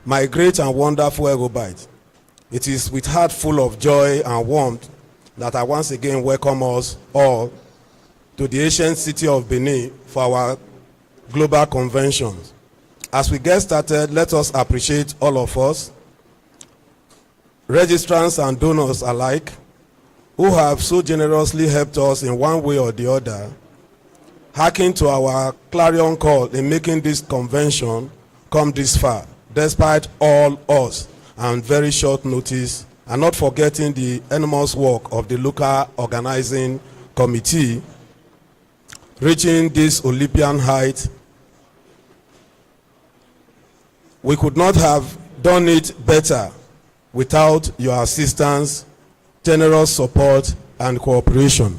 my great and wonderful EGHOBA. It is with heart full of joy and warmth that I once again welcome us all to the ancient city of Benin for our global convention. As we get started, let us appreciate all of us, registrants and donors alike, who have so generously helped us in one way or the other, hearkening to our clarion call in making this convention come this far, despite all odds and very short notice, and not forgetting the enormous work of the local organizing committee, reaching this Olympian height. We could not have done it better without your assistance, generous support, and cooperation.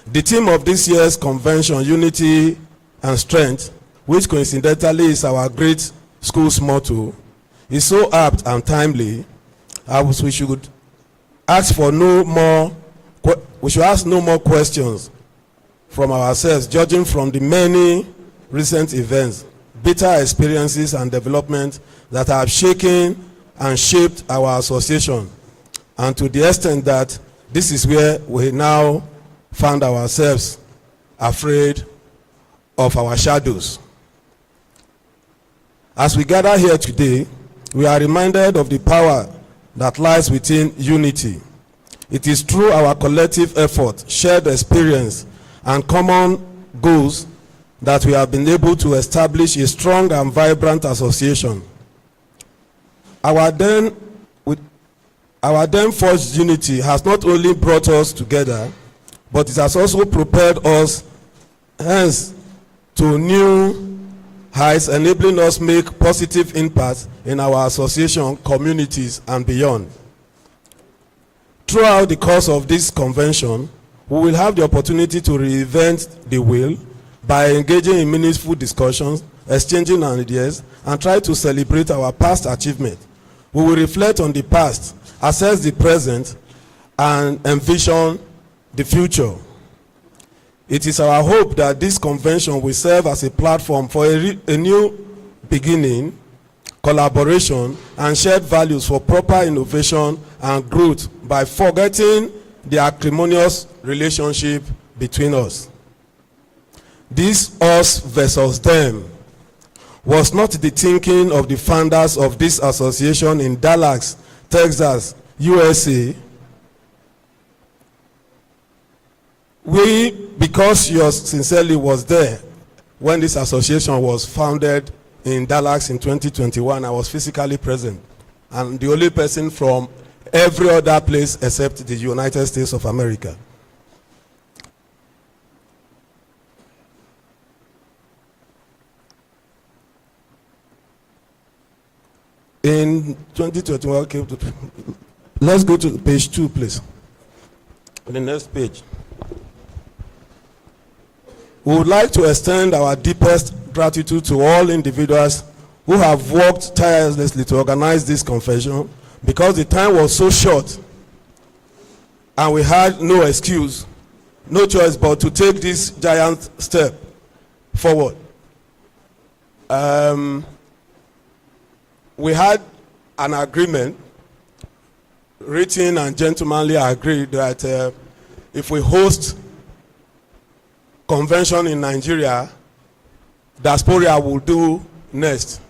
The theme of this year's convention, Unity and Strength, which coincidentally is our great school's motto, is so apt and timely. We should ask no more questions from ourselves, judging from the many recent events, bitter experiences, and developments that have shaken and shaped our association, and to the extent that this is where we now find ourselves afraid of our shadows. As we gather here today, we are reminded of the power that lies within unity. It is through our collective effort, shared experience, and common goals that we have been able to establish a strong and vibrant association. Our then forged unity has not only brought us together, but it has also propelled us hence to new heights, enabling us make positive impact in our association, communities, and beyond. Throughout the course of this convention, we will have the opportunity to reinvent the wheel by engaging in meaningful discussions, exchanging ideas, and try to celebrate our past achievements. We will reflect on the past, assess the present, and envision the future. It is our hope that this convention will serve as a platform for a new beginning, collaboration, and shared values for proper innovation and growth by forgetting the acrimonious relationship between us. This us versus them was not the thinking of the founders of this association in Dallas, Texas, USA. We, because yours sincerely was there when this association was founded in Dallas in 2021, I was physically present. And the only person from every other place except the United States of America. In 2021, okay, let's go to page 2, please. The next page. We would like to extend our deepest gratitude to all individuals who have worked tirelessly to organize this convention, because the time was so short and we had no excuse, no choice but to take this giant step forward. We had an agreement, written and gentlemanly agreed, that if we host convention in Nigeria, diaspora will do next.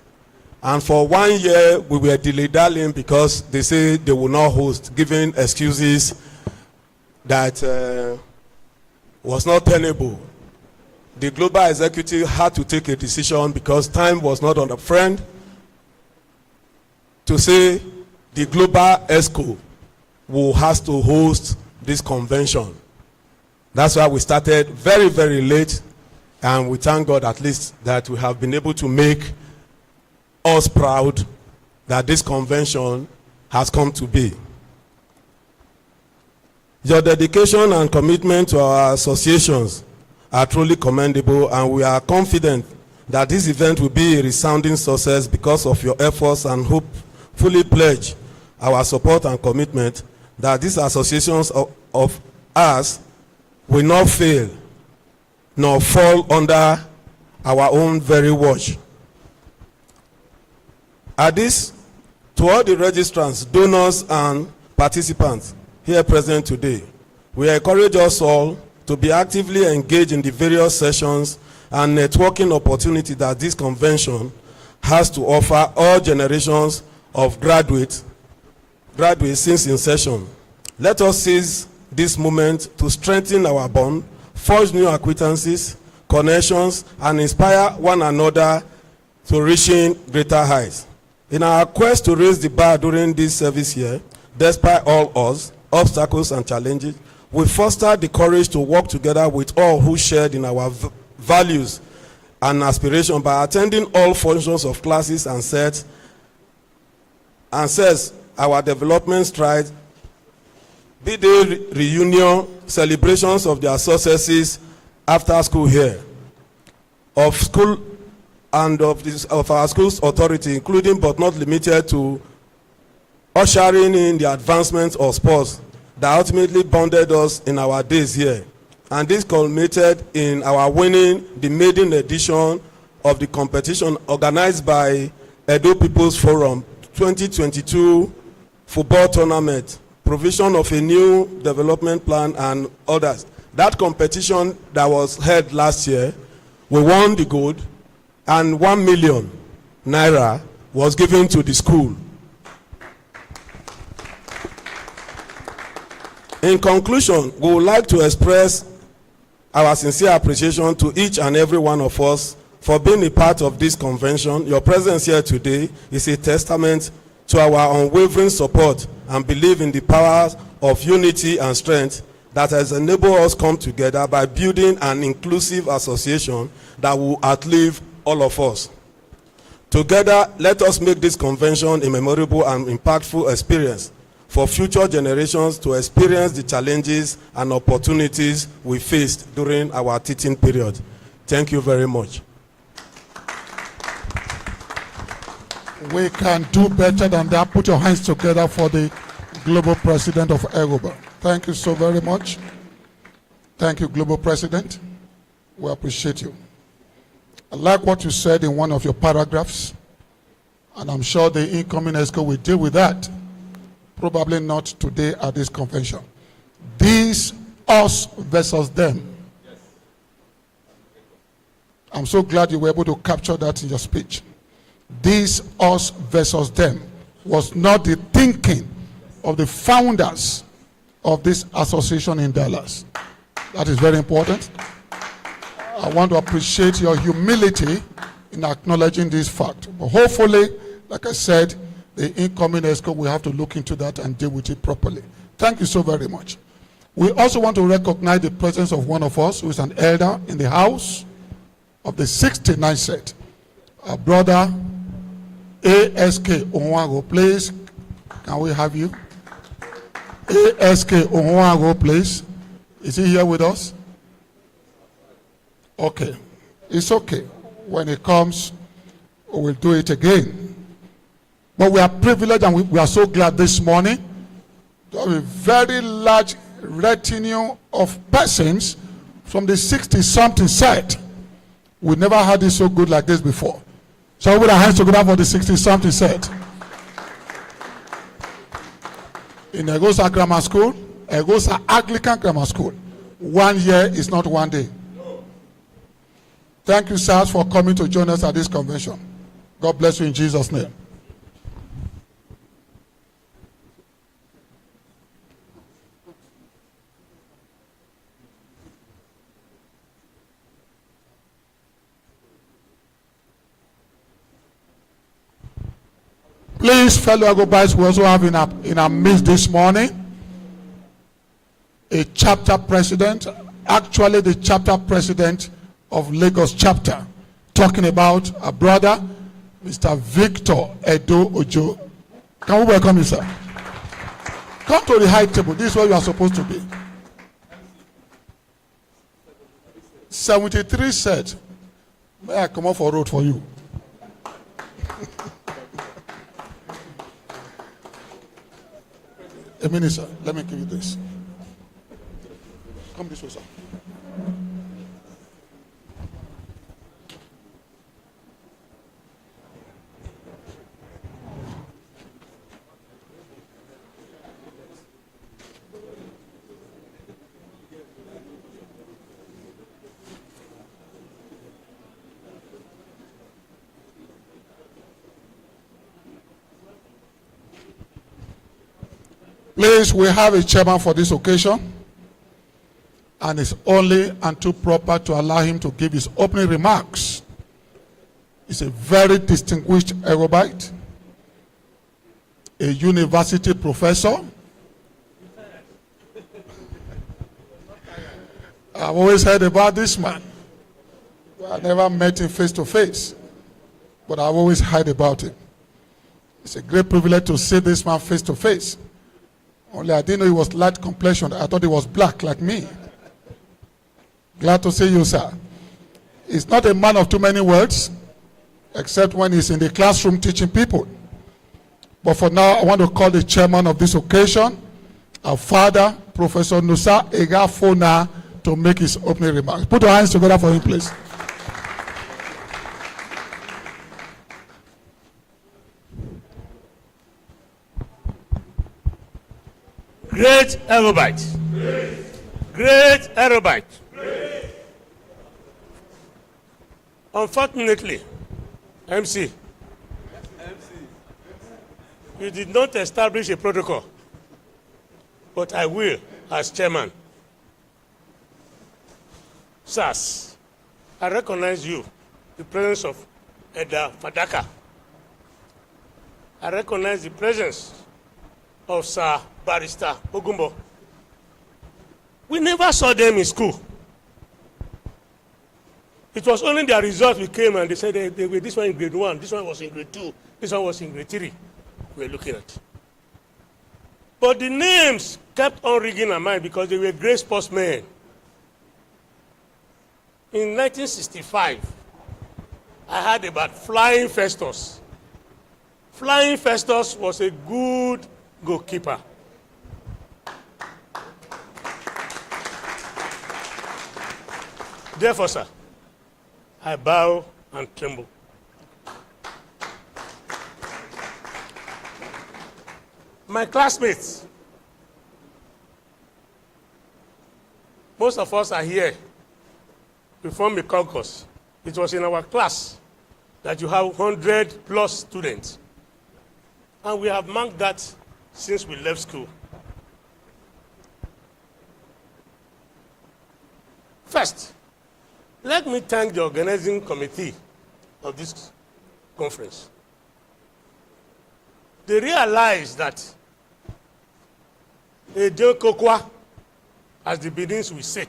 And for 1 year, we were dilly-dallying because they say they will not host, giving excuses that was not tenable. The global executive had to take a decision because time was not on the friend to say the global ESCO will have to host this convention. That's why we started very, very late, and we thank God at least that we have been able to make us proud that this convention has come to be. Your dedication and commitment to our associations are truly commendable, and we are confident that this event will be a resounding success because of your efforts, and hope fully pledge our support and commitment that these associations of ours will not fail nor fall under our own very watch. At this, to all the registrants, donors, and participants here present today, we encourage us all to be actively engaged in the various sessions and networking opportunity that this convention has to offer all generations of graduates since inception. Let us seize this moment to strengthen our bond, forge new acquaintances, connections, and inspire one another to reaching greater heights. In our quest to raise the bar during this service year, despite all odds, obstacles, and challenges, we foster the courage to work together with all who shared in our values and aspiration by attending all functions of classes and sets our development strides, be they reunion, celebrations of their successes after school here, of school and of our school's authority, including but not limited to ushering in the advancement of sports that ultimately bonded us in our days here. And this culminated in our winning the maiden edition of the competition organized by Edo People's Forum 2022 football tournament, provision of a new development plan, and others. That competition that was held last year, we won the gold, and 1 million naira was given to the school. In conclusion, we would like to express our sincere appreciation to each and every one of us for being a part of this convention. Your presence here today is a testament to our unwavering support and belief in the powers of unity and strength that has enabled us come together by building an inclusive association that will outlive all of us. Together, let us make this convention a memorable and impactful experience for future generations to experience the challenges and opportunities we faced during our teaching period. Thank you very much. We can do better than that. Put your hands together for the Global President of EGHOBA. Thank you so very much. Thank you, Global President. We appreciate you. I like what you said in one of your paragraphs, and I'm sure the incoming ESCO will deal with that. Probably not today at this convention. These, us versus them. I'm so glad you were able to capture that in your speech. This, us versus them, was not the thinking of the founders of this association in Dallas. That is very important. I want to appreciate your humility in acknowledging this fact. But hopefully, like I said, the incoming ESCO will have to look into that and deal with it properly. Thank you so very much. We also want to recognize the presence of one of us who is an elder in the house of the 69 set. Our brother, ASK Onwago, please. Can we have you? ASK Onwago, please. Is he here with us? Okay. It's okay. When it comes, we will do it again. But we are privileged and we are so glad this morning to have a very large retinue of persons from the 60-something set. We never had it so good like this before. So we put our hands together for the 60-something set. In Egosa Grammar School, Egosa Anglican Grammar School, 1 year is not 1 day. Thank you, sirs, for coming to join us at this convention. God bless you in Jesus' name. Please, fellow Agobais, we also have in our midst this morning a chapter president, actually the chapter president of Lagos chapter, talking about a brother, Mr. Victor Edo Ojo. Can we welcome you, sir? Come to the high table. This is where you are supposed to be. 73 said, may I come off a road for you? A minute, sir. Let me give you this. Come this way, sir. Please, we have a chairman for this occasion, and it's only and too proper to allow him to give his opening remarks. He's a very distinguished EGHOBite, a university professor. I've always heard about this man. I never met him face to face, but I've always heard about him. It's a great privilege to see this man face to face. Only I didn't know he was light complexion. I thought he was black like me. Glad to see you, sir. He's not a man of too many words, except when he's in the classroom teaching people. But for now, I want to call the chairman of this occasion, our father, Professor Nusa Egafona, to make his opening remarks. Put your hands together for him, please. Great EGHOBite. Great EGHOBite. Unfortunately, MC, you did not establish a protocol, but I will as chairman. Sirs, I recognize you, the presence of Eda Fadaka. I recognize the presence of Sir Barrister Ogumbo. We never saw them in school. It was only their results we came and they said they were this one in grade 1, this one was in grade 2, this one was in grade 3. We were looking at. But the names kept on ringing our mind because they were great sportsmen. In 1965, I heard about Flying Festus. Flying Festus was a good goalkeeper. Therefore, sir, I bow and tremble. My classmates, most of us are here. We form a caucus. It was in our class that you have 100+ students. And we have marked that since we left school. First, let me thank the organizing committee of this conference. They realized that Edion Kokwa, as the Benin's will say,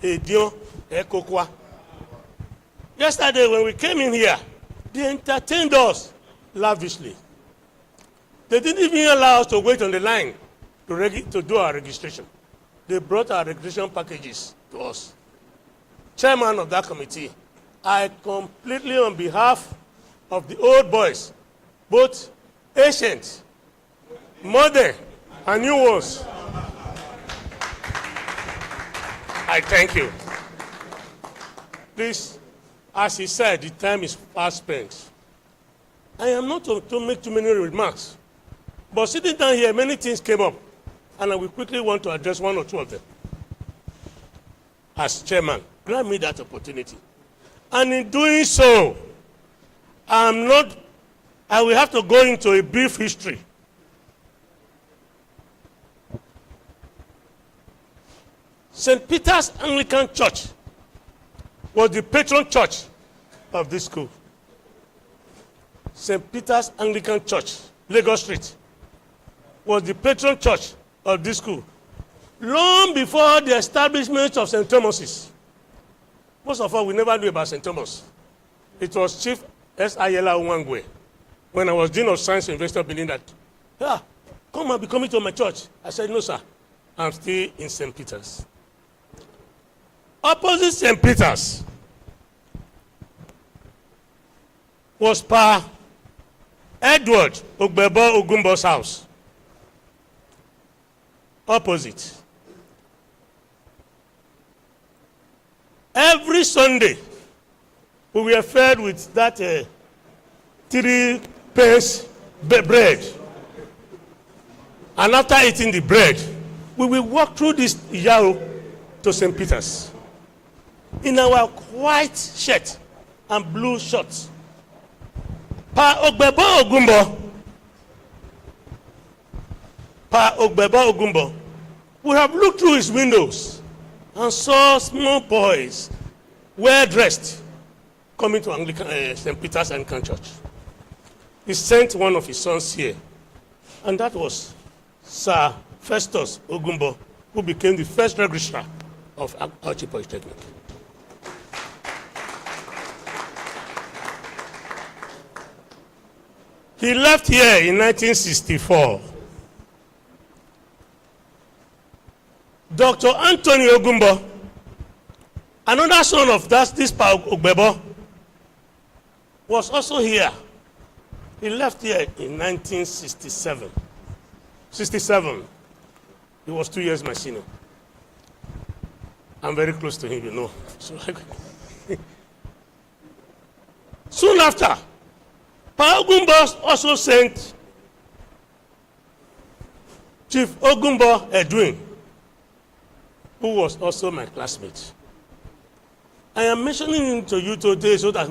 Edion Kokwa. Yesterday when we came in here, they entertained us lavishly. They didn't even allow us to wait on the line to do our registration. They brought our registration packages to us. Chairman of that committee, I completely, on behalf of the old boys, both ancient, modern, and new ones, I thank you. Please, as he said, the time is fast spent. I am not to make too many remarks, but sitting down here, many things came up, and I will quickly want to address one or two of them. As chairman, grant me that opportunity. And in doing so, I will have to go into a brief history. St. Peter's Anglican Church was the patron church of this school. St. Peter's Anglican Church, Lagos Street, was the patron church of this school long before the establishment of St. Thomas's. Most of us, we never knew about St. Thomas. It was Chief S. Ayela Nwangwe, when I was Dean of Science University of Benin, that, come and be coming to my church. I said, no, sir, I'm still in St. Peter's. Opposite St. Peter's was Pa Edward Ogbebo Ogumbo's house. Opposite. Every Sunday, we were fed with that 3-pence bread. And after eating the bread, we will walk through this Yao to St. Peter's in our white shirt and blue shorts. Pa Ogbebo Ogumbo Pa Ogbeba Ogumbo would have looked through his windows and saw small boys, well dressed, coming to Anglican, St. Peter's Anglican Church. He sent one of his sons here, and that was Sir Festus Ogumbo, who became the first registrar of Archie Polytechnic. He left here in 1964. Dr. Anthony Ogumbo, another son of this Pa Ogbebo, was also here. He left here in 1967. 67. He was 2 years my senior. I'm very close to him, you know. Soon after, Pa Ogumbo also sent Chief Ogumbo Edwin, who was also my classmate. I am mentioning him to you today so that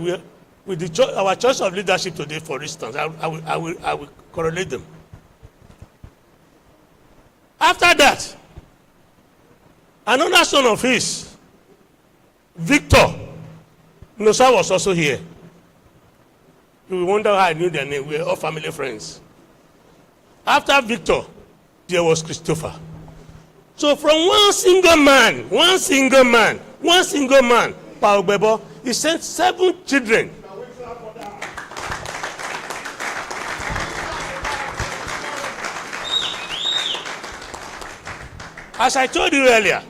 with our choice of leadership today, for instance, I will correlate them. After that, another son of his, Victor Nosa, was also here. You will wonder how I knew their name. We were all family friends. After Victor, there was Christopher. So from one single man, Pa Ogbebo, he sent 7 children. As I told you earlier,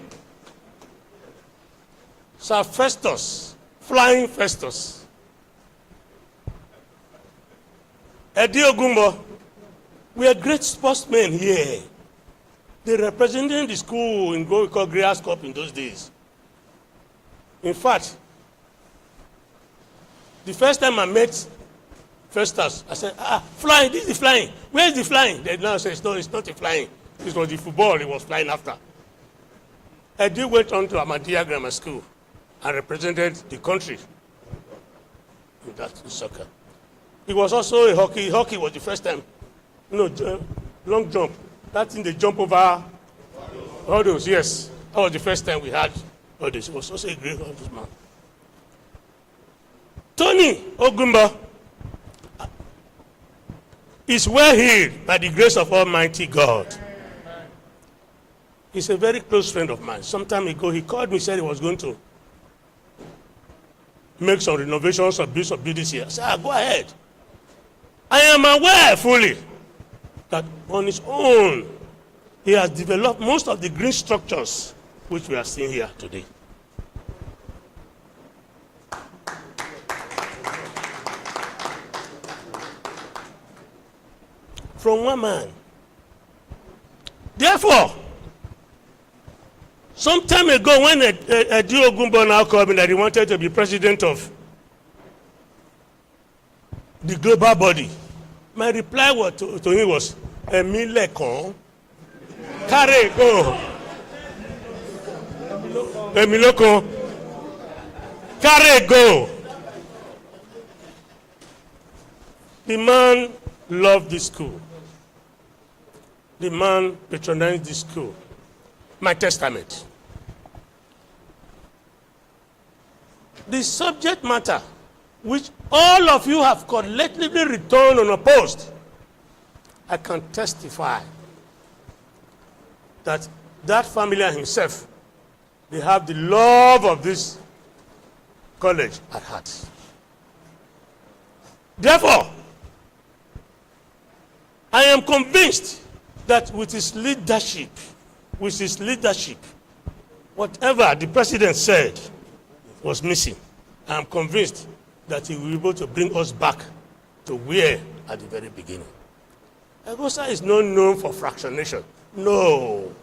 Sir Festus, Flying Festus, Eddie Ogumbo, we are great sportsmen here. They represented the school in what we call Greyhouse Cup in those days. In fact, the first time I met Festus, I said, flying, this is the flying. Where is the flying? They now say, no, it's not the flying. It was the football he was flying after. Eddie went on to Ahmadiyya Grammar School and represented the country in that soccer. He was also a hockey. Hockey was the first time, long jump. That thing they jump over hurdles, yes. That was the first time we had hurdles. He was also a great hurdles man. Tony Ogumbo is well healed by the grace of Almighty God. He's a very close friend of mine. Some time ago, he called me, said he was going to make some renovations of buildings here. I said, go ahead. I am aware fully that on his own, he has developed most of the green structures which we are seeing here today. From one man. Therefore, some time ago when Eddie Ogumbo now called me that he wanted to be president of the global body, my reply to him was, Emi Lekon, carry go. Emi Lekon, carry go. The man loved this school. The man patronized this school. My testament. The subject matter which all of you have collectively returned unopposed, I can testify that that family and himself, they have the love of this college at heart. Therefore, I am convinced that with his leadership, whatever the president said was missing. I am convinced that he will be able to bring us back to where at the very beginning. EGHOBA is not known for fractionation. No.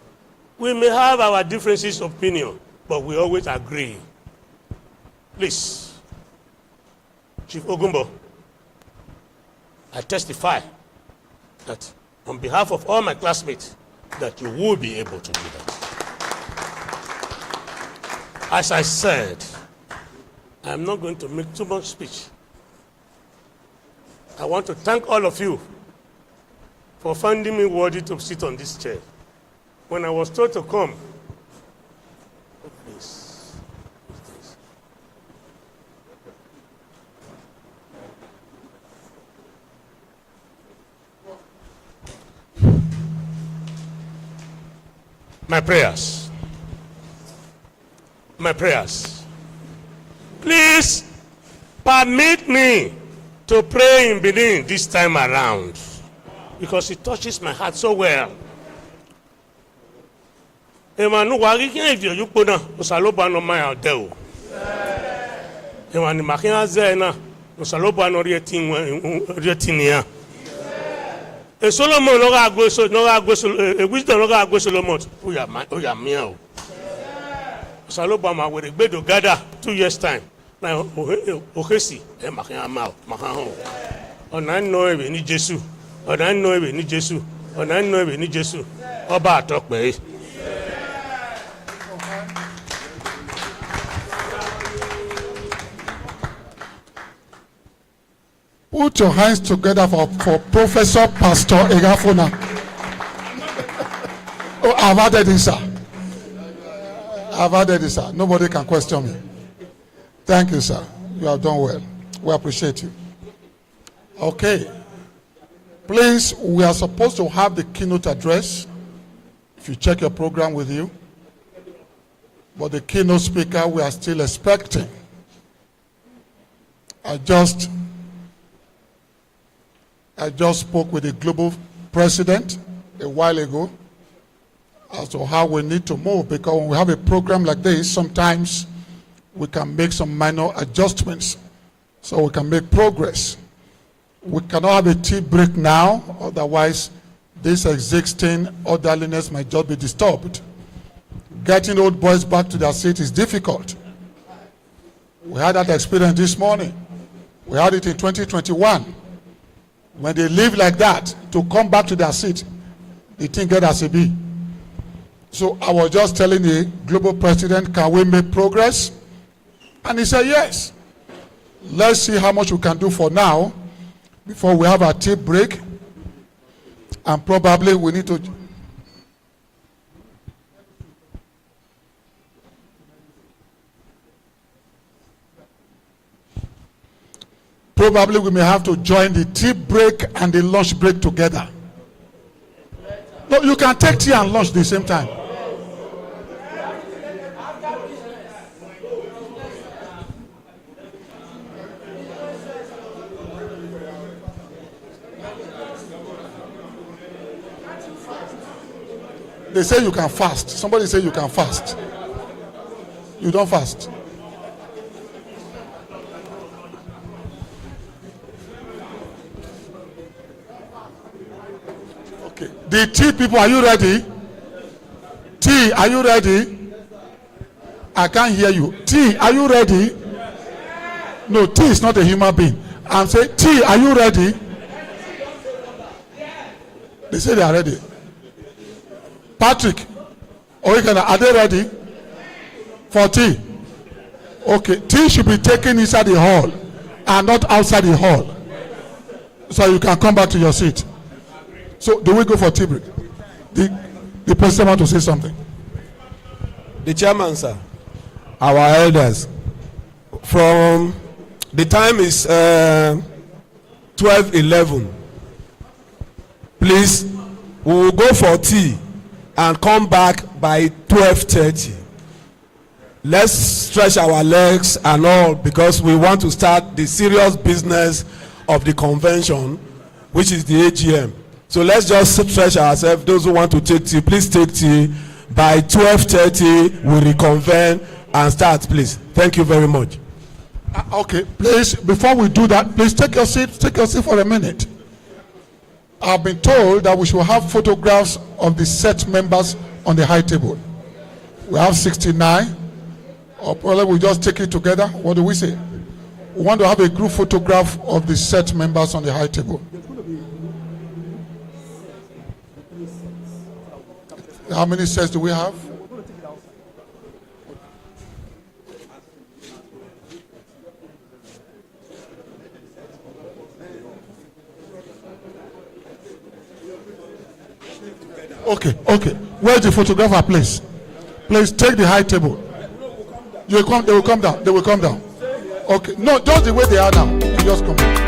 We may have our differences of opinion, but we always agree. Please, Chief Ogumbo, I testify that on behalf of all my classmates, that you will be able to do that. As I said, I'm not going to make too much speech. I want to thank all of you for finding me worthy to sit on this chair. When I was told to come, please. My prayers. Please permit me to pray in Benin this time around, because it touches my heart so well. Emanu wari kí ẹ̀fì òyúpọ̀ náà òsàlóbà náà máa yà dẹ́ o. Emanu màkíyà zẹ́ náà òsàlóbà náà rí ẹtì nìyà. Solomon lọ́gà àgbẹ̀ wisdom lọ́gà àgbẹ̀ Solomon ó yà míà o. Òsàlóbà máa wẹ̀rẹ̀ gbẹ́dọ̀ gádà 2 years time. Náà òkèsì ẹ̀ màkíyà máa hàn o. Ọ̀nà ń nọ ewé ní Jésù. Ọ̀nà ń nọ ewé ní Jésù. Ọ̀nà ń nọ ewé ní Jésù. Ọba àtọ̀pẹ́. Put your hands together for Professor Pastor Egafona. Oh, I've added this, sir. Nobody can question me. Thank you, sir. You have done well. We appreciate you. Okay. Please, we are supposed to have the keynote address. If you check your program with you. But the keynote speaker, we are still expecting. I just spoke with the global president a while ago as to how we need to move, because when we have a program like this, sometimes we can make some minor adjustments so we can make progress. We cannot have a tea break now, otherwise this existing orderliness might just be disturbed. Getting old boys back to their seat is difficult. We had that experience this morning. We had it in 2021. When they live like that, to come back to their seat, they think get as a B. So I was just telling the global president, can we make progress? And he said, yes. Let's see how much we can do for now before we have our tea break. And probably we need to... Probably we may have to join the tea break and the lunch break together. No, you can take tea and lunch at the same time. They say you can fast. Somebody say you can fast. You don't fast. Okay. The tea people, are you ready? Tea, are you ready? I can't hear you. Tea, are you ready? No, tea is not a human being. I'm saying, tea, are you ready? They say they are ready. Patrick, are they ready for tea? Okay, tea should be taken inside the hall and not outside the hall, so you can come back to your seat. So, do we go for tea break? The president want to say something. The chairman, sir, our elders, from the time is 12:11. Please, we will go for tea and come back by 12:30. Let's stretch our legs and all, because we want to start the serious business of the convention, which is the AGM. So let's just stretch ourselves. Those who want to take tea, please take tea. By 12:30, we reconvene and start, please. Thank you very much. Okay, please, before we do that, please take your seat for a minute. I've been told that we should have photographs of the set members on the high table. We have 69, or probably we just take it together. What do we say? We want to have a group photograph of the set members on the high table. How many sets do we have? Okay, okay. Where's the photographer, please? Please take the high table. You will come, they will come down. They will come down. Okay. No, just the way they are now. You just come down.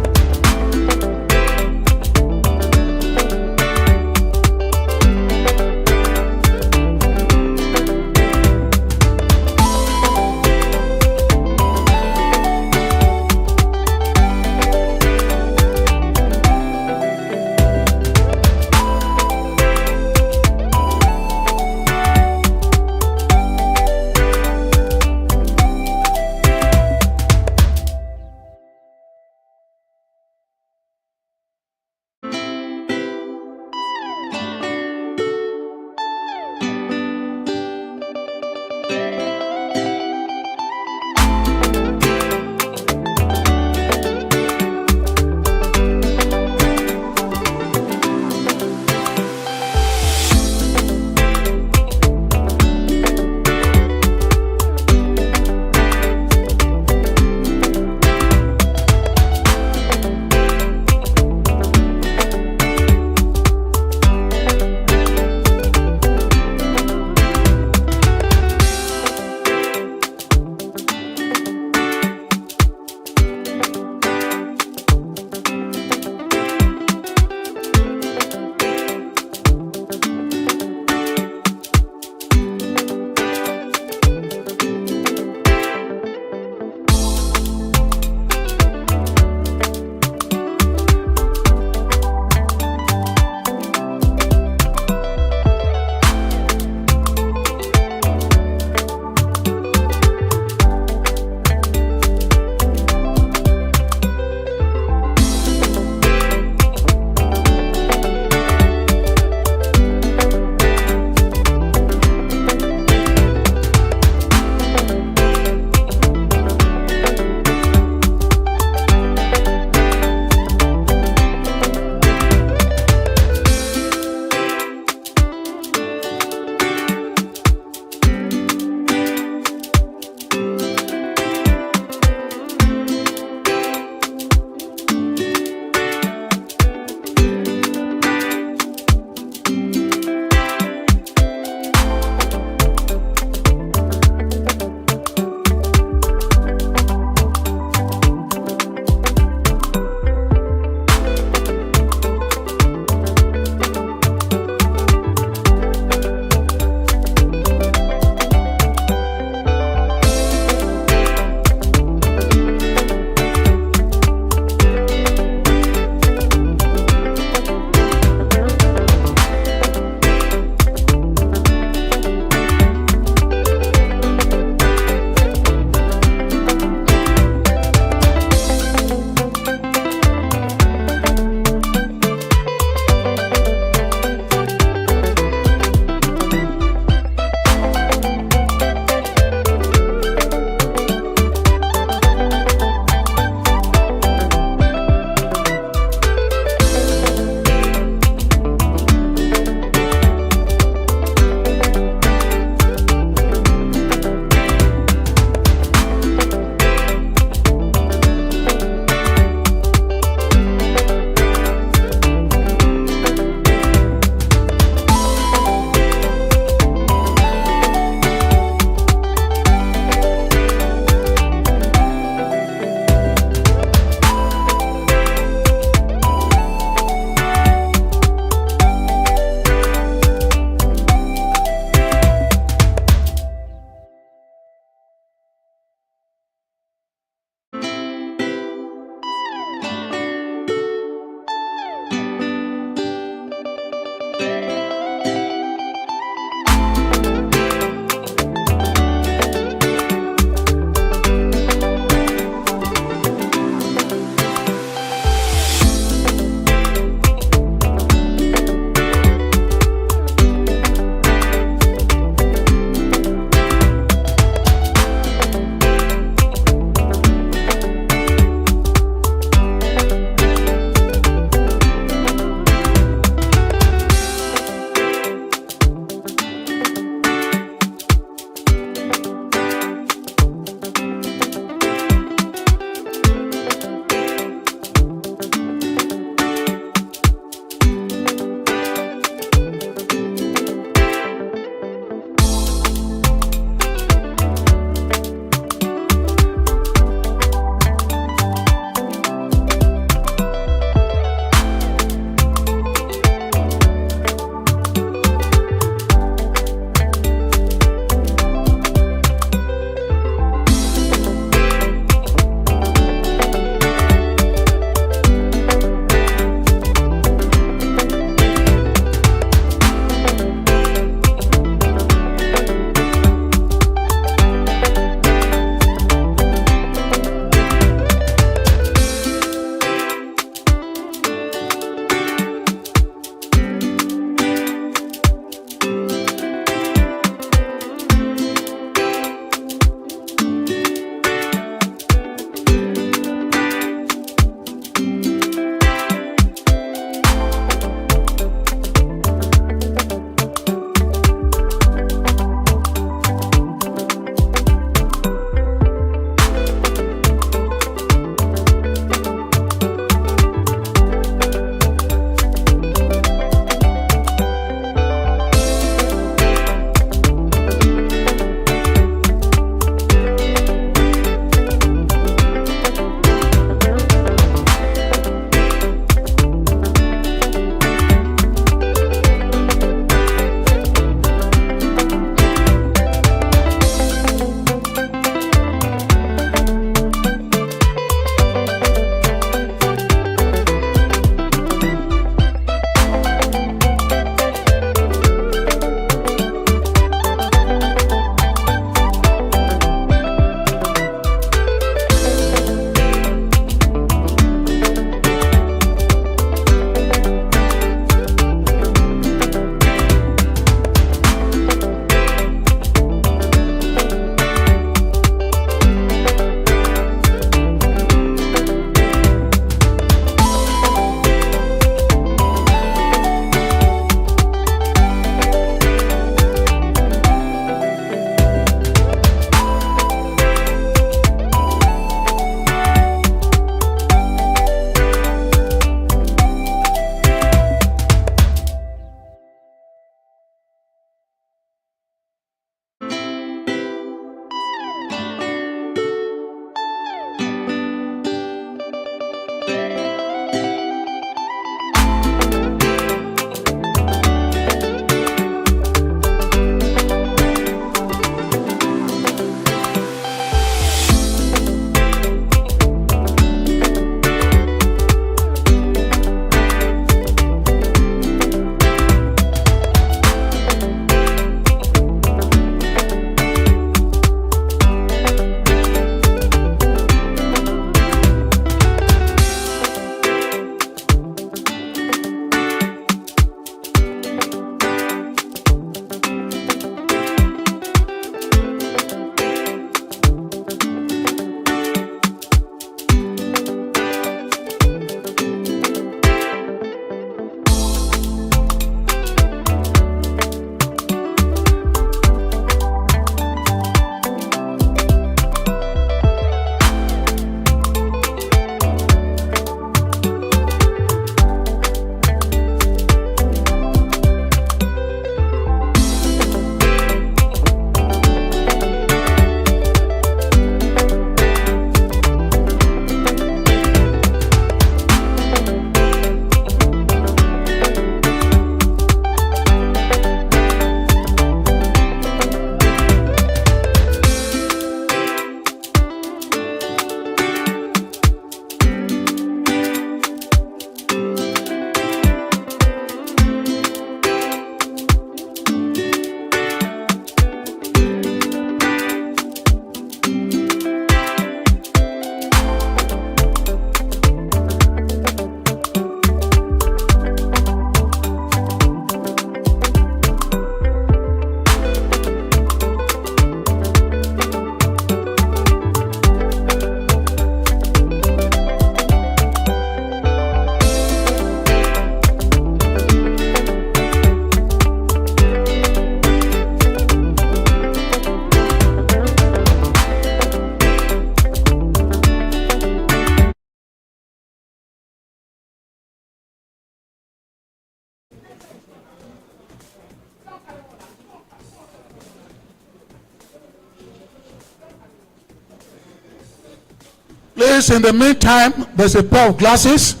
Please, in the meantime, there's a pair of glasses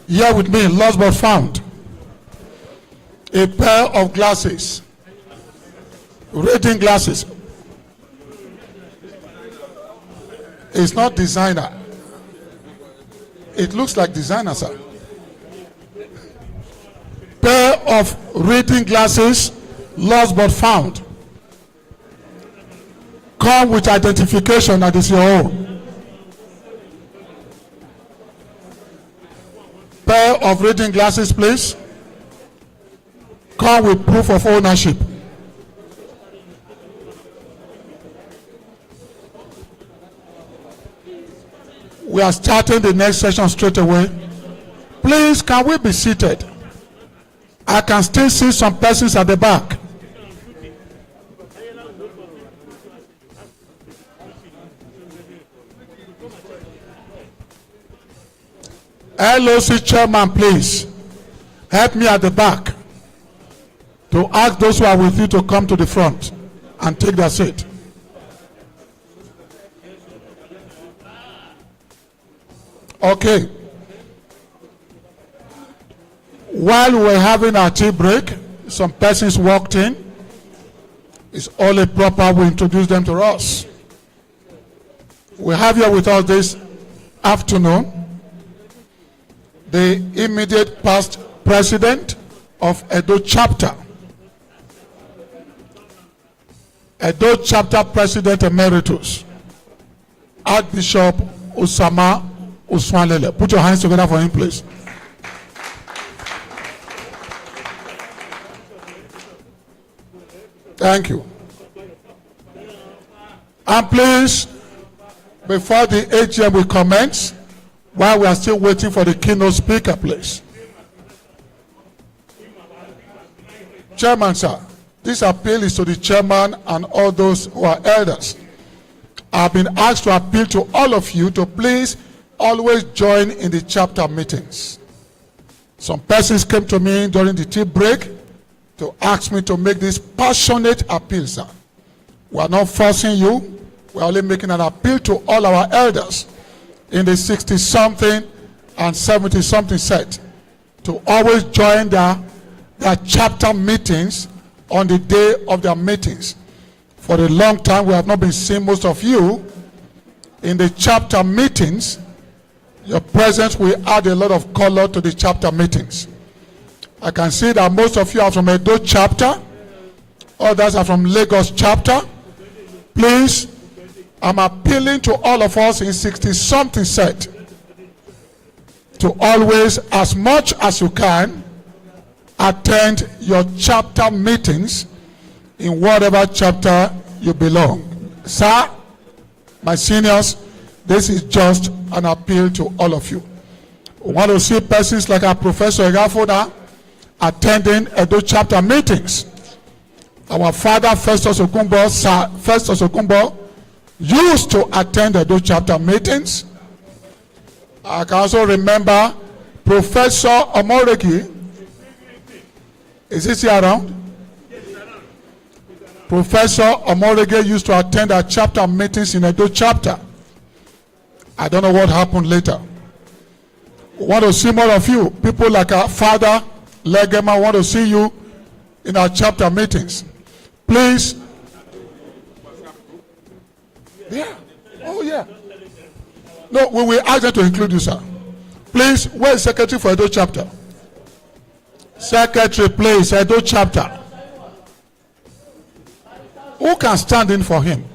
here with me, lost but found. A pair of glasses, reading glasses. It's not designer. It looks like designer, sir. Pair of reading glasses, lost but found. Come with identification that is your own. Pair of reading glasses, please. Come with proof of ownership. We are starting the next session straight away. Please, can we be seated? I can still see some persons at the back. LOC chairman, please help me at the back to ask those who are with you to come to the front and take their seat. Okay. While we were having our tea break, some persons walked in. It's only proper we introduce them to us. We have here with us this afternoon the immediate past president of Edo chapter. Edo chapter president emeritus, Archbishop Osama Uswanlele. Put your hands together for him, please. Thank you. And please, before the AGM will commence, while we are still waiting for the keynote speaker, please. Chairman, sir, this appeal is to the chairman and all those who are elders. I've been asked to appeal to all of you to please always join in the chapter meetings. Some persons came to me during the tea break to ask me to make this passionate appeal, sir. We are not forcing you. We are only making an appeal to all our elders in the 60-something and 70-something set to always join their chapter meetings on the day of their meetings. For a long time, we have not been seeing most of you in the chapter meetings. Your presence will add a lot of color to the chapter meetings. I can see that most of you are from Edo chapter, others are from Lagos chapter. Please, I'm appealing to all of us in 60-something set to always, as much as you can, attend your chapter meetings in whatever chapter you belong. Sir, my seniors, this is just an appeal to all of you. We want to see persons like our Professor EGHOBA attending Edo chapter meetings. Our father, Festus Okunbo, Sir Festus Okunbo, used to attend Edo chapter meetings. I can also remember Professor Omoregi. Is this here around? Professor Omoregi used to attend our chapter meetings in Edo chapter. I don't know what happened later. We want to see more of you. People like our father, Legema, want to see you in our chapter meetings. Please. Yeah. Oh, yeah. No, we will ask them to include you, sir. Please, where is Secretary for Edo chapter? Secretary, please, Edo chapter. Who can stand in for him?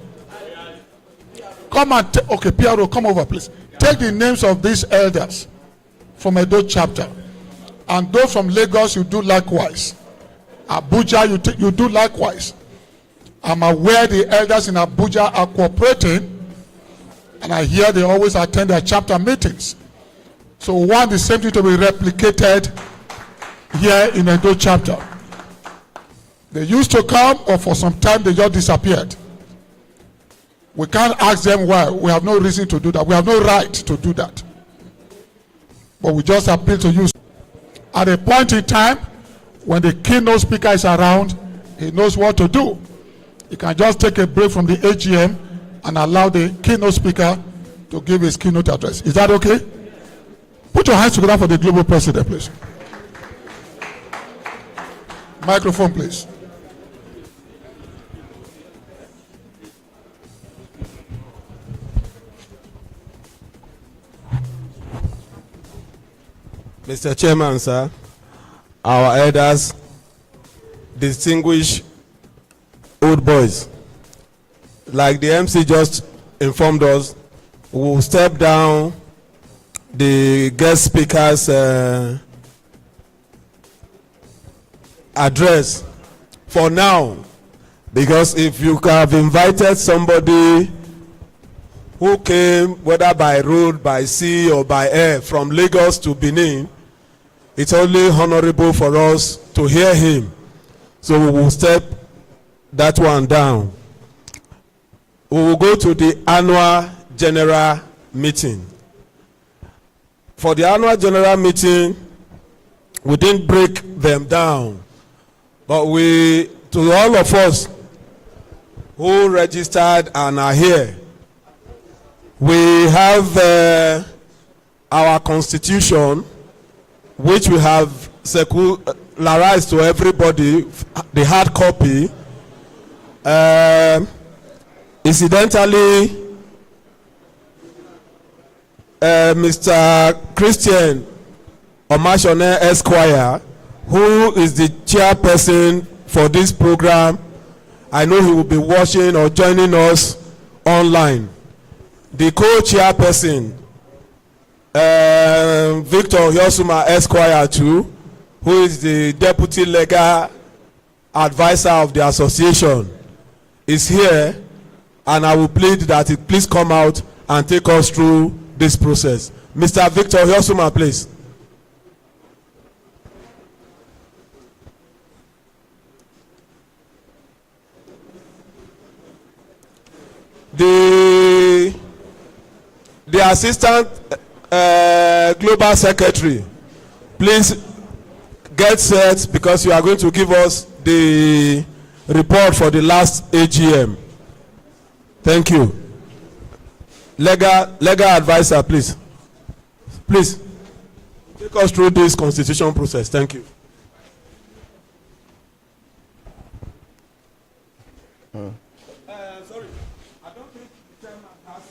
Come and okay, Piero, come over, please. Take the names of these elders from Edo chapter. And those from Lagos, you do likewise. Abuja, you do likewise. I'm aware the elders in Abuja are cooperating, and I hear they always attend their chapter meetings. So we want the same thing to be replicated here in Edo chapter. They used to come, or for some time they just disappeared. We can't ask them why. We have no reason to do that. We have no right to do that. But we just appeal to you. At a point in time, when the keynote speaker is around, he knows what to do. He can just take a break from the AGM and allow the keynote speaker to give his keynote address. Is that okay? Put your hands together for the global president, please. Microphone, please. Mr. Chairman, sir, our elders, distinguished old boys, like the MC just informed us, we will step down the guest speaker's address for now, because if you have invited somebody who came whether by road, by sea or by air from Lagos to Benin, it's only honorable for us to hear him. So we will step that one down. We will go to the annual general meeting. For the annual general meeting, we didn't break them down, but to all of us who registered and are here, we have our constitution, which we have secularized to everybody, the hard copy. Incidentally, Mr. Christian Omashone Esquire, who is the chairperson for this program, I know he will be watching or joining us online. The co-chairperson, Victor Yosuma Esquire too, who is the deputy legal advisor of the association, is here, and I will plead that he please come out and take us through this process. Mr. Victor Yosuma, please. The assistant global secretary, please get set, because you are going to give us the report for the last AGM. Thank you. Legal advisor, please take us through this constitution process. Thank you. Sorry, I don't think the chairman has.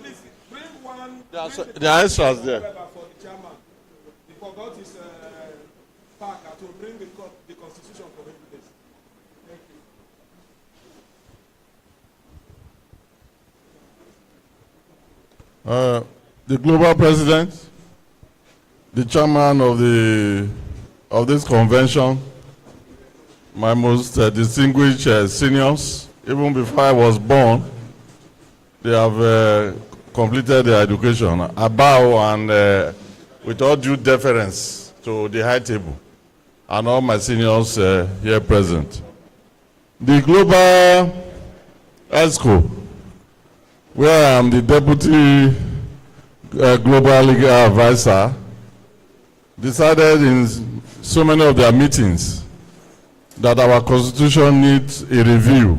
Please bring one. The answers there. For the chairman, he forgot his pack to bring the constitution for him, please. Thank you. The global president, the chairman of this convention, my most distinguished seniors, even before I was born, they have completed their education. I bow and with all due deference to the high table and all my seniors here present. The global ESCO, where I am the deputy global legal advisor, decided in so many of their meetings that our constitution needs a review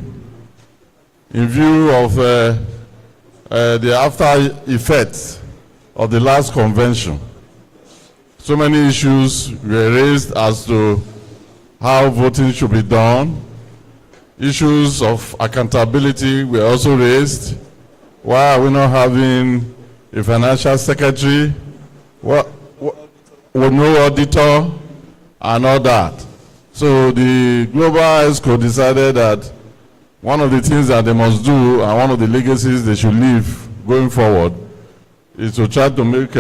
in view of the after effects of the last convention. So many issues were raised as to how voting should be done. Issues of accountability were also raised. Why are we not having a financial secretary? With no auditor and all that? So the Global ESCO decided that one of the things that they must do and one of the legacies they should leave going forward is to try to make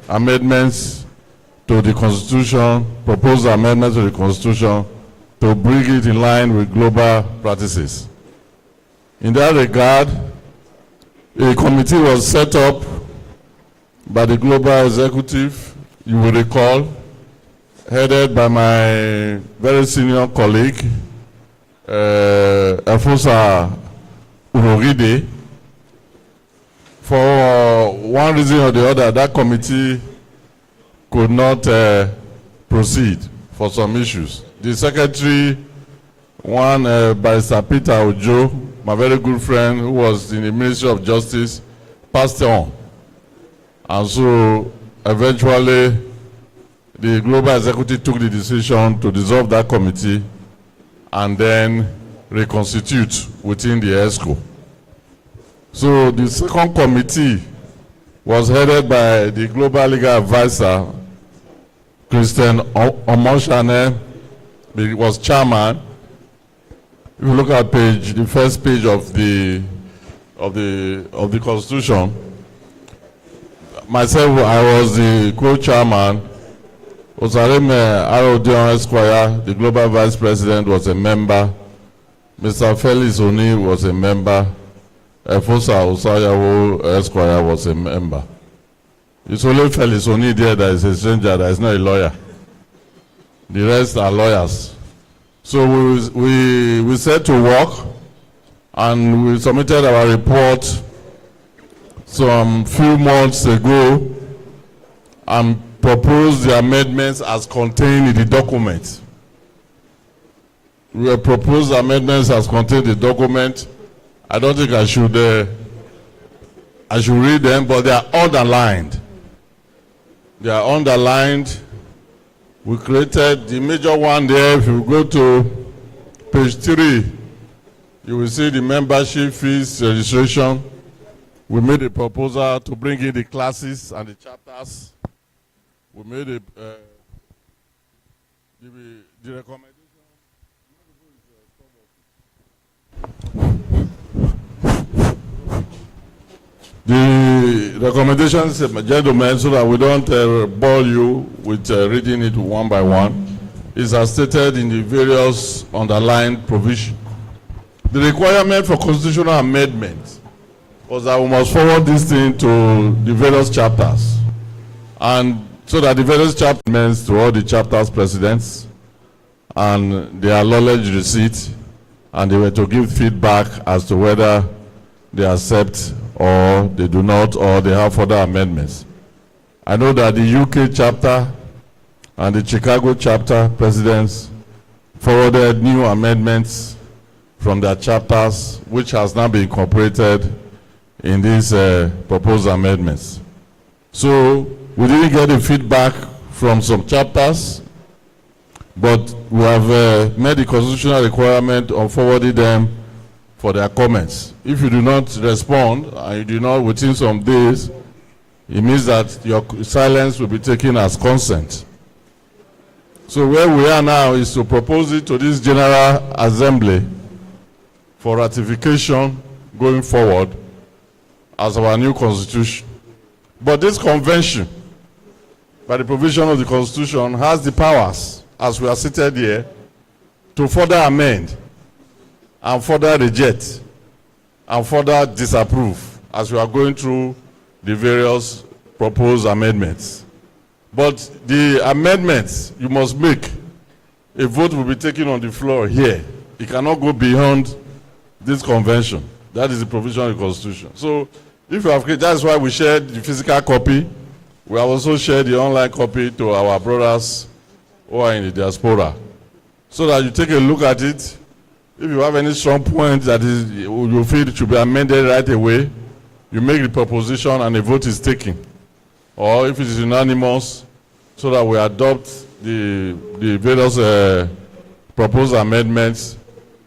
amendments to the Constitution, propose amendments to the Constitution to bring it in line with global practices. In that regard, a committee was set up by the Global Executive, you will recall, headed by my very senior colleague, Efosa Urogide. For one reason or the other, that committee could not proceed for some issues. The secretary one Barrister Peter Ojo, my very good friend who was in the Ministry of Justice, passed on. And so eventually the Global Executive took the decision to dissolve that committee and then reconstitute within the ESCO. So the second committee was headed by the Global Legal Advisor, Christian Omoshane, he was chairman. If you look at the first page of the Constitution, myself, I was the co-chairman. Osareme Arodion Esquire, the Global Vice President, was a member. Mr. Felix Oni was a member. Efosa Osayawo Esquire was a member. It's only Felix Oni there that is a stranger, that is not a lawyer. The rest are lawyers. So we set to work and we submitted our report some few months ago and proposed the amendments as contained in the document. We proposed amendments as contained in the document. I don't think I should read them, but they are underlined. They are underlined. We created the major one there. If you go to page 3, you will see the membership fees registration. We made a proposal to bring in the classes and the chapters. We made the recommendation. The recommendations, gentlemen, so that we don't bore you with reading it one by one, is as stated in the various underlined provisions. The requirement for constitutional amendment was that we must forward this thing to the various chapters, and so that the various chapters to all the chapters presidents and their knowledge receipt, and they were to give feedback as to whether they accept or they do not, or they have further amendments. I know that the UK chapter and the Chicago chapter presidents forwarded new amendments from their chapters, which has now been incorporated in these proposed amendments. So we didn't get the feedback from some chapters, but we have made the constitutional requirement of forwarding them for their comments. If you do not respond and you do not within some days, it means that your silence will be taken as consent. So where we are now is to propose it to this General Assembly for ratification going forward as our new constitution. But this convention, by the provision of the Constitution, has the powers, as we are seated here, to further amend and further reject and further disapprove as we are going through the various proposed amendments. But the amendments you must make, a vote will be taken on the floor here. It cannot go beyond this convention. That is the provision of the Constitution. So if you have, that's why we shared the physical copy. We have also shared the online copy to our brothers who are in the diaspora, so that you take a look at it. If you have any strong point that is, you feel it should be amended right away, you make the proposition and a vote is taken. Or if it is unanimous, so that we adopt the various proposed amendments,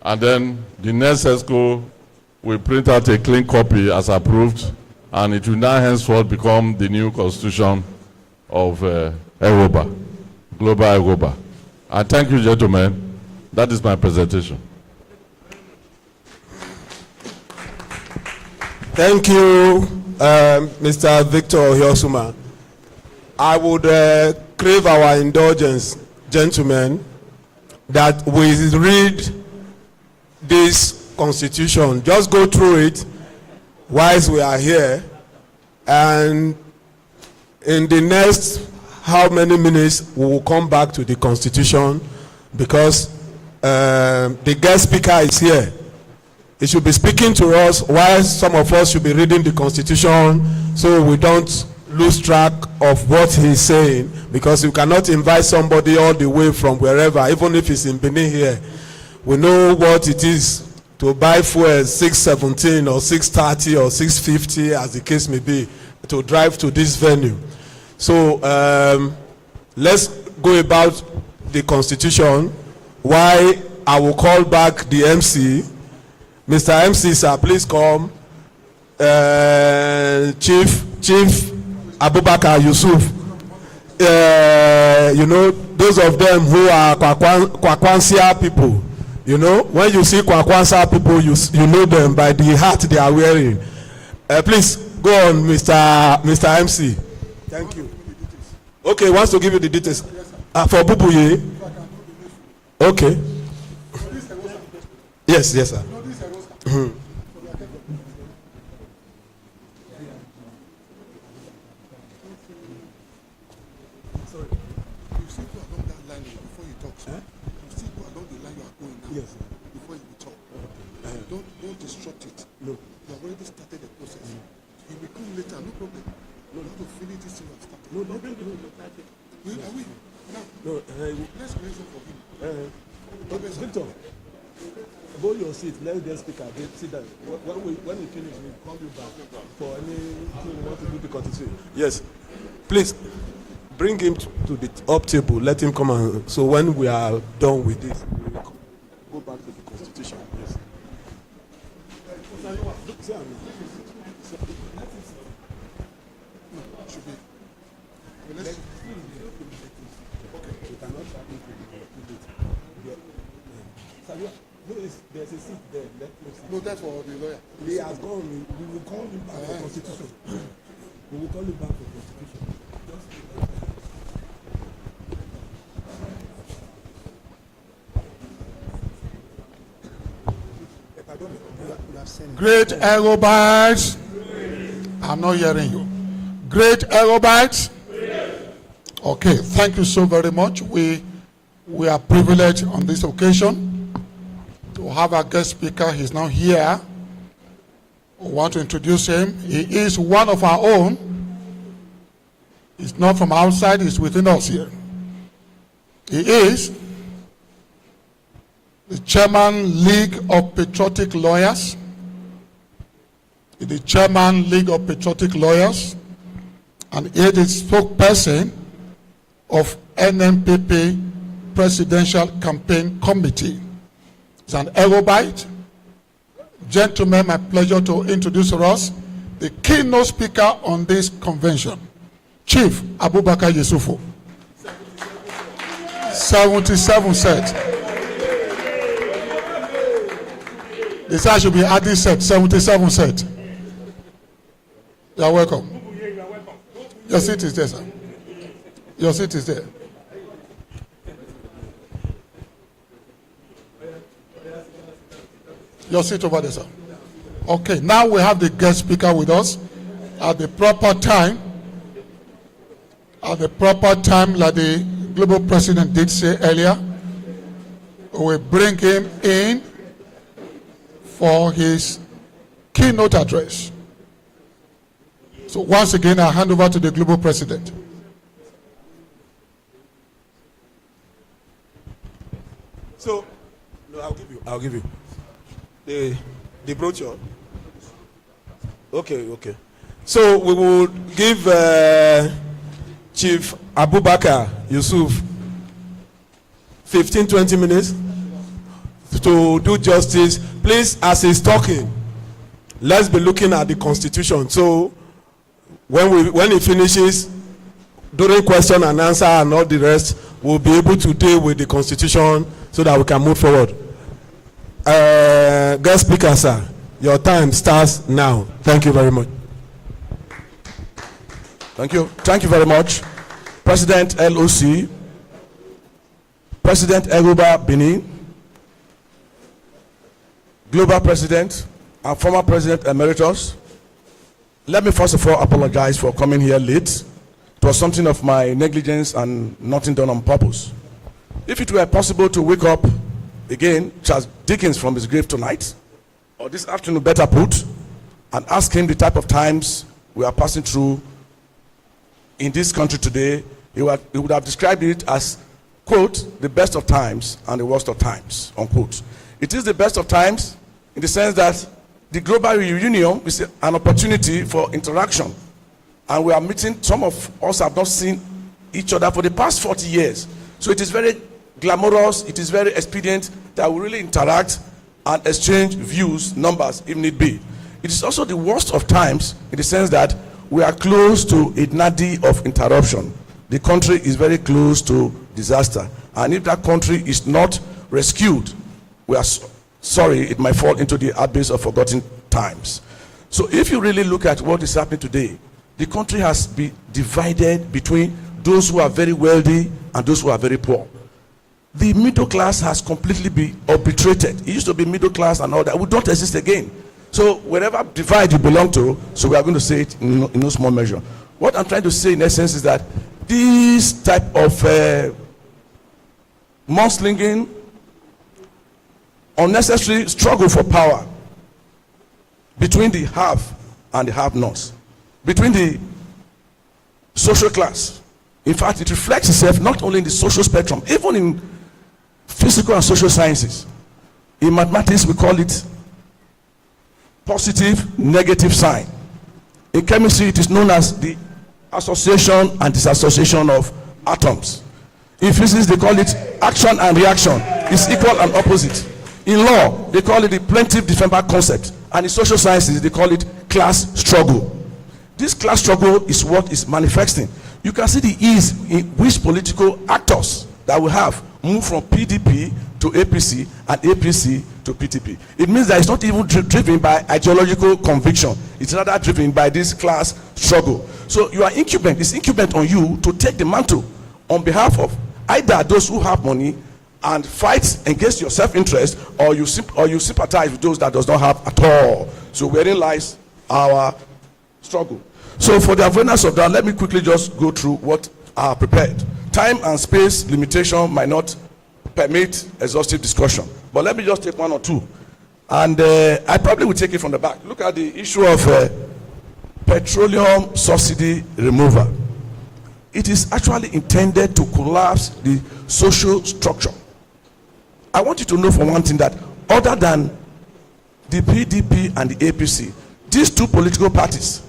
and then the next ESCO will print out a clean copy as approved, and it will now henceforth become the new constitution of EGHOBA, Global EGHOBA. And thank you, gentlemen. That is my presentation. Thank you, Mr. Victor Hiosuma. I would crave our indulgence, gentlemen, that we read this constitution. Just go through it whilst we are here, and in the next how many minutes we will come back to the constitution, because the guest speaker is here. He should be speaking to us while some of us should be reading the constitution, so we don't lose track of what he's saying, because you cannot invite somebody all the way from wherever, even if he's in Benin here. we know what it is to buy fuel 617 or 630 or 650 as the case may be to drive to this venue. So let's go about the constitution. Why I will call back the MC. Mr. MC, sir, please come. Chief Abubakar Yusuf. You know, those of them who are Kwakwansia people, you know, when you see Kwakwansia people, you know them by the hat they are wearing. Please go on, Mr. MC. Thank you. Okay, wants to give you the details. For Bubuye. Okay. Yes, sir. Don't disrupt it. No. You have already started the process. You will come later, no problem. No, you have to finish this thing you have started. No, don't bring it. Are we? Now, no, let's mention for him. Victor, go your seat. Let the speaker sit down. When we finish, we'll call you back for anything you want to do to continue. Yes. Please, bring him to the up table. Let him come and so when we are done with this, we'll go back to the constitution. Yes. There's a seat there. No, that's for the lawyer. He has gone. We will call him back for constitution. We will call him back for constitution. Great EGHOBA. I'm not hearing you. Great EGHOBA. Okay, thank you so very much. We are privileged on this occasion to have our guest speaker. He's now here. We want to introduce him. He is one of our own. He's not from outside, he's within us here. He is the Chairman League of Patriotic Lawyers. He's the Chairman League of Patriotic Lawyers, and he is the spokesperson of NNPP Presidential Campaign Committee. It's an EGHOBA. Gentlemen, my pleasure to introduce to us the keynote speaker on this convention, Chief Abubakar Yusufu. 77 set. This I should be adding set, 77 set. You are welcome. Your seat is there, sir. Your seat is there. Your seat over there, sir. Okay, now we have the guest speaker with us. At the proper time, like the global president did say earlier, we will bring him in for his keynote address. So once again, I hand over to the global president. So, no, I'll give you. The brochure. Okay. So we will give Chief Abubakar Yusuf 15-20 minutes to do justice. Please, as he's talking, let's be looking at the constitution. So when he finishes, during question and answer and all the rest, we'll be able to deal with the constitution so that we can move forward. Guest speaker, sir, your time starts now. Thank you very much. Thank you very much. President LOC, President EGHOBA Benin, Global President, and former President Emeritus. Let me first of all apologize for coming here late. It was something of my negligence and nothing done on purpose. If it were possible to wake up again Charles Dickens from his grave tonight, or this afternoon better put, and ask him the type of times we are passing through in this country today, he would have described it as, quote, the best of times and the worst of times, unquote. It is the best of times in the sense that the global reunion is an opportunity for interaction. And we are meeting, some of us have not seen each other for the past 40 years. So it is very glamorous, it is very expedient that we really interact and exchange views, numbers, if need be. It is also the worst of times in the sense that we are close to a nadi of interruption. The country is very close to disaster. And if that country is not rescued, we are sorry, it might fall into the abyss of forgotten times. So if you really look at what is happening today, the country has been divided between those who are very wealthy and those who are very poor. The middle class has completely been obliterated. It used to be middle class and all that. We don't exist again. So wherever divide you belong to, so we are going to say it in no small measure. What I'm trying to say in essence is that this type of mudslinging, unnecessary struggle for power between the have and the have-nots, between the social class. In fact, it reflects itself not only in the social spectrum, even in physical and social sciences. In mathematics, we call it positive, negative sign. In chemistry, it is known as the association and disassociation of atoms. In physics, they call it action and reaction. It's equal and opposite. In law, they call it the plaintiff-defender concept. And in social sciences, they call it class struggle. This class struggle is what is manifesting. You can see the ease in which political actors that we have move from PDP to APC and APC to PTP. It means that it's not even driven by ideological conviction. It's rather driven by this class struggle. So you are incumbent, it's incumbent on you to take the mantle on behalf of either those who have money and fight against your self-interest, or you sympathize with those that does not have at all. So wherein lies our struggle. So for the avoidance of that, let me quickly just go through what are prepared. Time and space limitation might not permit exhaustive discussion, but let me just take one or two. And I probably will take it from the back. Look at the issue of petroleum subsidy removal. It is actually intended to collapse the social structure. I want you to know for one thing that other than the PDP and the APC, these two political parties,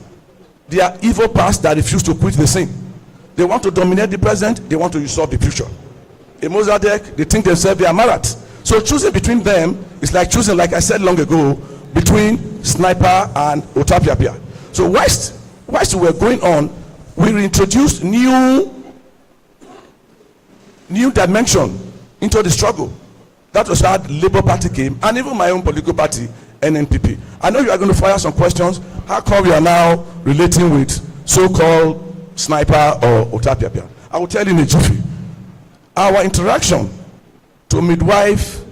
they are evil past that refuse to quit the scene. They want to dominate the present, they want to usurp the future. In Mozambique, they think themselves they are Marat. So choosing between them is like choosing, like I said long ago, between Sniper and Otapiapia. So whilst we were going on, we reintroduced new dimension into the struggle. That was how the Labour Party came, and even my own political party, NNPP. I know you are going to fire some questions. How come we are now relating with so-called Sniper or Otapiapia? I will tell you in a jiffy. Our interaction to midwife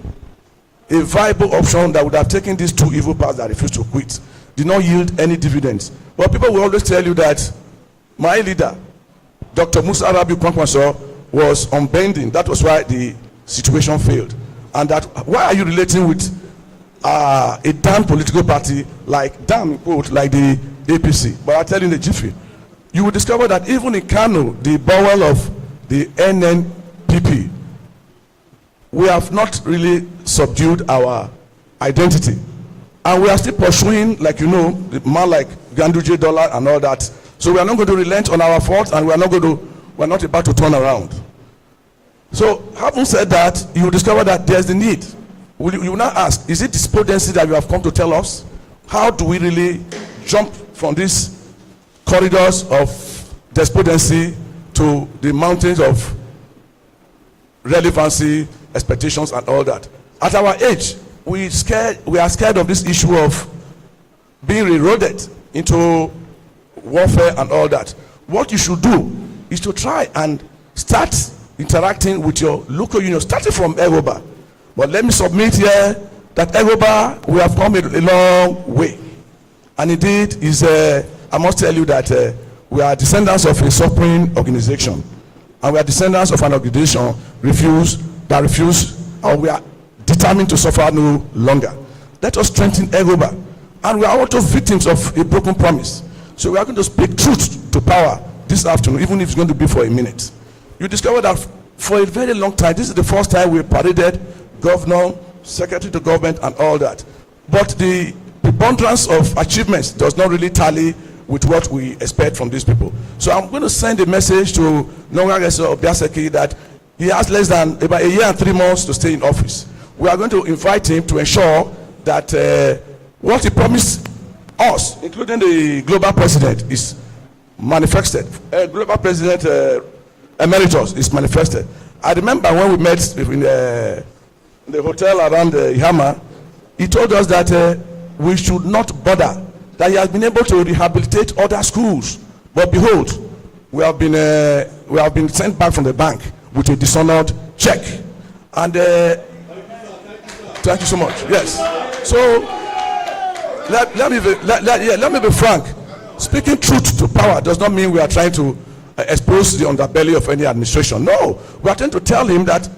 a viable option that would have taken these two evil parts that refused to quit did not yield any dividends. But people will always tell you that my leader, Dr. Musa Rabiu Kwankwaso, was unbending. That was why the situation failed. And that, why are you relating with a damn political party like, damn quote, like the APC? But I'll tell you in a jiffy, you will discover that even in Kano, the bowel of the NNPP, we have not really subdued our identity. And we are still pursuing, like you know, the man like Ganduje Dollar and all that. So we are not going to relent on our faults, and we are not about to turn around. So having said that, you will discover that there's the need. You will now ask, is it despondency that you have come to tell us? How do we really jump from these corridors of despondency to the mountains of relevancy, expectations, and all that? At our age, we are scared of this issue of being eroded into warfare and all that. What you should do is to try and start interacting with your local union, starting from EGHOBA. But let me submit here that EGHOBA, we have come a long way. And indeed, I must tell you that we are descendants of a suffering organization. And we are descendants of an organization that refuse, or we are determined to suffer no longer. Let us strengthen EGHOBA. And we are also victims of a broken promise. So we are going to speak truth to power this afternoon, even if it's going to be for a minute. You discover that for a very long time, this is the first time we paraded governor, secretary to government and all that. But the preponderance of achievements does not really tally with what we expect from these people. So I'm going to send a message to Nongageso Obiaseki that he has less than about a year and 3 months to stay in office. We are going to invite him to ensure that what he promised us, including the global president, is manifested. Global president emeritus is manifested. I remember when we met in the hotel around Ihama, he told us that we should not bother, that he has been able to rehabilitate other schools. But behold, we have been sent back from the bank with a dishonored check. And thank you so much. Yes. So let me be frank. Speaking truth to power does not mean we are trying to expose the underbelly of any administration. No, we are trying to tell him that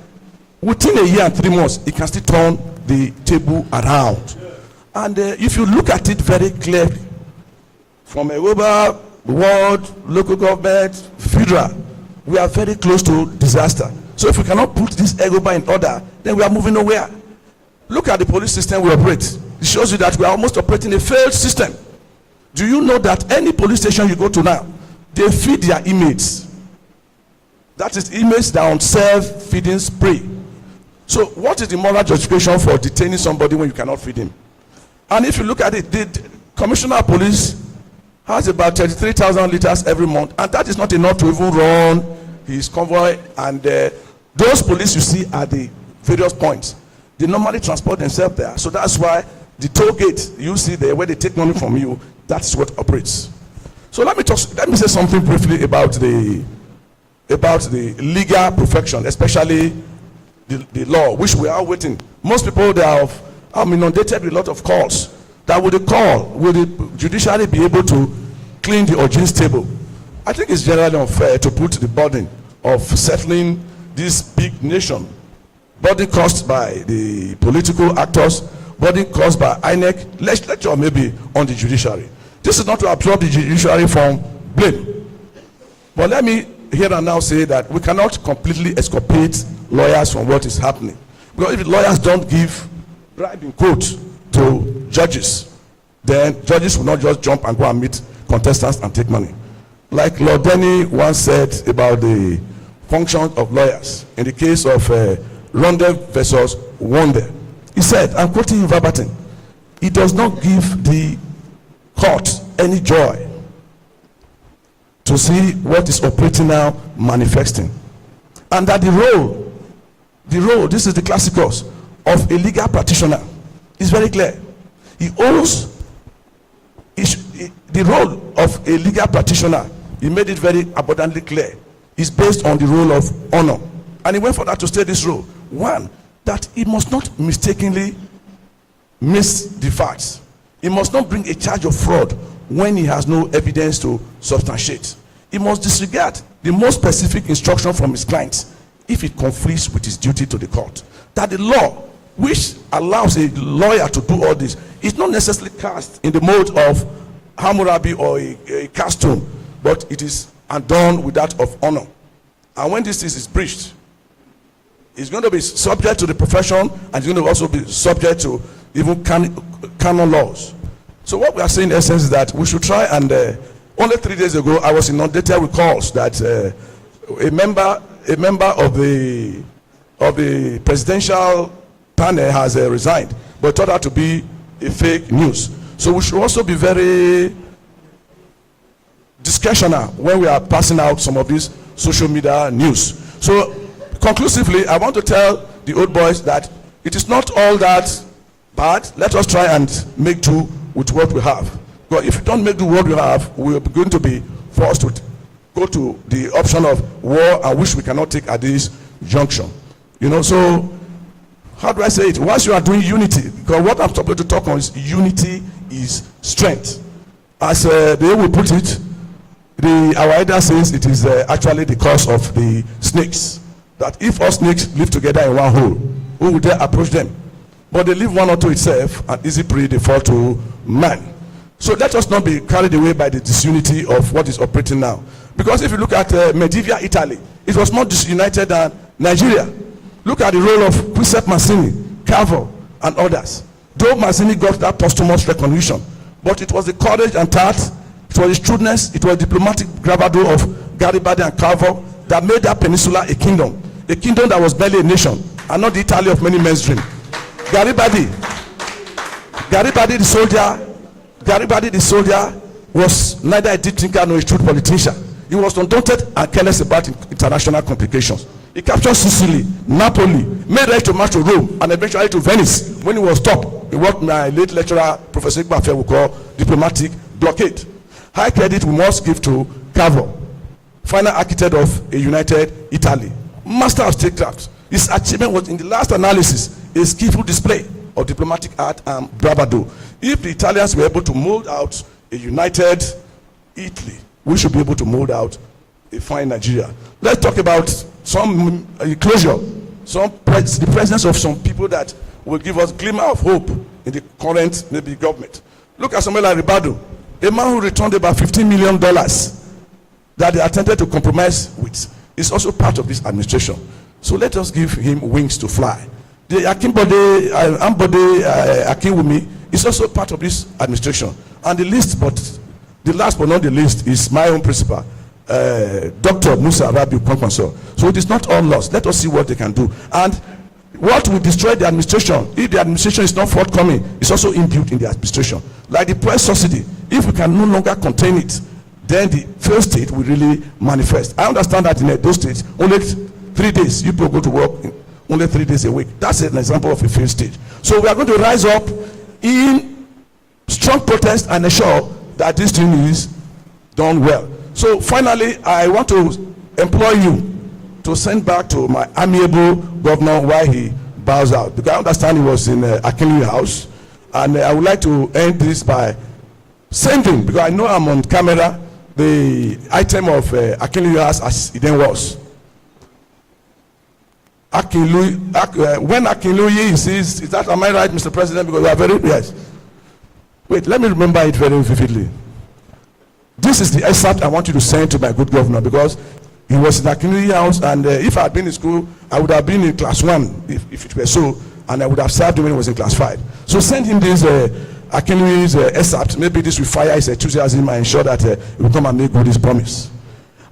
within a year and 3 months, he can still turn the table around. And if you look at it very clearly, from EGHOBA, world, local government, federal, we are very close to disaster. So if we cannot put this EGHOBA in order, then we are moving nowhere. Look at the police system we operate. It shows you that we are almost operating a failed system. Do you know that any police station you go to now, they feed their inmates? That is inmates that are on self-feeding spree. So what is the moral justification for detaining somebody when you cannot feed him? And if you look at it, the commissioner of police has about 33,000 liters every month, and that is not enough to even run his convoy. And those police you see at the various points, they normally transport themselves there. So that's why the toll gate you see there, where they take money from you, that's what operates. So let me say something briefly about the legal perfection, especially the law, which we are waiting. Most people, they are inundated with a lot of calls. That would the judiciary be able to clean the origins table? I think it's generally unfair to put the burden of settling this big nation, burden caused by the political actors, burden caused by INEC, legislature maybe, on the judiciary. This is not to absorb the judiciary from blame. But let me here and now say that we cannot completely exculpate lawyers from what is happening. Because if lawyers don't give bribe in quote to judges, then judges will not just jump and go and meet contestants and take money. Like Lord Denny once said about the function of lawyers in the case of Ronde versus Wonde. He said, I'm quoting you verbatim, it does not give the court any joy to see what is operating now manifesting. And that the role, this is the classic cause of a legal practitioner, is very clear. He owes the role of a legal practitioner, he made it very abundantly clear, is based on the role of honor. And he went for that to state this role. One, that he must not mistakenly miss the facts. He must not bring a charge of fraud when he has no evidence to substantiate. He must disregard the most specific instruction from his clients if it conflicts with his duty to the court. That the law, which allows a lawyer to do all this, is not necessarily cast in the mode of Hammurabi or a caststone, but it is done with that of honor. And when this is breached, it's going to be subject to the profession, and it's going to also be subject to even canon laws. So what we are saying in essence is that we should try and only 3 days ago I was inundated with calls that a member of the presidential panel has resigned, but turned out to be a fake news. So we should also be very discretionary when we are passing out some of these social media news. So conclusively, I want to tell the old boys that it is not all that bad. Let us try and make do with what we have. But if we don't make do what we have, we are going to be forced to go to the option of war, and which we cannot take at this junction. So how do I say it? Once you are doing unity, because what I'm supposed to talk on is unity is strength. As they will put it, our elder says it is actually the cause of the snakes. That if all snakes live together in one hole, who would dare approach them? But they leave one unto itself, and easy prey they fall to man. So let us not be carried away by the disunity of what is operating now. Because if you look at medieval Italy, it was more disunited than Nigeria. Look at the role of Giuseppe Mazzini, Cavo, and others. Though Mazzini got that posthumous recognition, but it was the courage and tact, it was the shrewdness, it was diplomatic bravado of Garibaldi and Calvo that made that peninsula a kingdom that was barely a nation, and not the Italy of many men's dream. Garibaldi the soldier was neither a deep thinker nor a shrewd politician. He was undaunted and careless about international complications. He captured Sicily, Napoli, made ready to march to Rome, and eventually to Venice when he was stopped in what my late lecturer, Professor Igbafe, would call diplomatic blockade. High credit we must give to Calvo, final architect of a united Italy, master of statecraft. His achievement was, in the last analysis, a skillful display of diplomatic art and bravado. If the Italians were able to mold out a united Italy, we should be able to mold out a fine Nigeria. Let's talk about some closure, the presence of some people that will give us glimmer of hope in the current maybe government. Look at somebody like Ribado, a man who returned about $15 million that they attempted to compromise with. Is also part of this administration. So let us give him wings to fly. The Ambode Akinwumi is also part of this administration. And the last but not the least is my own principal, Dr. Musa Rabiu Kwankwaso. So it is not all lost. Let us see what they can do. And what will destroy the administration, if the administration is not forthcoming, is also inbuilt in the administration. Like the price subsidy, if we can no longer contain it, then the failed state will really manifest. I understand that in those states, only 3 days, you people go to work only 3 days a week. That's an example of a failed state. So we are going to rise up in strong protest and ensure that this thing is done well. So finally, I want to employ you to send back to my amiable governor while he bows out. Because I understand he was in Akinlu House. And I would like to end this by sending, because I know I'm on camera, the item of Akinlu House as it then was. When Akinlu says, is that, am I right, Mr. President? Because we are very, yes. Wait, let me remember it very vividly. This is the excerpt I want you to send to my good governor, because he was in Akinlu House, and if I had been in school, I would have been in class 1, if it were so, and I would have served him when he was in class 5. So send him this Akinlu's excerpt. Maybe this will fire his enthusiasm and ensure that he will come and make good his promise.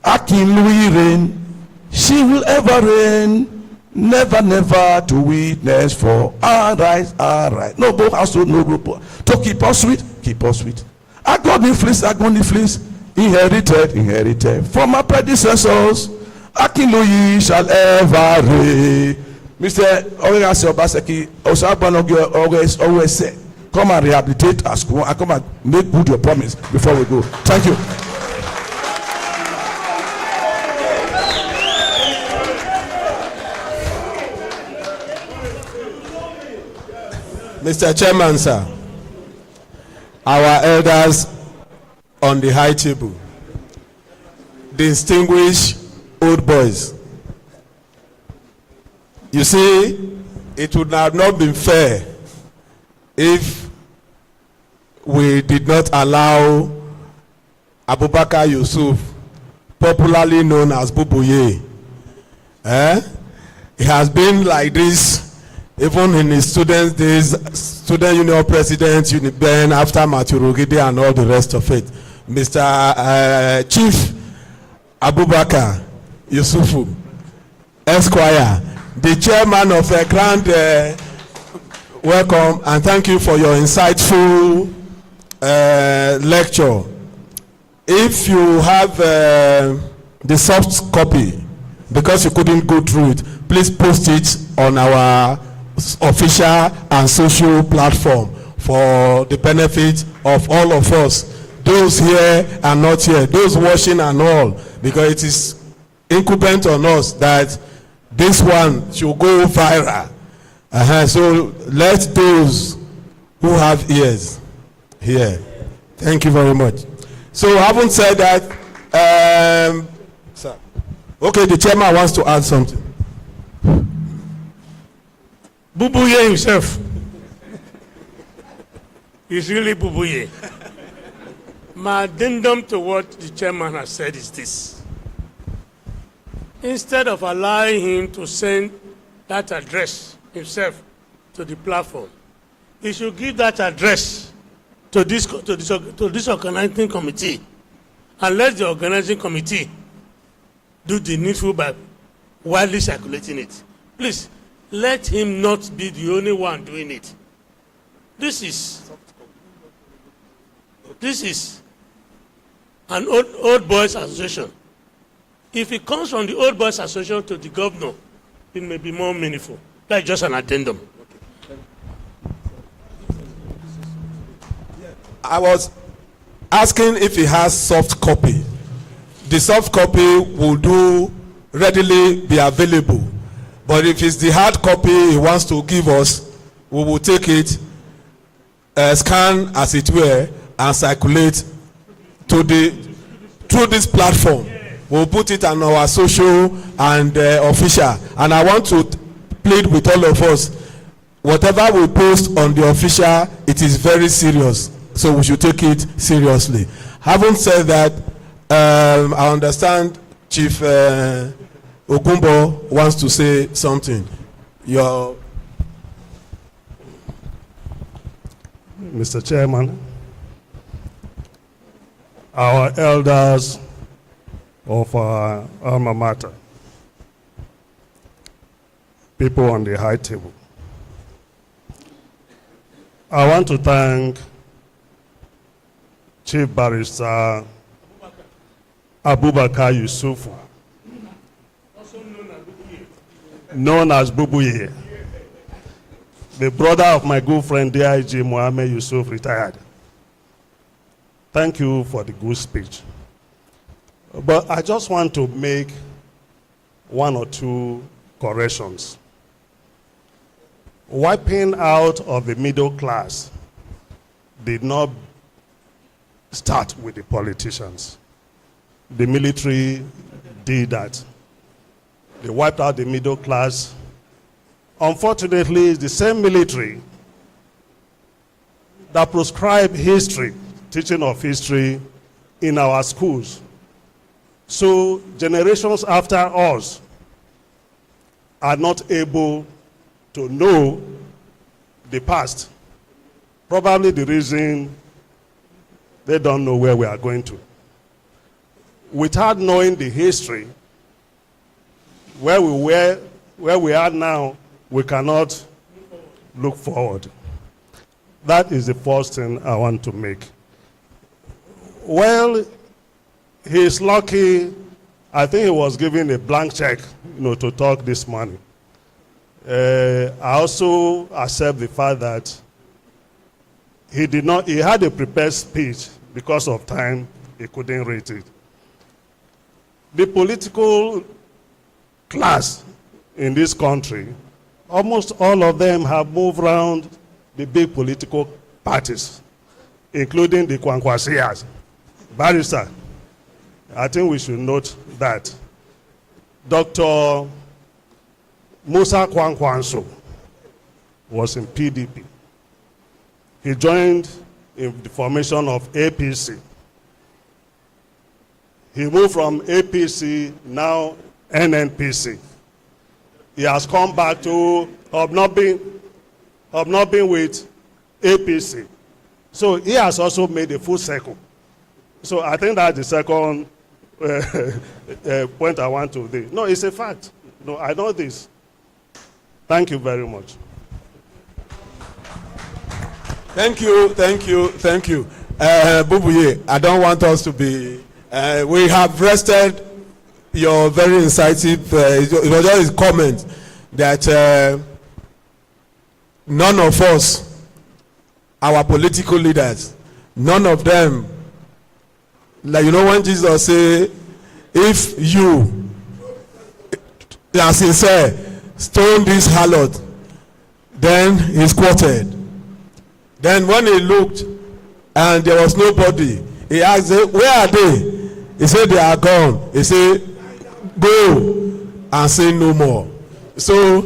Akinlu reign, she will ever reign, never, never to witness for our right. No both household, no group. To keep us sweet, keep us sweet. I got the fleece, inherited from my predecessors. Akinlu shall ever reign. Mr. Origasi Obaseki, Osabanogi always say, come and rehabilitate our school and come and make good your promise before we go. Thank you. Mr. Chairman, sir, our elders on the high table, distinguished old boys, you see, it would have not been fair if we did not allow Abubakar Yusuf, popularly known as Bubuye. He has been like this even in his student days, student union president, Uniben, after Matthew Rogide and all the rest of it. Mr. Chief Abubakar Yusufu, Esquire, the chairman of a grand welcome, and thank you for your insightful lecture. If you have the soft copy, because you couldn't go through it, please post it on our official and social platform for the benefit of all of us, those here and not here, those watching and all, because it is incumbent on us that this one should go viral. So let those who have ears hear. Thank you very much. So having said that, sir, okay, the chairman wants to add something. Bubuye himself is really Bubuye. My addendum to what the chairman has said is this. Instead of allowing him to send that address himself to the platform, he should give that address to this organizing committee, and let the organizing committee do the needful by widely circulating it. Please, let him not be the only one doing it. This is an old boys association. If it comes from the old boys association to the governor, it may be more meaningful. Like just an addendum. I was asking if he has soft copy. The soft copy will do readily be available. But if it's the hard copy he wants to give us, we will take it, scan as it were, and circulate to through this platform. We'll put it on our social and official. And I want to plead with all of us, whatever we post on the official, it is very serious. So we should take it seriously. Having said that, I understand Chief Okumbo wants to say something. Mr. Chairman, our elders of our alma mater, people on the high table, I want to thank Chief Barrister Abubakar Yusufu, known as Bubuye, the brother of my good friend DIG Mohammed Yusuf, retired. Thank you for the good speech. But I just want to make one or two corrections. Wiping out of the middle class did not start with the politicians. The military did that. They wiped out the middle class. Unfortunately, it's the same military that prescribed history, teaching of history in our schools. So generations after us are not able to know the past. Probably the reason they don't know where we are going to. Without knowing the history, where we are now, we cannot look forward. That is the first thing I want to make. Well, he is lucky. I think he was given a blank check, to talk this morning. I also accept the fact that he had a prepared speech. Because of time, he couldn't read it. The political class in this country, almost all of them have moved around the big political parties, including the Kwankwasias. Barrister, I think we should note that Dr. Musa Kwankwanso was in PDP. He joined in the formation of APC. He moved from APC, now NNPC. He has come back to hobnobbing with APC. So he has also made a full circle. So I think that's the second point I want to do. No, it's a fact. No, I know this. Thank you very much. Thank you. Bubuye, I don't want us to be, we have rested your very incisive, it was just a comment that none of us, our political leaders, none of them, like when Jesus say, if you are sincere, stone this harlot, then he's quoted. Then when he looked and there was nobody, he asked, where are they? He said, they are gone. He said, go and say no more. So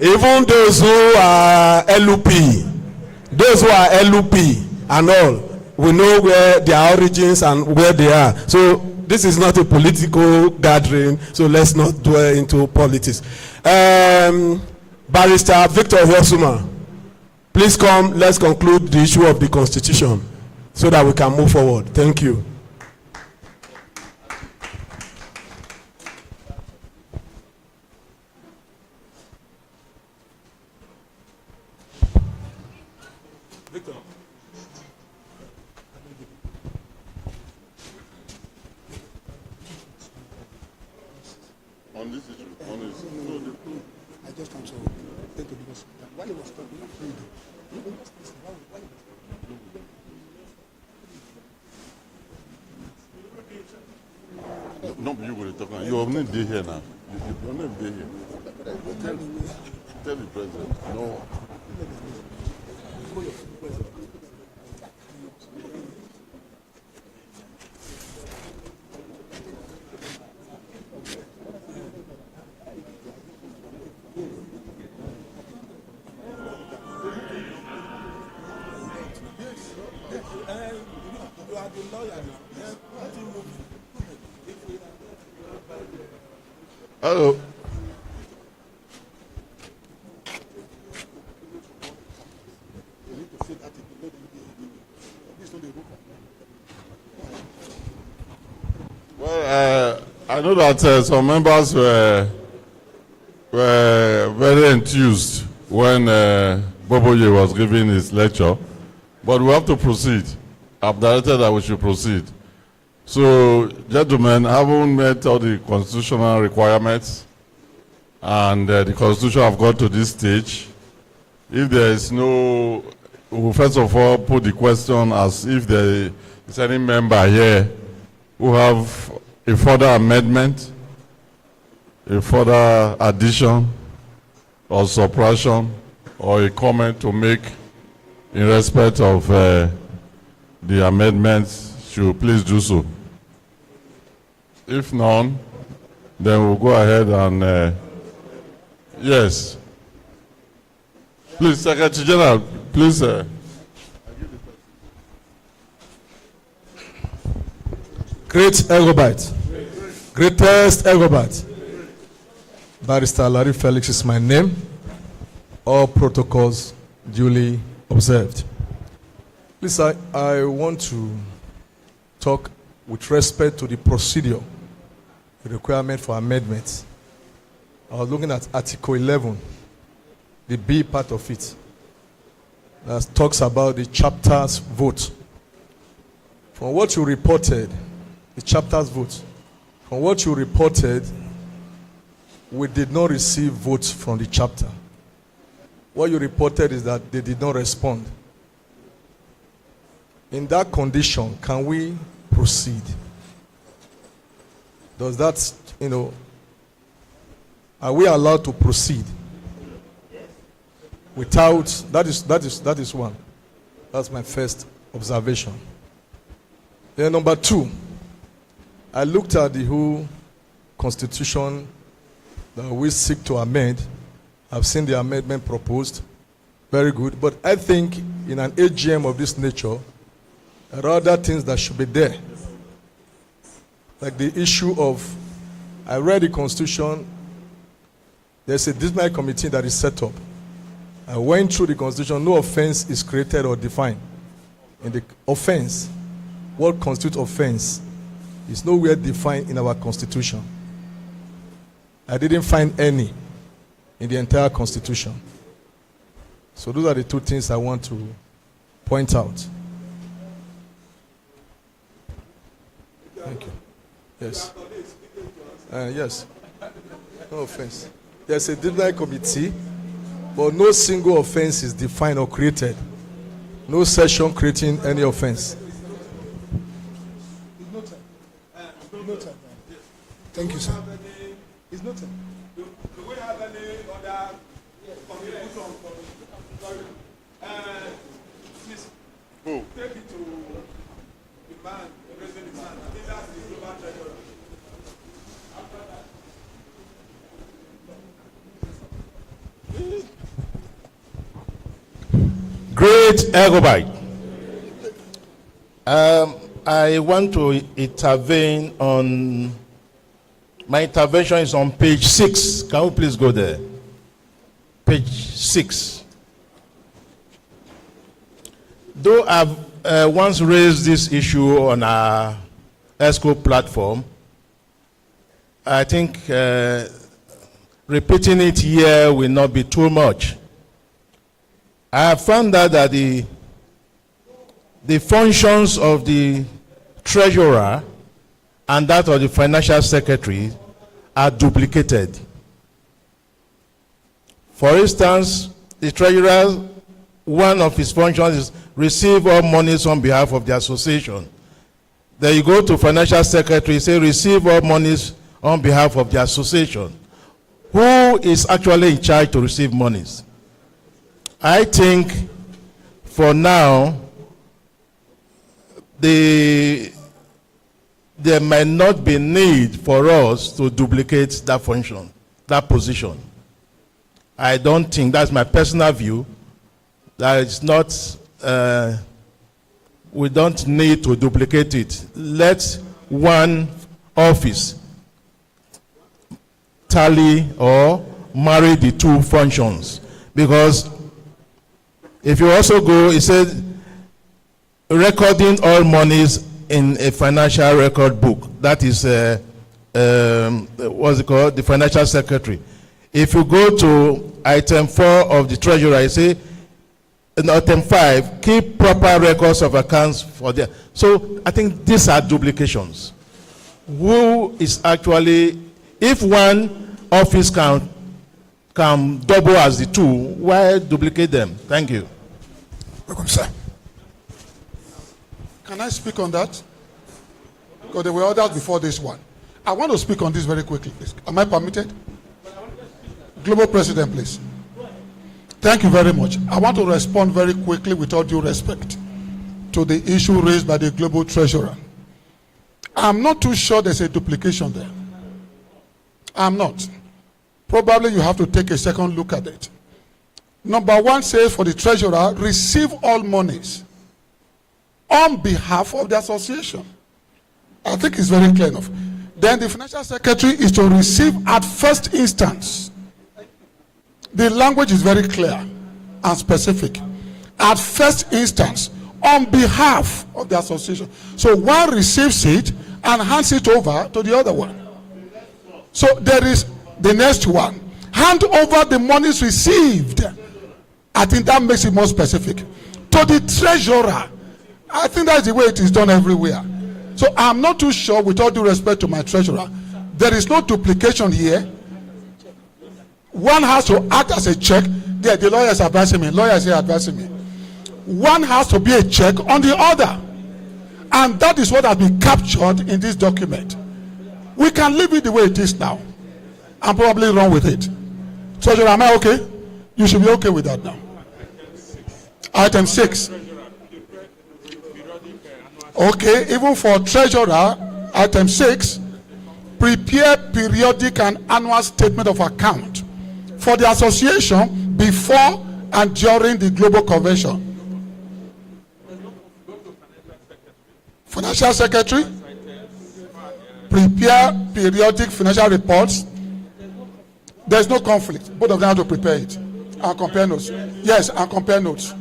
even those who are LUP and all, we know where their origins and where they are. So this is not a political gathering, so let's not dwell into politics. Barrister Victor Hiosuma, Please come, let's conclude the issue of the constitution so that we can move forward. Thank you. On this issue, I just want to take to because while he was talking, no, you will talk. You are not there here now. You are not there here. Tell the president. No. Hello. Well, I know that some members were very enthused when Boboye was giving his lecture, but we have to proceed. I've directed that we should proceed. So, gentlemen, having met all the constitutional requirements and the Constitution have got to this stage, if there is no, we'll first of all put the question as if there is any member here who have a further amendment, a further addition or suppression or a comment to make in respect of the amendments, should please do so. If none, then we'll go ahead and, yes. Please, Secretary General, please. Great EGHOBA. Greatest EGHOBA. Barrister Larry Felix is my name. All protocols duly observed. Please, I want to talk with respect to the procedure, the requirement for amendments. I was looking at Article 11, the B part of it, that talks about the chapter's vote. From what you reported, the chapter's vote, from what you reported, we did not receive votes from the chapter. What you reported is that they did not respond. In that condition, can we proceed? Does that, are we allowed to proceed without, that is one. That's my first observation. Then number two, I looked at the whole constitution that we seek to amend. I've seen the amendment proposed. Very good. But I think in an AGM of this nature, there are other things that should be there. Like the issue of, I read the constitution, there's a disciplinary committee that is set up. I went through the constitution, no offense is created or defined. In the offense, what constitutes offense is nowhere defined in our constitution. I didn't find any in the entire constitution. So those are the two things I want to point out. Thank you. Yes. Yes. No offense. There's a disciplinary committee, but no single offense is defined or created. No section creating any offense. thank you, sir. It's not. Do we have any other contribution? Please take it to the man, the president. I think that's the global treasurer. Great EGHOBA. I want to intervene on, my intervention is on page 6. Can we please go there? Page 6. Though I've once raised this issue on our ESCO platform, I think repeating it here will not be too much. I have found out that the functions of the treasurer and that of the financial secretary are duplicated. For instance, the treasurer, one of his functions is receive all monies on behalf of the association. Then you go to financial secretary, say receive all monies on behalf of the association. Who is actually in charge to receive monies? I think for now, there might not be need for us to duplicate that function, that position. I don't think, that's my personal view, that it's not, we don't need to duplicate it. Let one office tally or marry the two functions. Because if you also go, it says recording all monies in a financial record book. That is, what's it called? The financial secretary. If you go to item 4 of the treasurer, I say, in item 5, keep proper records of accounts for them. So I think these are duplications. Who is actually, if one office can double as the two, why duplicate them? Thank you. Welcome, sir. Can I speak on that? Because there were others before this one. I want to speak on this very quickly, please. Am I permitted? Global President, please. Thank you very much. I want to respond very quickly with all due respect to the issue raised by the Global Treasurer. I'm not too sure there's a duplication there. I'm not. Probably you have to take a second look at it. Number 1 says for the Treasurer, receive all monies on behalf of the association. I think it's very clear enough. Then the Financial Secretary is to receive at first instance. The language is very clear and specific. At first instance, on behalf of the association. So one receives it and hands it over to the other one. So there is the next one. Hand over the monies received. I think that makes it more specific. To the treasurer. I think that's the way it is done everywhere. So I'm not too sure, with all due respect to my treasurer, there is no duplication here. One has to act as a check. Yeah, the lawyer is advising me. Lawyers are advising me. One has to be a check on the other. And that is what has been captured in this document. We can leave it the way it is now. I'm probably wrong with it. Treasurer, am I okay? You should be okay with that now. Item 6. Okay, even for treasurer, item 6, prepare periodic and annual statement of account for the association before and during the global convention. Financial Secretary, prepare periodic financial reports. There's no conflict. Both of them have to prepare it and compare notes. Yes, and compare notes.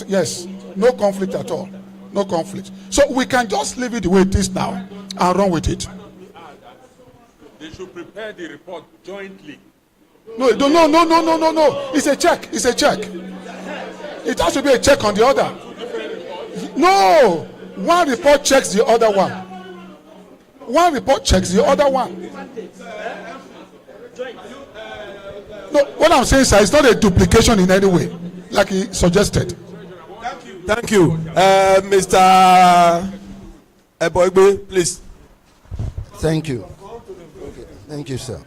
Yes, no conflict at all. No conflict. So we can just leave it the way it is now and run with it. They should prepare the report jointly. No. It's a check. It's a check. It has to be a check on the other. No. One report checks the other one. One report checks the other one. No, what I'm saying, sir, it's not a duplication in any way, like he suggested. Thank you. Mr. Eboigbe, please. Thank you. Okay. Thank you, sir.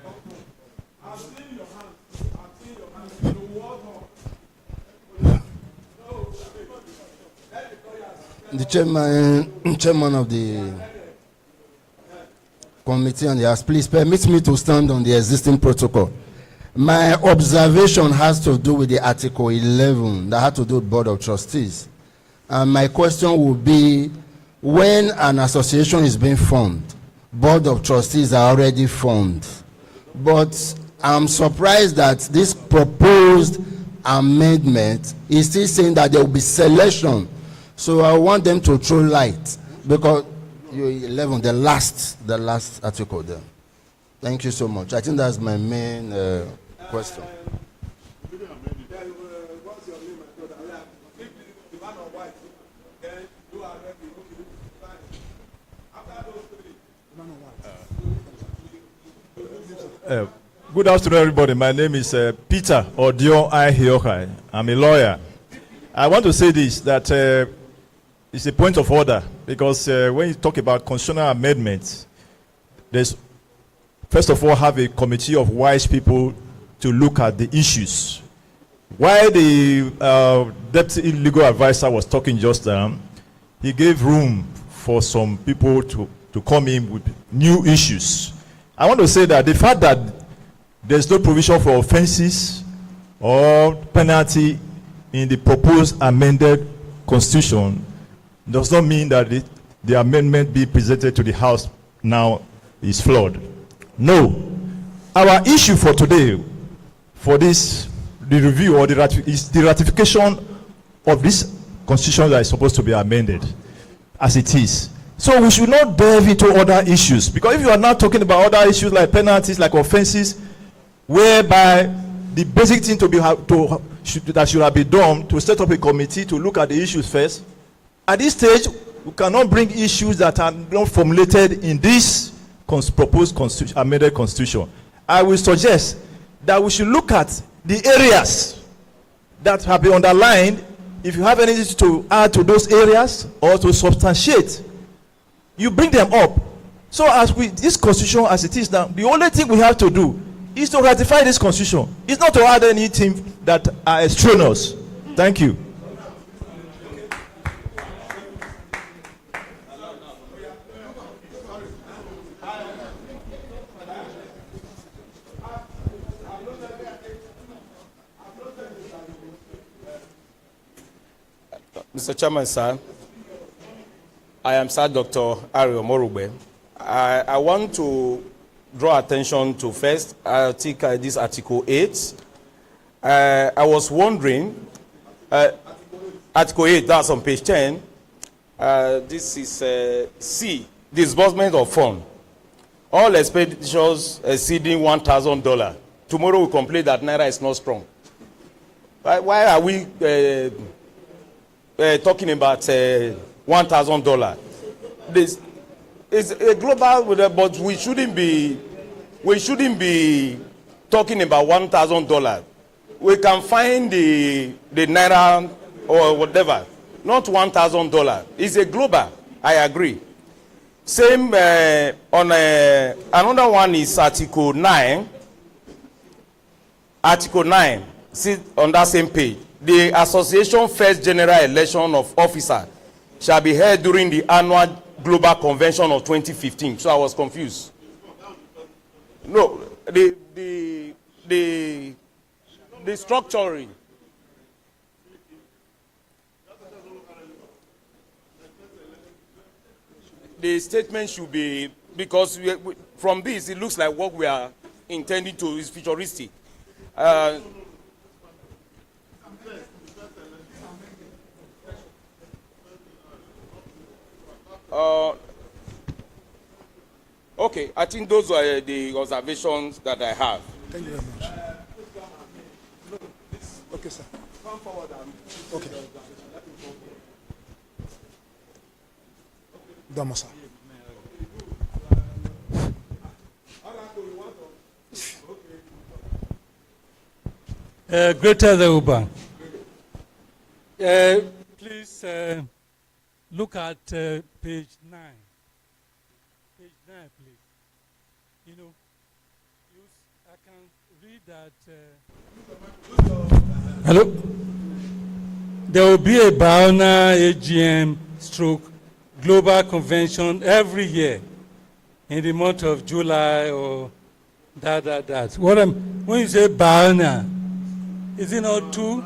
The chairman of the committee on the House, please permit me to stand on the existing protocol. My observation has to do with the Article 11 that had to do with Board of Trustees. And my question will be, when an association is being formed, Board of Trustees are already formed. But I'm surprised that this proposed amendment, he's still saying that there will be selection. So I want them to throw light, because you 11, the last article there. Thank you so much. I think that's my main question. Good afternoon, everybody. My name is Peter Odion Ihiokai. I'm a lawyer. I want to say this, that it's a point of order, because when you talk about constitutional amendments, there's, first of all, have a committee of wise people to look at the issues. While the deputy legal advisor was talking just now, he gave room for some people to come in with new issues. I want to say that the fact that there's no provision for offenses or penalty in the proposed amended constitution does not mean that the amendment being presented to the House now is flawed. No. Our issue for today, for this, the review or is the ratification of this constitution that is supposed to be amended as it is. So we should not delve into other issues, because if you are now talking about other issues like penalties, like offenses, whereby the basic thing that should have been done to set up a committee to look at the issues first. At this stage, we cannot bring issues that are not formulated in this proposed amended constitution. I will suggest that we should look at the areas that have been underlined. If you have anything to add to those areas or to substantiate, you bring them up. So as this constitution as it is now, the only thing we have to do is to ratify this constitution. It's not to add anything that are extraneous. Thank you. Mr. Chairman, sir, I am Sir Dr. Ario Morugbe. I want to draw attention to first, this Article 8. I was wondering, Article 8, that's on page 10. This is C, disbursement of fund. All expenditures exceeding $1,000. Tomorrow we complain that Naira is not strong. Why are we talking about $1,000? This is a global, but we shouldn't be talking about $1,000. We can find the Naira or whatever, not $1,000. It's a global. I agree. Same on another one is Article 9. Article 9. See on that same page. The association first general election of officer shall be held during the annual Global Convention of 2015. So I was confused. No, the structuring. The statement should be, because from this it looks like what we are intending to is futuristic. Okay, I think those are the observations that I have. Thank you very much. Okay, sir. Come forward. Okay. Dama, sir. Greater EGHOBA. Please look at page 9. Page 9, please. You know, I can read that. Hello? There will be a Baona AGM stroke global convention every year in the month of July or that. When you say Baona, is it not 2?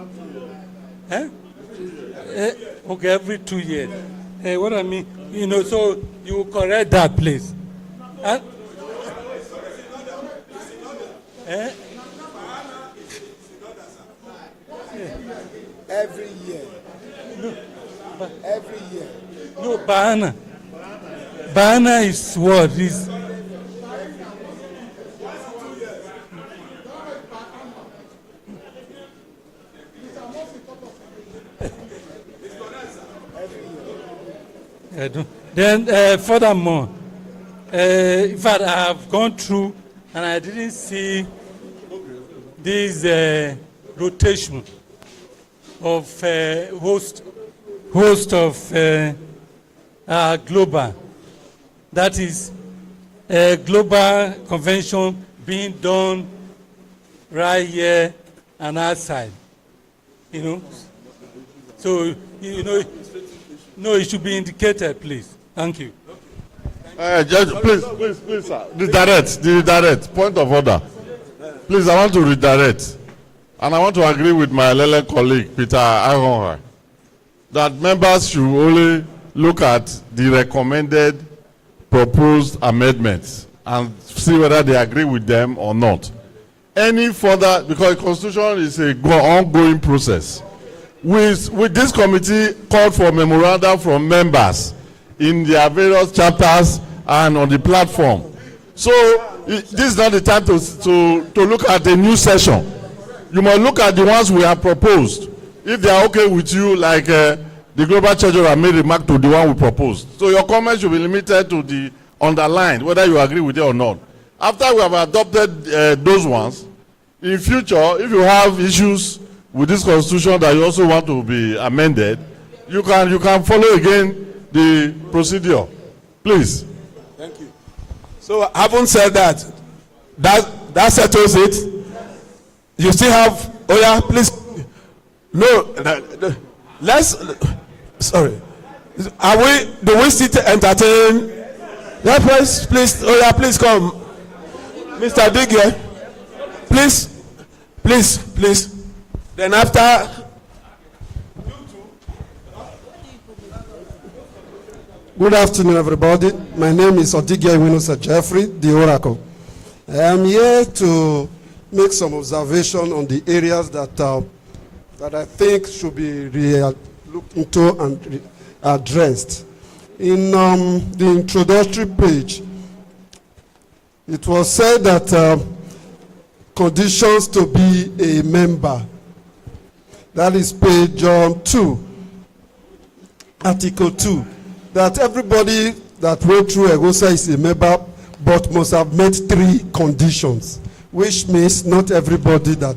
Okay, every 2 years. What I mean, you know, so you correct that, please. Every year. Every year. No, Bahana. Bahana is what? Is then furthermore, in fact, I have gone through and I didn't see this rotation of host of global. That is a global convention being done right here and outside. You know, so you know. No, it should be indicated, please. Thank you. Judge, please, sir. Redirect. Point of order. Please, I want to redirect. And I want to agree with my Lele colleague, Peter Ahonha, that members should only look at the recommended proposed amendments and see whether they agree with them or not. Any further, because the Constitution is an ongoing process. With this committee called for memoranda from members in their various chapters and on the platform. So this is not the time to look at the new session. You must look at the ones we have proposed. If they are okay with you, like the global treasurer made a remark to the one we proposed. So your comments should be limited to the underlined, whether you agree with it or not. After we have adopted those ones, in future, if you have issues with this constitution that you also want to be amended, you can follow again the procedure. Please. Thank you. So having said that settles it. You still have, oh yeah, please. No, let's, sorry. Do we still entertain? Yeah, please, oh yeah, please come. Mr. Digger, please. Then after. Good afternoon, everybody. My name is Odigie Winusa Jeffrey, the Oracle. I am here to make some observation on the areas that I think should be looked into and addressed. In the introductory page, it was said that conditions to be a member. That is page 2, Article 2. That everybody that went through EGHOBA is a member, but must have met 3 conditions, which means not everybody that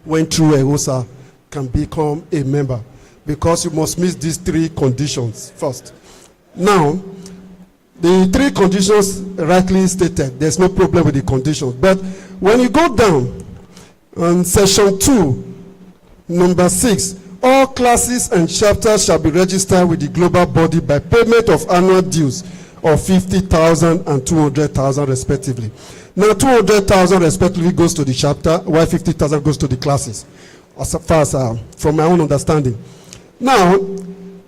went through EGHOBA can become a member, because you must meet these 3 conditions first. Now, the 3 conditions rightly stated, there's no problem with the conditions. But when you go down on section 2, number 6, all classes and chapters shall be registered with the global body by payment of annual dues of 50,000 and 200,000 respectively. Now 200,000 respectively goes to the chapter, while 50,000 goes to the classes, as far as from my own understanding. Now,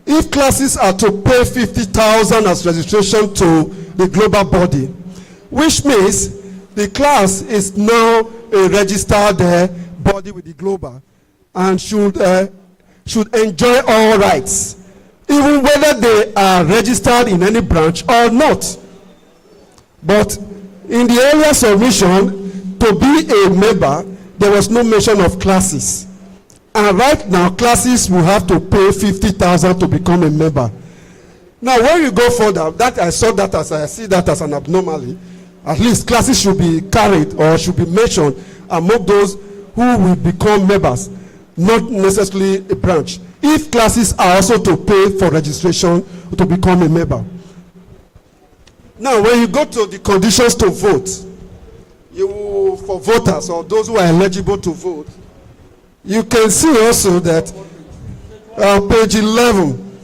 if classes are to pay 50,000 as registration to the global body, which means the class is now a registered body with the global and should enjoy all rights, even whether they are registered in any branch or not. But in the earlier submission, to be a member, there was no mention of classes. And right now, classes will have to pay 50,000 to become a member. Now, when you go further, I see that as an abnormality. At least classes should be carried or should be mentioned among those who will become members, not necessarily a branch. If classes are also to pay for registration to become a member. Now, when you go to the conditions to vote, for voters or those who are eligible to vote, you can see also that page 11,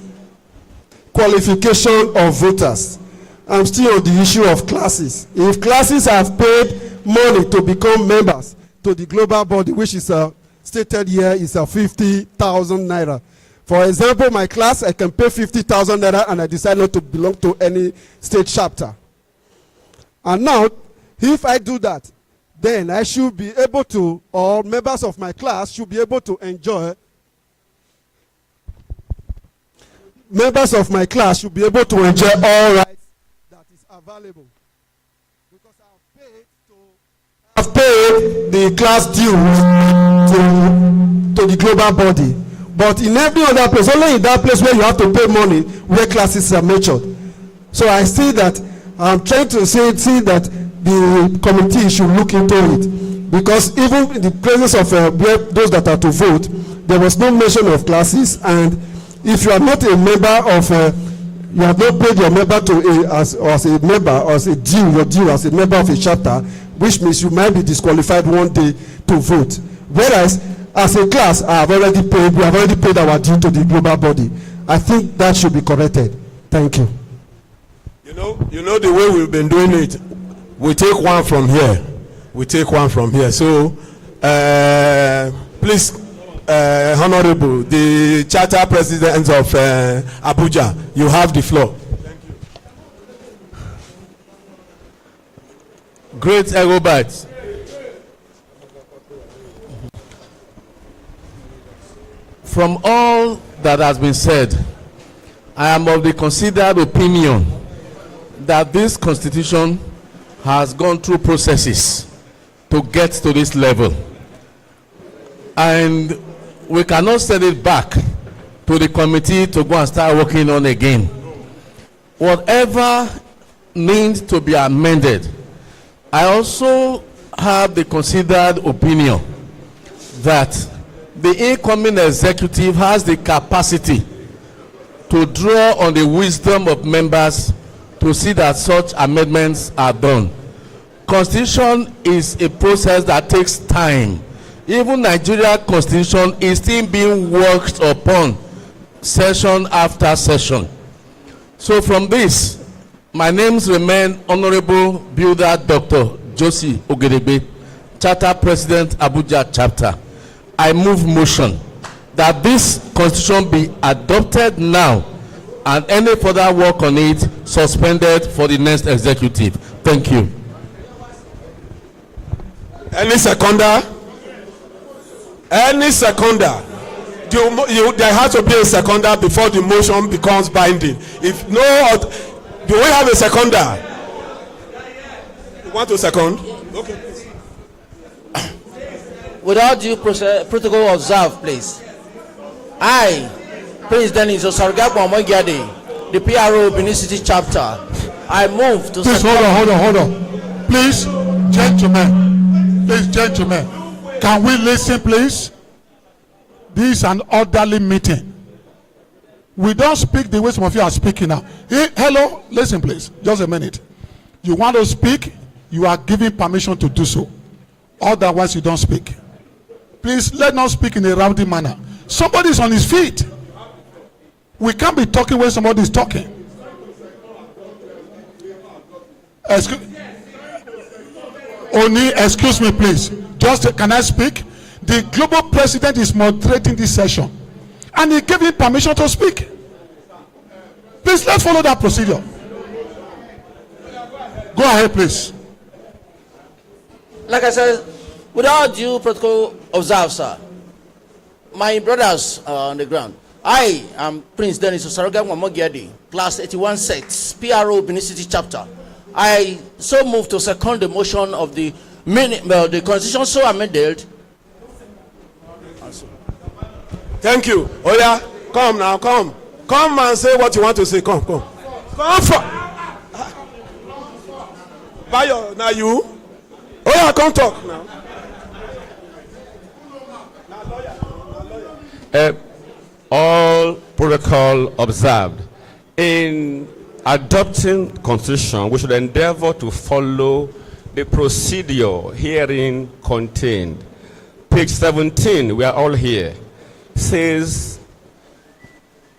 qualification of voters. I'm still on the issue of classes. If classes have paid money to become members to the global body, which is stated here is 50,000 naira. For example, my class, I can pay 50,000 naira and I decide not to belong to any state chapter. And now, if I do that, then I should be able to, or members of my class should be able to enjoy members of my class should be able to enjoy all rights that is available. Because I've paid the class dues to the global body. But in every other place, only in that place where you have to pay money, where classes are matured. So I see that, I'm trying to see that the committee should look into it. Because even in the presence of those that are to vote, there was no mention of classes. And if you are not a member of, you have not paid your member to as a member, or as a due, your due as a member of a chapter, which means you might be disqualified one day to vote. Whereas, as a class, we have already paid our due to the global body. I think that should be corrected. Thank you. You know the way we've been doing it. We take one from here. We take one from here. So, please, Honorable, the Charter President of Abuja, you have the floor. Thank you. Great EGHOBA. From all that has been said, I am of the considered opinion that this constitution has gone through processes to get to this level. And we cannot send it back to the committee to go and start working on again. Whatever needs to be amended, I also have the considered opinion that the incoming executive has the capacity to draw on the wisdom of members to see that such amendments are done. Constitution is a process that takes time. Even Nigeria constitution is still being worked upon session after session. So from this, my names remain Honorable Builder Dr. Josie Ogedegbe, Charter President, Abuja Chapter. I move motion that this constitution be adopted now and any further work on it suspended for the next executive. Thank you. Any seconder? Any seconder? There has to be a seconder before the motion becomes binding. If no, do we have a seconder? You want to second? Okay. Without due protocol observed, please. I, Prince Dennis Osargabo Mogiade, the PRO Benin City Chapter, I move to... Please, hold on. Please, gentlemen, can we listen, please? This is an orderly meeting. We don't speak the way some of you are speaking now. Hey, hello, listen, please. Just a minute. You want to speak, you are given permission to do so. Otherwise, you don't speak. Please, let not speak in a rowdy manner. Somebody is on his feet. We can't be talking when somebody is talking. Excuse me, please. Just, can I speak? The global president is moderating this session. And he gave him permission to speak. Please, let's follow that procedure. Go ahead, please. Like I said, without due protocol observed, sir, my brothers are on the ground. I am Prince Dennis Osaraga Mogiadi, Class 81 Sets, PRO Benin City Chapter. I so move to second the motion of the constitution so amended. Thank you. Oh yeah, come now, come and say what you want to say. Come for. Bayo, now you. Oh yeah, come talk now. All protocol observed. In adopting constitution, we should endeavor to follow the procedure herein contained. Page 17, we are all here, says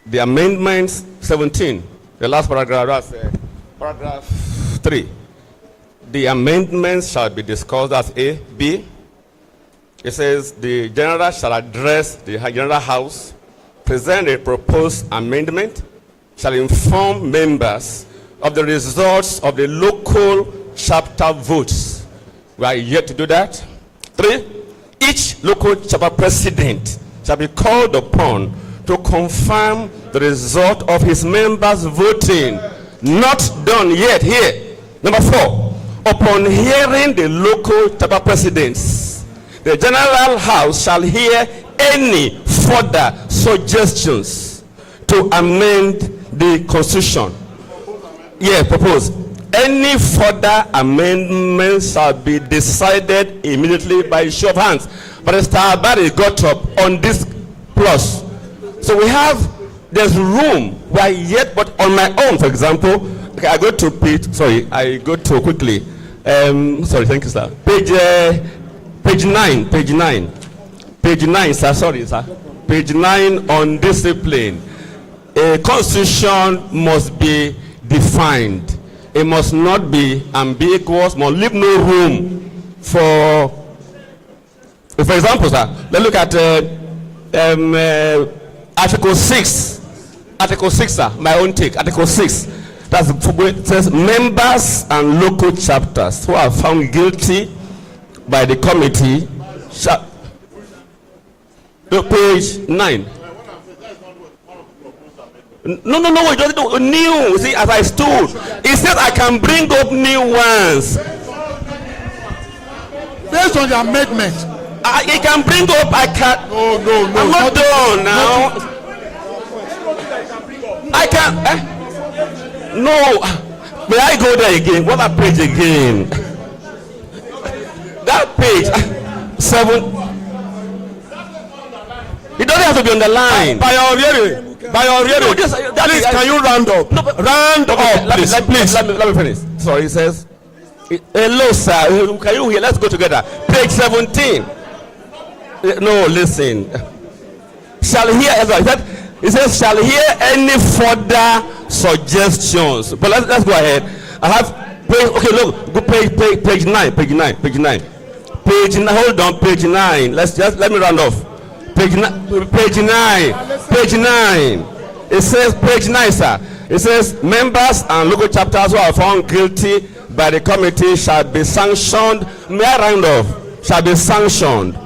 the amendments 17, the last paragraph, that's paragraph 3. The amendments shall be discussed as A, B. It says the general shall address the general house, present a proposed amendment, shall inform members of the results of the local chapter votes. We are yet to do that. 3, each local chapter president shall be called upon to confirm the result of his members voting. Not done yet here. Number 4, upon hearing the local chapter presidents, the General House shall hear any further suggestions to amend the Constitution. Yeah, proposed. Any further amendments shall be decided immediately by show of hands. But Mr. Abari got up on this plus. So there's room. We are yet, but on my own, for example, okay, I go to quickly. Sorry, thank you, sir. Page 9, sir, sorry, sir. Page 9 on discipline. A constitution must be defined. It must not be ambiguous, must leave no room for example, sir, let's look at Article 6. Article 6, sir, my own take. Article 6. It says members and local chapters who are found guilty by the committee shall. Page 9. No, it doesn't do new. See, as I stood, it says I can bring up new ones. Based on the amendment. I can bring up, I can. No. I'm not done now. I can. No. May I go there again? What that page again? That page 7. It doesn't have to be on the line. Please, can you round up? No, round up, please. Let me finish. Sorry, it says. Hello, sir. Can you hear? Let's go together. Page 17. No, listen. Shall hear. It says, shall hear any further suggestions. But let's go ahead. I have page. Okay, look. Go page 9. Page 9. Hold on. Page 9. Let me round off. Page 9. It says page 9, sir. It says members and local chapters who are found guilty by the committee shall be sanctioned. May I round off? Shall be sanctioned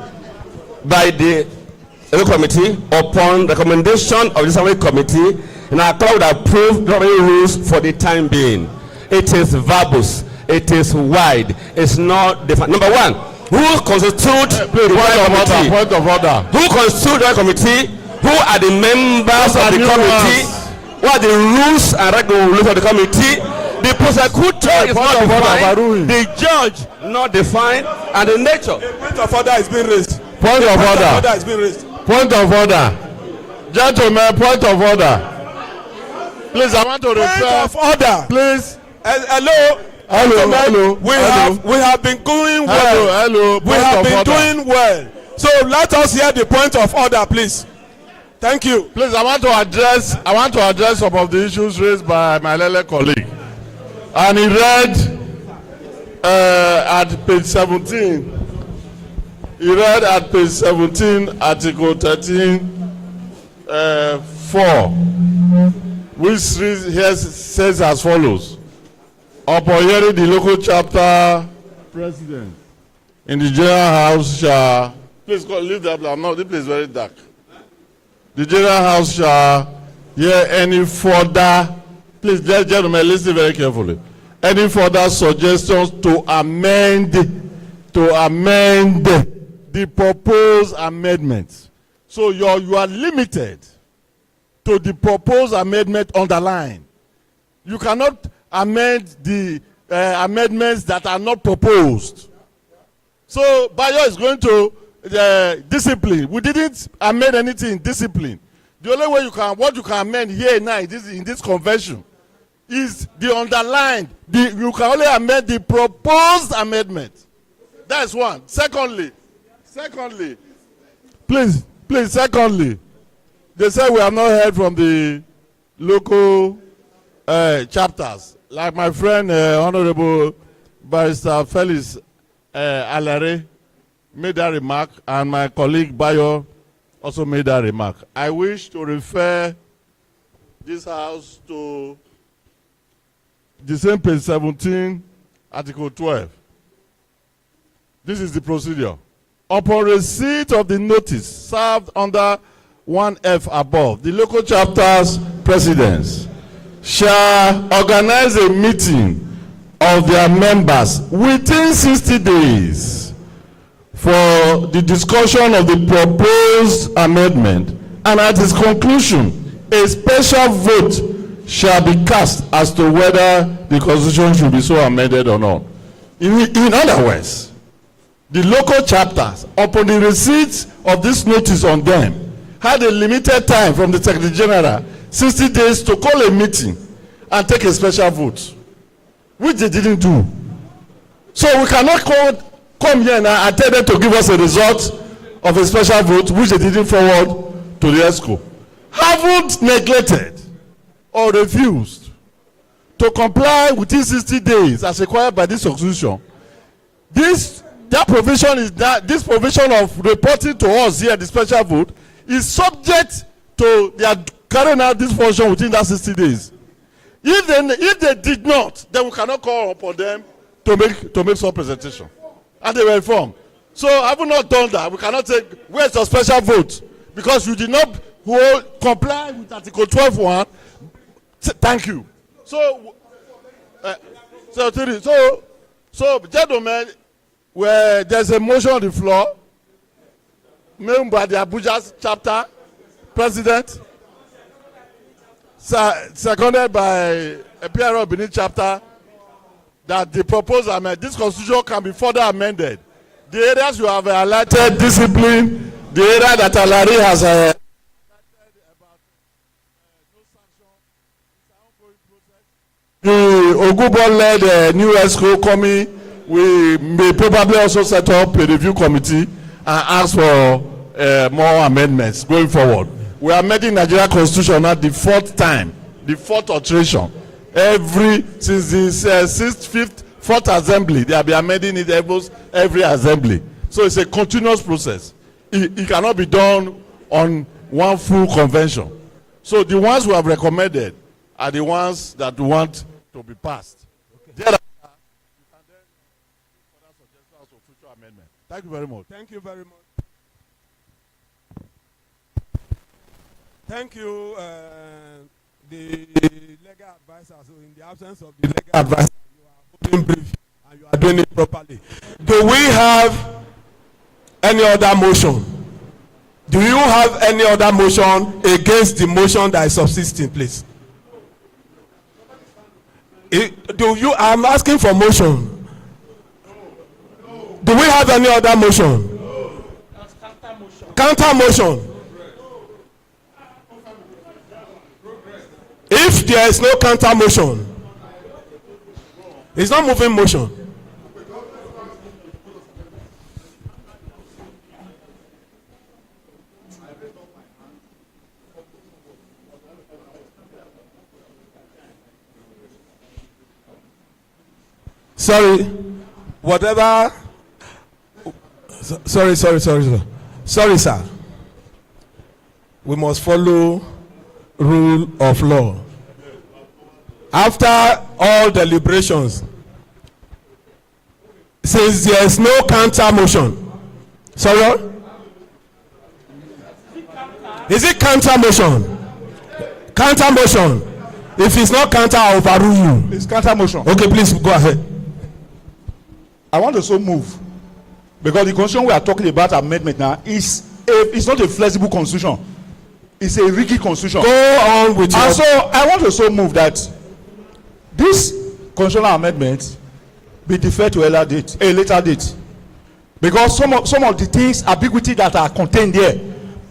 by the committee upon recommendation of the assembly committee, and our club would approve the rules for the time being. It is verbose. It is wide. It's not defined. Number 1, who constitutes the committee? Point of order. Who constitutes the committee? Who are the members of the committee? What are the rules and regulations of the committee? The prosecutor is not defined. The judge not defined, and the nature. Point of order is being raised. Point of order. Point of order. Gentlemen, point of order. Please, I want to refer. Point of order. Please. Hello. We have been going well. We have been doing well. So let us hear the point of order, please. Thank you. Please, I want to address some of the issues raised by my Lele colleague. And he read at page 17. He read at page 17, Article 13, 4, which says as follows. Upon hearing the local chapter president in the general house shall, please go, leave that, no, this place is very dark. The general house shall hear any further, please, gentlemen, listen very carefully. Any further suggestions to amend the proposed amendments. So you are limited to the proposed amendment underlined. You cannot amend the amendments that are not proposed. So Bayo is going to discipline. We didn't amend anything discipline. The only way what you can amend here now in this convention is the underlined. You can only amend the proposed amendment. That's one. Secondly, please, secondly, they say we have not heard from the local chapters. Like my friend, Honorable Barrister Felix Alare made that remark, and my colleague Bayo also made that remark. I wish to refer this House to the same page 17, Article 12. This is the procedure. Upon receipt of the notice served under 1F above, the local chapters presidents shall organize a meeting of their members within 60 days for the discussion of the proposed amendment, and at its conclusion, a special vote shall be cast as to whether the constitution should be so amended or not. In other words, the local chapters, upon the receipt of this notice on them, had a limited time from the Secretary General, 60 days, to call a meeting and take a special vote, which they didn't do. So we cannot come here now and tell them to give us a result of a special vote, which they didn't forward to the ESCO. Haven't neglected or refused to comply within 60 days as required by this constitution. This provision of reporting to us here, the special vote, is subject to their carrying out this function within that 60 days. If they did not, then we cannot call upon them to make some presentation. And they were informed. So having not done that, we cannot say, where's your special vote? Because you did not comply with Article 12.1. Thank you. So gentlemen, where there's a motion on the floor made by the Abuja chapter president, seconded by a PRO Benin chapter, that the proposed amendment, this constitution can be further amended. The areas you have highlighted, discipline, the area that Alari has the Ogubo-led new ESCO coming, we may probably also set up a review committee and ask for more amendments going forward. We are amending Nigeria Constitution at the fourth time, the fourth alteration. Since the fourth assembly, they have been amending it every assembly. So it's a continuous process. It cannot be done on one full convention. So the ones we have recommended are the ones that we want to be passed. Okay. Thank you very much. Thank you very much. Thank you, the legal advisor. So in the absence of the legal advisor, you are holding brief and you are doing it properly. Do we have any other motion? Do you have any other motion against the motion that is subsisting, please? I'm asking for motion. Do we have any other motion? Counter motion. If there is no counter motion, it's not moving motion. Sorry, whatever. Sorry, sir. We must follow rule of law. After all deliberations, since there is no counter motion, sorry, is it counter motion? Counter motion. If it's not counter, I'll overrule you. It's counter motion. Okay, please go ahead. I want to so move, because the constitution we are talking about amendment now it's not a flexible constitution. It's a rigid constitution. Go on with and so I want to so move that this constitutional amendment be deferred to a later date, because some of the things, ambiguity that are contained there,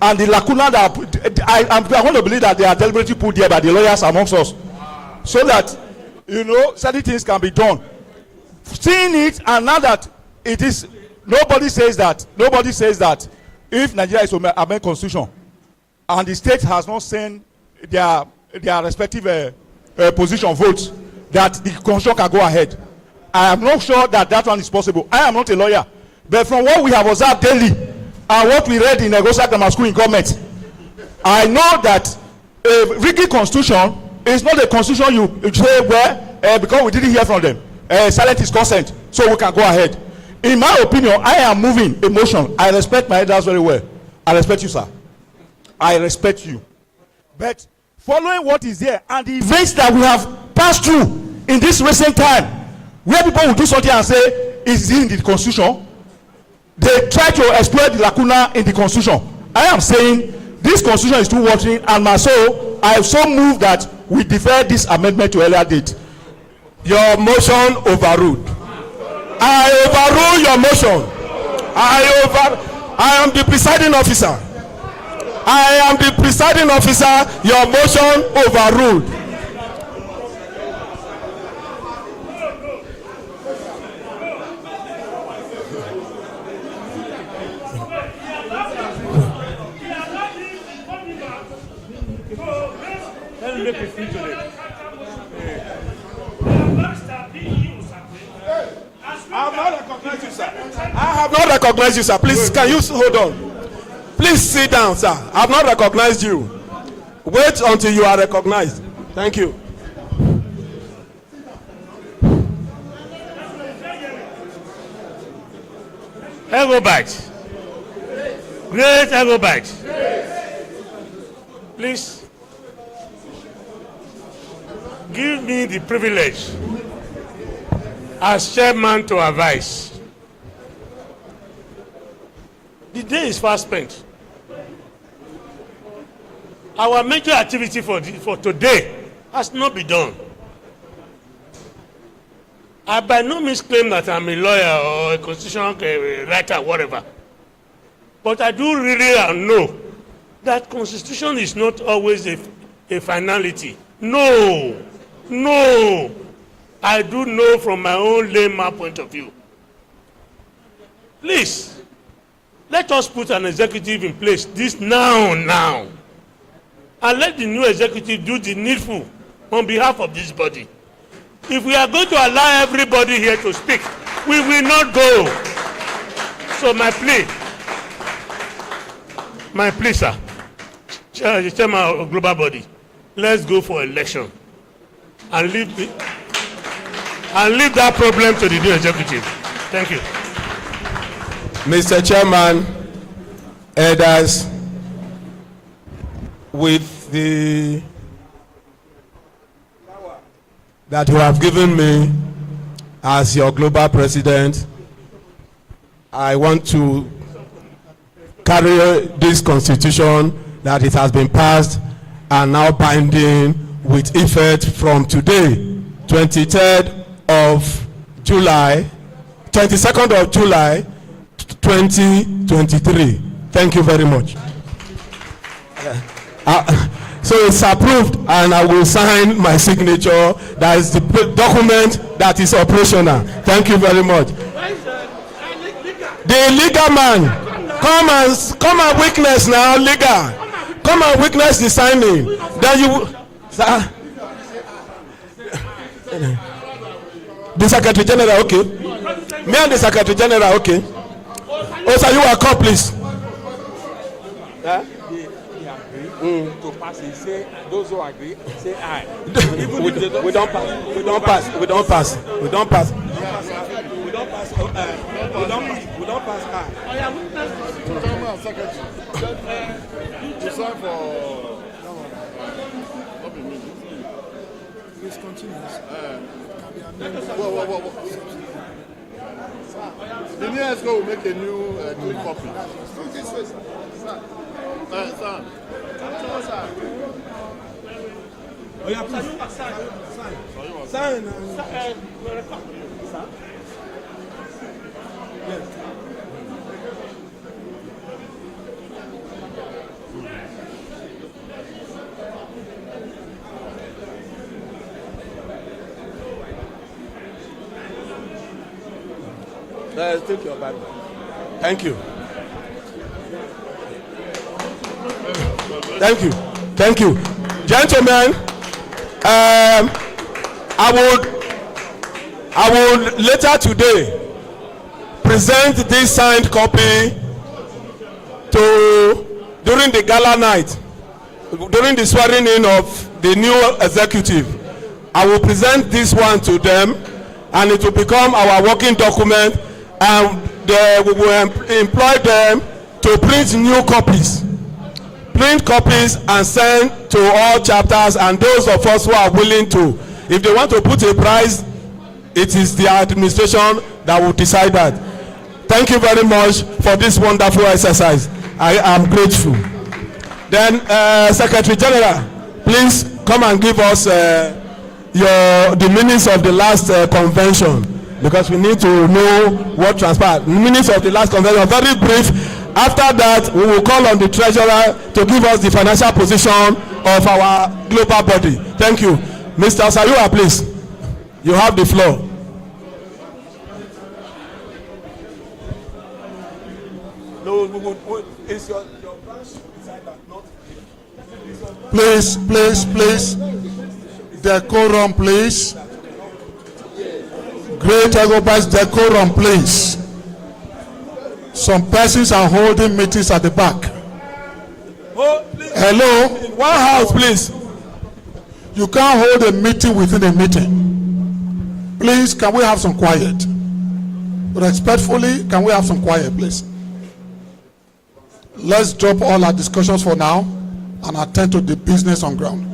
and the lacuna that I want to believe that they are deliberately put there by the lawyers amongst us, so that certain things can be done. Seeing it, and now that it is, nobody says that if Nigeria is to amend constitution and the state has not sent their respective position votes, that the constitution can go ahead. I am not sure that one is possible. I am not a lawyer, but from what we have observed daily and what we read in Egosa Grammar School in government, I know that a rigid constitution is not a constitution you say because we didn't hear from them. Silent is consent, so we can go ahead. In my opinion, I am moving a motion. I respect my elders very well. I respect you, sir. I respect you. But following what is there and the events that we have passed through in this recent time, where people will do something and say, is it in the constitution? They try to exploit the lacuna in the constitution. I am saying this constitution is too watering, and I so move that we defer this amendment to earlier date. Your motion overruled. I overrule your motion. I am the presiding officer. I am the presiding officer. Your motion overruled. Let me make it free today. I have not recognized you, sir. I have not recognized you, sir. Please, can you hold on? Please sit down, sir. I have not recognized you. Wait until you are recognized. Thank you. EGHOBA. Great EGHOBA. Please give me the privilege as chairman to advise. The day is fast spent. Our major activity for today has not been done. I by no means claim that I'm a lawyer or a constitutional writer, whatever. But I do really know that constitution is not always a finality. No. I do know from my own layman point of view. Please, let us put an executive in place this now. And let the new executive do the needful on behalf of this body. If we are going to allow everybody here to speak, we will not go. So my plea, sir, chairman of global body, let's go for election and leave that problem to the new executive. Thank you. Mr. Chairman, elders, with the that you have given me as your global president, I want to carry this constitution that it has been passed and now binding with effect from today, 23rd of July, 22nd of July, 2023. Thank you very much. So it's approved, and I will sign my signature. That is the document that is operational. Thank you very much. The legal man, come and witness now, legal. Come and witness the signing. Then you, sir. The Secretary General, okay. Me and the Secretary General, okay. Oh, sir, you are called, please. To pass it, say those who agree, say aye. We don't pass. We don't pass. We don't pass. We don't pass. We don't pass. We don't pass. Chairman, Secretary, to sign for. Please continue. The new ESCO will make a new clean copy. Sir. Oh, yeah, please. Sign. Take your Bible. Thank you. Thank you. Gentlemen, I would later today present this signed copy during the gala night, during the swearing in of the new executive. I will present this one to them, and it will become our working document, and we will employ them to print new copies. print copies and send to all chapters, and those of us who are willing to, if they want to put a price, it is the administration that will decide that. Thank you very much for this wonderful exercise. I am grateful. Then Secretary General, please come and give us the minutes of the last convention, because we need to know what transpired. Minutes of the last convention, very brief. After that, we will call on the treasurer to give us the financial position of our global body. Thank you. Mr. Sayua, please. You have the floor. No, it's your branch beside that, not. Please, please, please. Decorum, please. Great EGHOBA's decorum, please. Some persons are holding meetings at the back. Oh, please. Hello? One house, please. You can't hold a meeting within a meeting. Please, can we have some quiet? Respectfully, can we have some quiet, please? Let's drop all our discussions for now and attend to the business on ground.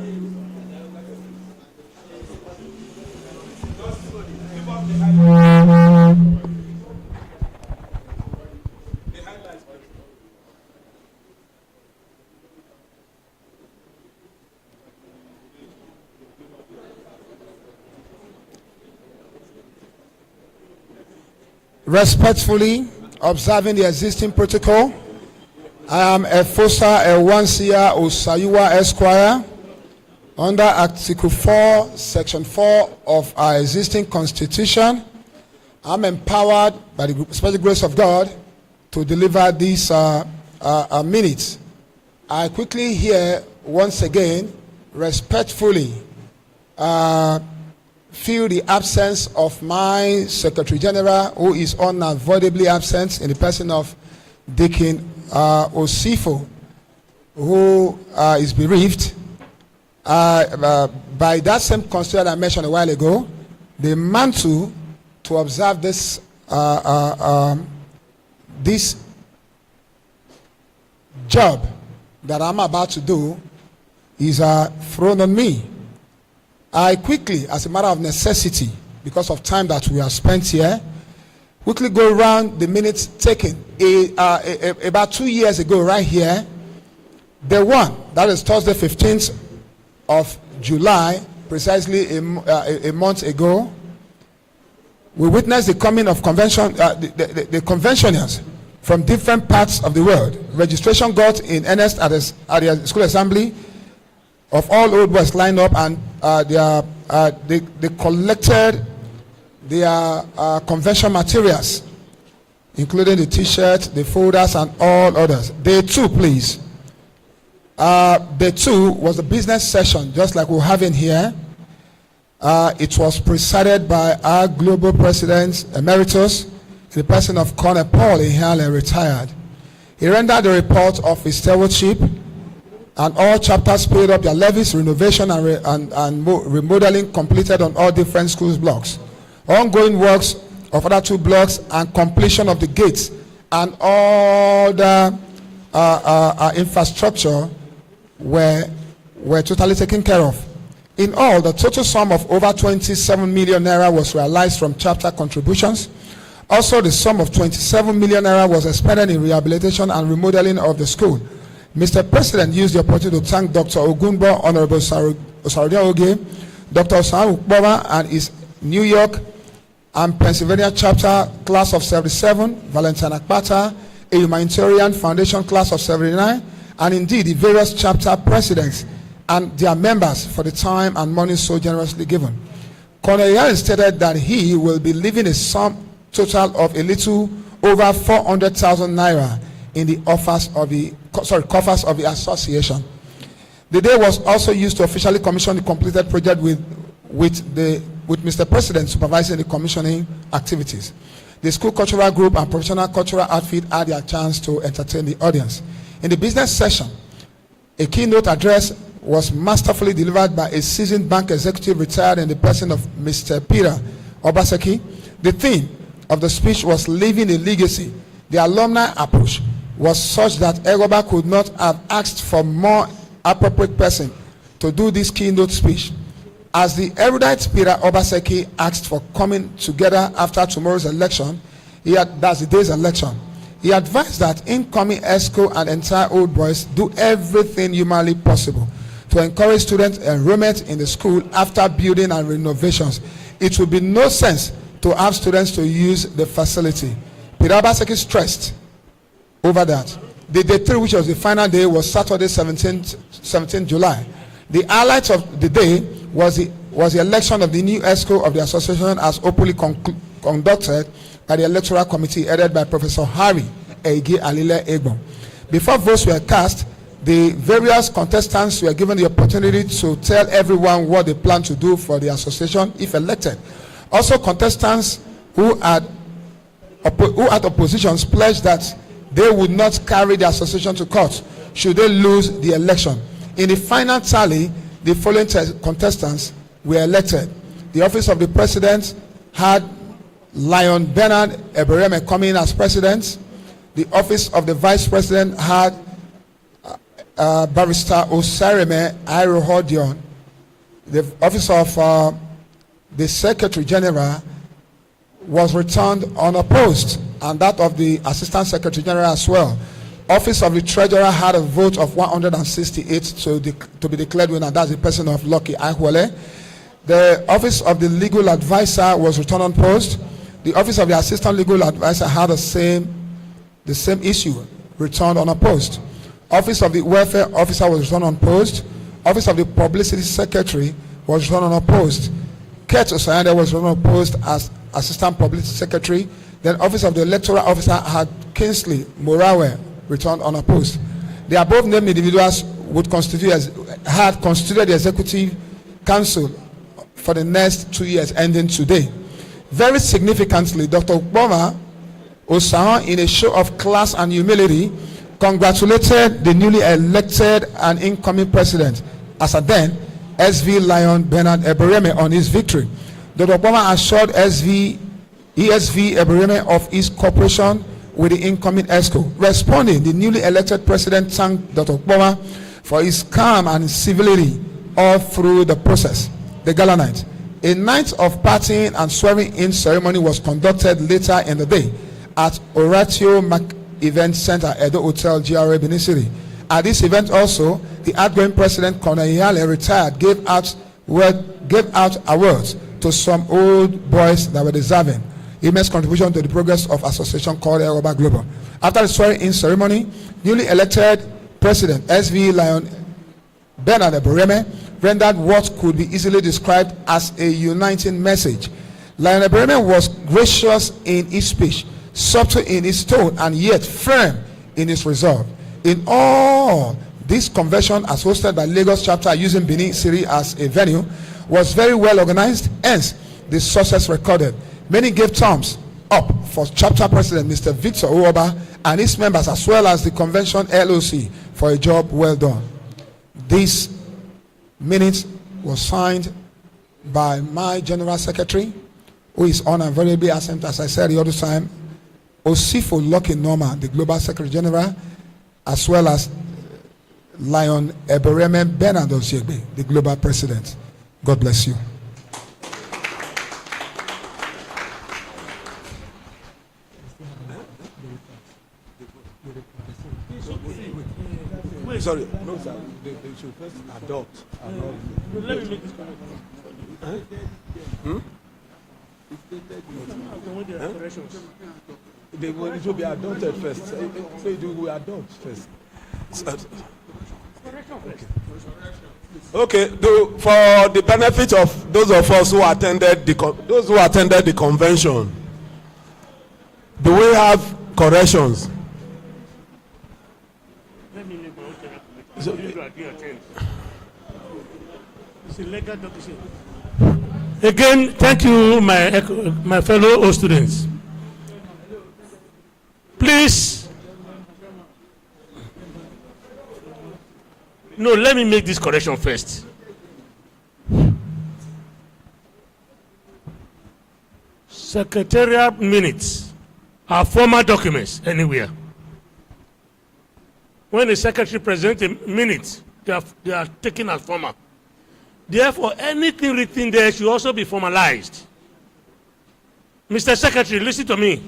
Respectfully, observing the existing protocol, I am Efosa Ewansia Osayua Esquire, under Article 4, Section 4 of our existing Constitution. I'm empowered by the special grace of God to deliver these minutes. I quickly here, once again, respectfully feel the absence of my Secretary General, who is unavoidably absent in the person of Deacon Osifo, who is bereaved. By that same constitution I mentioned a while ago, the mantle to observe this this job that I'm about to do is thrown on me. I quickly, as a matter of necessity, because of time that we have spent here, quickly go around the minutes taken. About 2 years ago, right here, the one, that is Thursday 15th of July, precisely a month ago, we witnessed the coming of convention, the conventioners from different parts of the world. Registration got in earnest at the school assembly of all old boys lined up, and they collected their convention materials, including the t-shirts, the folders, and all others. Day 2, please. Day 2 was a business session, just like we're having here. It was presided by our global president emeritus, the person of Colonel Paul Ihale, retired. He rendered the report of his stewardship, and all chapters paid up their levies, renovation and remodeling completed on all different schools blocks. Ongoing works of other 2 blocks and completion of the gates and all the infrastructure were totally taken care of. In all, the total sum of over 27 million naira was realized from chapter contributions. Also, the sum of 27 million naira was expended in rehabilitation and remodeling of the school. Mr. President used the opportunity to thank Dr. Ogunbo, Honorable Osarode Oge, Dr. Osamu Ukpoma and his New York and Pennsylvania chapter class of 77, Valentine Akpata, a humanitarian foundation class of 79, and indeed the various chapter presidents and their members for the time and money so generously given. Colonel Ihale stated that he will be leaving a sum total of a little over 400,000 naira in the coffers of the association. The day was also used to officially commission the completed project with Mr. President supervising the commissioning activities. The school cultural group and professional cultural outfit had their chance to entertain the audience. In the business session, a keynote address was masterfully delivered by a seasoned bank executive retired in the person of Mr. Peter Obaseki. The theme of the speech was Leaving a Legacy, the alumni approach, was such that EGHOBA could not have asked for more appropriate person to do this keynote speech. As the erudite Peter Obaseki asked for coming together after tomorrow's election, that's the day's election, he advised that incoming ESCO and entire Old Boys do everything humanly possible to encourage student enrollment in the school after building and renovations. It would be no sense to have students to use the facility. Peter Obaseki stressed over that. The day 3, which was the final day, was Saturday, 17th July. The highlight of the day was the election of the new ESCO of the association as openly conducted by the electoral committee headed by Professor Harry Eigi Alile Egbon. Before votes were cast, the various contestants were given the opportunity to tell everyone what they plan to do for the association if elected. Also, contestants who had oppositions pledged that they would not carry the association to court should they lose the election. In the final tally, the following contestants were elected. The office of the president had Lion Bernard Ebereme coming in as president. The office of the vice president had Barrister Osareme Airohodion. The office of the secretary general was returned unopposed, and that of the assistant secretary general as well. Office of the treasurer had a vote of 168 to be declared winner. That's the person of Lucky Ahwele. The office of the legal advisor was returned unopposed. The office of the assistant legal advisor had the same issue, returned unopposed. Office of the welfare officer was returned unopposed. Office of the publicity secretary was returned unopposed. Kurt Osayande was returned unopposed as assistant publicity secretary. Then office of the electoral officer had Kingsley Morawe returned unopposed. The above named individuals had constituted the executive council for the next 2 years ending today. Very significantly, Dr. Obama Osahan, in a show of class and humility, congratulated the newly elected and incoming president, as at then, SV Lion Bernard Ebereme, on his victory. Dr. Obama assured ESV Ebereme of his cooperation with the incoming ESCO. Responding, the newly elected president thanked Dr. Obama for his calm and civility all through the process. The gala night. A night of partying and swearing-in ceremony was conducted later in the day at Oratio Mac Event Center, Edo Hotel, GRA, Benin City. At this event also, the outgoing president, Colonel Iyale, retired, gave out awards to some old boys that were deserving immense contribution to the progress of association called EGHOBA Global. After the swearing-in ceremony, newly elected President SV Lion Bernard Ebereme rendered what could be easily described as a uniting message. Lion Ebereme was gracious in his speech, subtle in his tone, and yet firm in his resolve. In all, this convention, as hosted by Lagos chapter using Benin City as a venue, was very well organized, hence the success recorded. Many gave thumbs up for chapter president Mr. Victor Uoba and his members, as well as the convention LOC, for a job well done. This minute was signed by my general secretary, who is on and very absent, as I said the other time, Osifo Lucky Norma, the global secretary general, as well as Lion Ebereme Bernard Oziegbe, the global president. God bless you. Sorry, no, sir. They should first adopt. Let me make this correct. It should be adopted first. So you will adopt first. Okay. For the benefit of those of us who attended the convention, do we have corrections? So, again, thank you, my fellow students. Please, no, let me make this correction first. Secretarial minutes are formal documents anywhere. when the secretary presents a minute, they are taken as formal. Therefore, anything written there should also be formalized. Mr. Secretary, listen to me.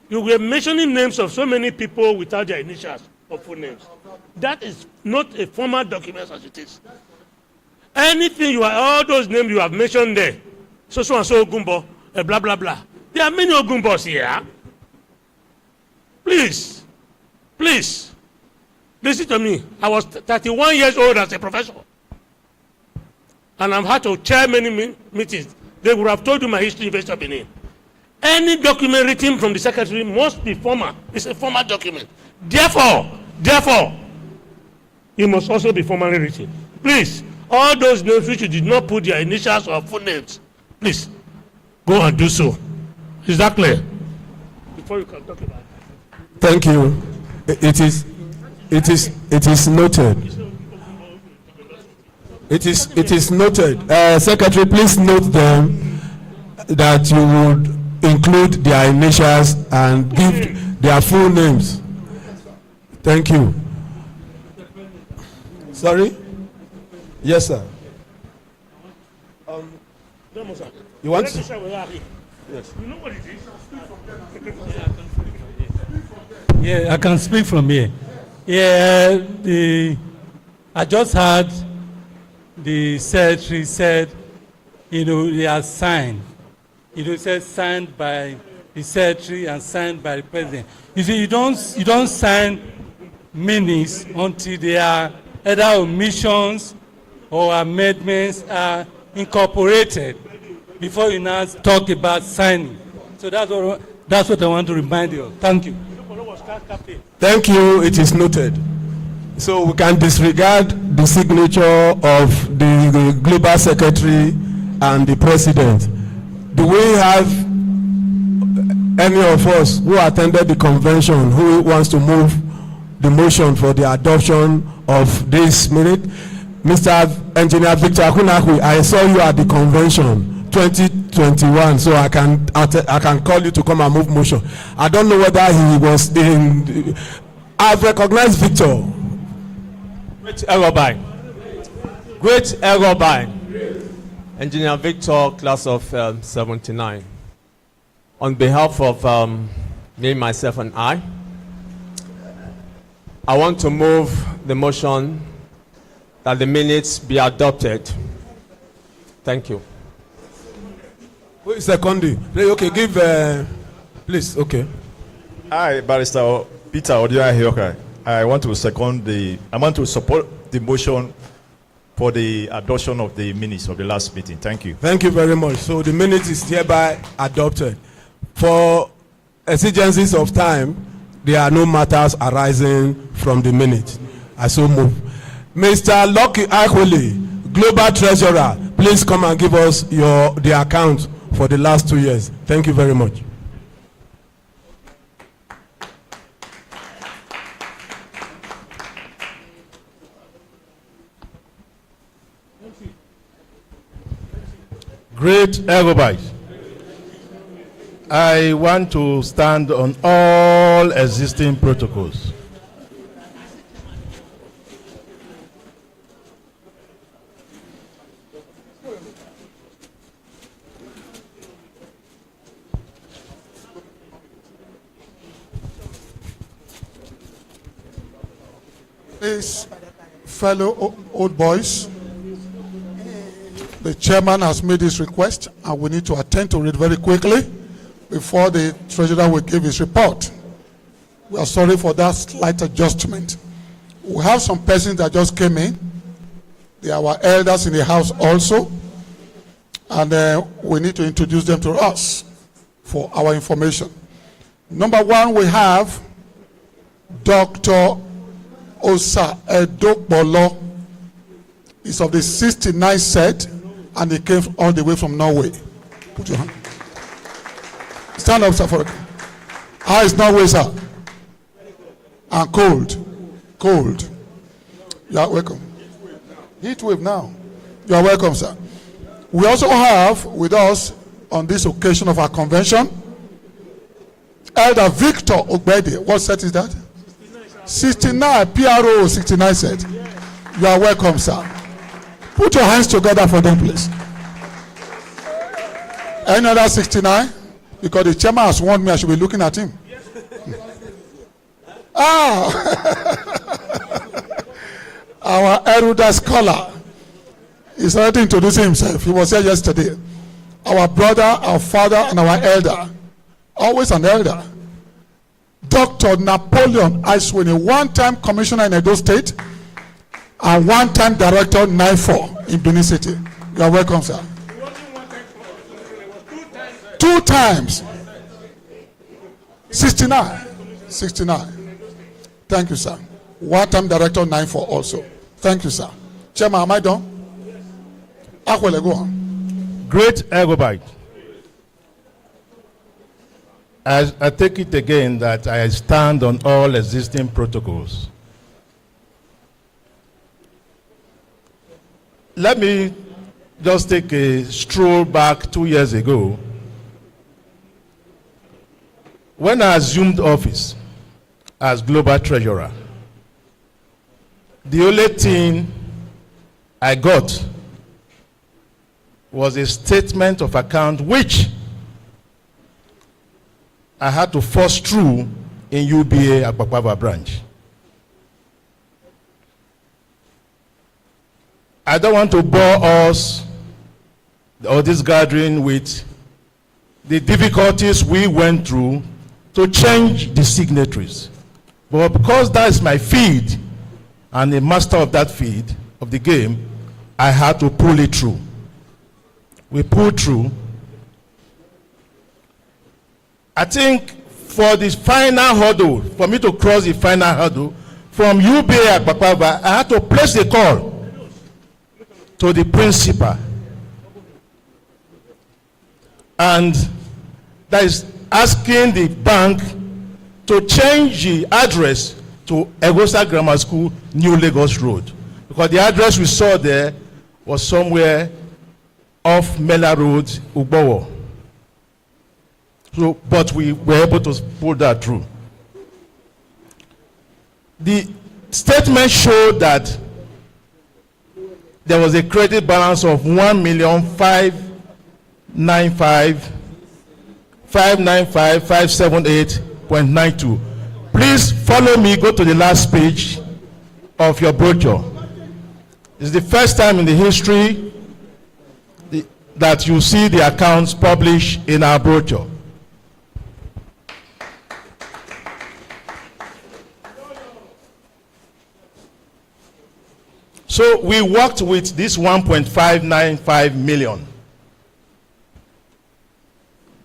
You were mentioning names of so many people without their initials or full names. That is not a formal document as it is. Anything all those names you have mentioned there, so and so Ogumbo, blah blah blah. There are many Ogumbos here. Please, listen to me. I was 31 years old as a professor, and I've had to chair many meetings. They would have told you my history in University of Benin. Any document written from the secretary must be formal. It's a formal document. Therefore, it must also be formally written. Please, all those names which you did not put their initials or full names, please go and do so. Is that clear? Before you can talk about it. Thank you. It is noted. It is noted. Secretary, please note them that you would include their initials and give their full names. Thank you. Sorry? Yes, sir. You want to? Yes. You know what it is? Yeah, I can speak from here. Yeah, I just heard the secretary said, he has signed. It says signed by the secretary and signed by the president. You see, you don't sign minutes until they are either omissions or amendments are incorporated before you now talk about signing. So that's what I want to remind you of. Thank you. Thank you. It is noted. So we can disregard the signature of the global secretary and the president. Do we have any of us who attended the convention who wants to move the motion for the adoption of this minute? Mr. Engineer Victor Akunakwi, I saw you at the convention 2021, so I can call you to come and move motion. I don't know whether he was in. I've recognized Victor. Great EGHOBA. Great EGHOBA. Engineer Victor, class of 79. On behalf of me, myself, and I want to move the motion that the minutes be adopted. Thank you. Who is seconding? Okay, give, please, okay. Hi, Barrister Peter Odia Hiokai. I want to support the motion for the adoption of the minutes of the last meeting. Thank you. Thank you very much. So the minute is hereby adopted. For exigencies of time, there are no matters arising from the minute. I so move. Mr. Lucky Akweli, Global Treasurer, please come and give us the account for the last 2 years. Thank you very much. Great EGHOBA. I want to stand on all existing protocols. Please, fellow old boys, the chairman has made this request and we need to attend to it very quickly before the treasurer will give his report. We are sorry for that slight adjustment. We have some persons that just came in. They are our elders in the house also, and we need to introduce them to us for our information. Number one, we have Dr. Osa Edokbolo. He's of the 69 set, and he came all the way from Norway. Put your hand. Stand up, sir, for it. How is Norway, sir? And cold. You are welcome. Heat wave now. You are welcome, sir. We also have with us on this occasion of our convention, Elder Victor Ogbede. What set is that? 69, PRO 69 said. You are welcome, sir. Put your hands together for them, please. Any other 69? Because the chairman has warned me I should be looking at him. Our erudite scholar is ready to introduce himself. He was here yesterday. Our brother, our father, and our elder. Always an elder. Dr. Napoleon Aiswini, one-time commissioner in Edo State and one-time director NIFO in Benin City. You are welcome, sir. 2 times. 69. 69. Thank you, sir. One-time director NIFO also. Thank you, sir. Chairman, am I done? Akwele, go on. Great EGHOBA. I take it again that I stand on all existing protocols. Let me just take a stroll back 2 years ago. When I assumed office as Global Treasurer, the only thing I got was a statement of account which I had to force through in UBA Akpakpava branch. I don't want to bore us or this gathering with the difficulties we went through to change the signatories. But because that is my field and the master of that field of the game, I had to pull it through. We pulled through. I think for this final hurdle, for me to cross the final hurdle, from UBA Akpakpava, I had to place a call to the principal. And that is asking the bank to change the address to Egosa Grammar School, New Lagos Road. Because the address we saw there was somewhere off Mela Road, Ugbowo. So, but we were able to pull that through. The statement showed that there was a credit balance of 1,595,578.92. Please follow me, go to the last page of your brochure. It's the first time in the history that you see the accounts published in our brochure. So we worked with this 1.595 million.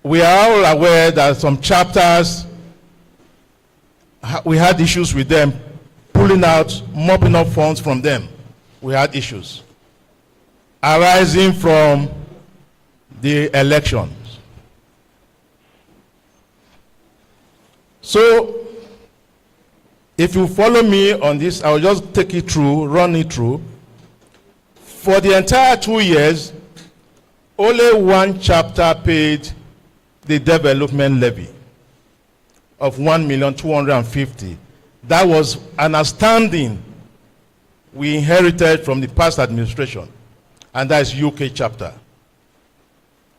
We are all aware that some chapters, we had issues with them, pulling out, mopping up funds from them. We had issues arising from the elections. So if you follow me on this, I'll just take it through, run it through. For the entire 2 years, only one chapter paid the development levy of 1,250,000. That was an outstanding we inherited from the past administration, and that is UK chapter.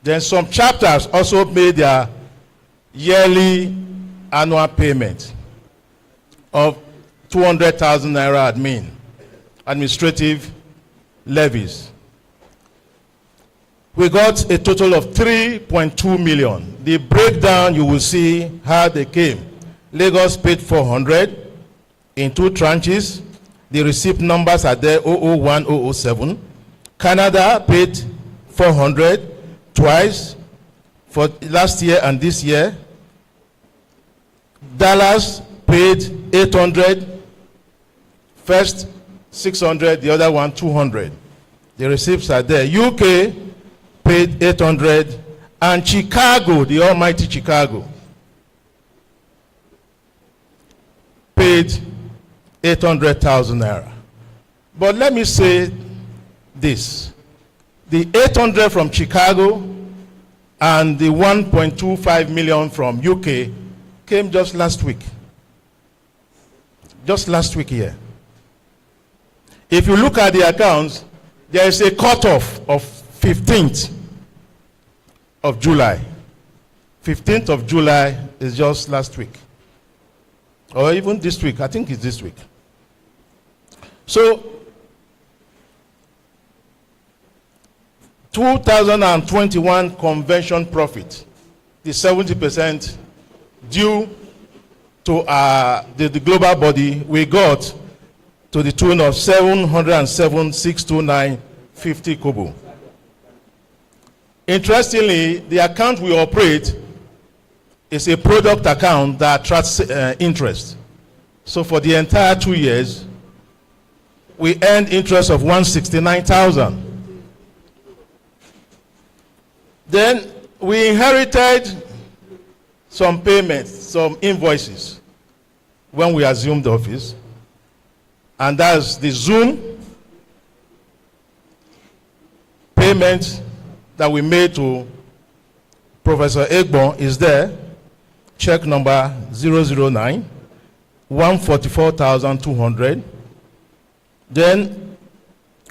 Then some chapters also made their yearly annual payment of 200,000 naira administrative levies. We got a total of 3.2 million. The breakdown you will see how they came. Lagos paid 400 in 2 tranches. The receipt numbers are there, 001, 007. Canada paid 400 twice for last year and this year. Dallas paid 800, first 600, the other one 200. The receipts are there. UK paid 800, and Chicago, the almighty Chicago, paid 800,000 naira. But let me say this. The 800 from Chicago and the 1.25 million from UK came just last week. just last week here. If you look at the accounts, there is a cutoff of 15th of July. 15th of July is just last week. Or even this week, I think it's this week. So, 2021 convention profit, the 70% due to the global body, we got to the tune of 707,629.50 kobo. Interestingly, the account we operate is a product account that attracts interest. So for the entire 2 years, we earned interest of 169,000. Then we inherited some payments, some invoices when we assumed office. And that's the Zoom payment that we made to Professor Egbon is there. Check number 009, 144,200. Then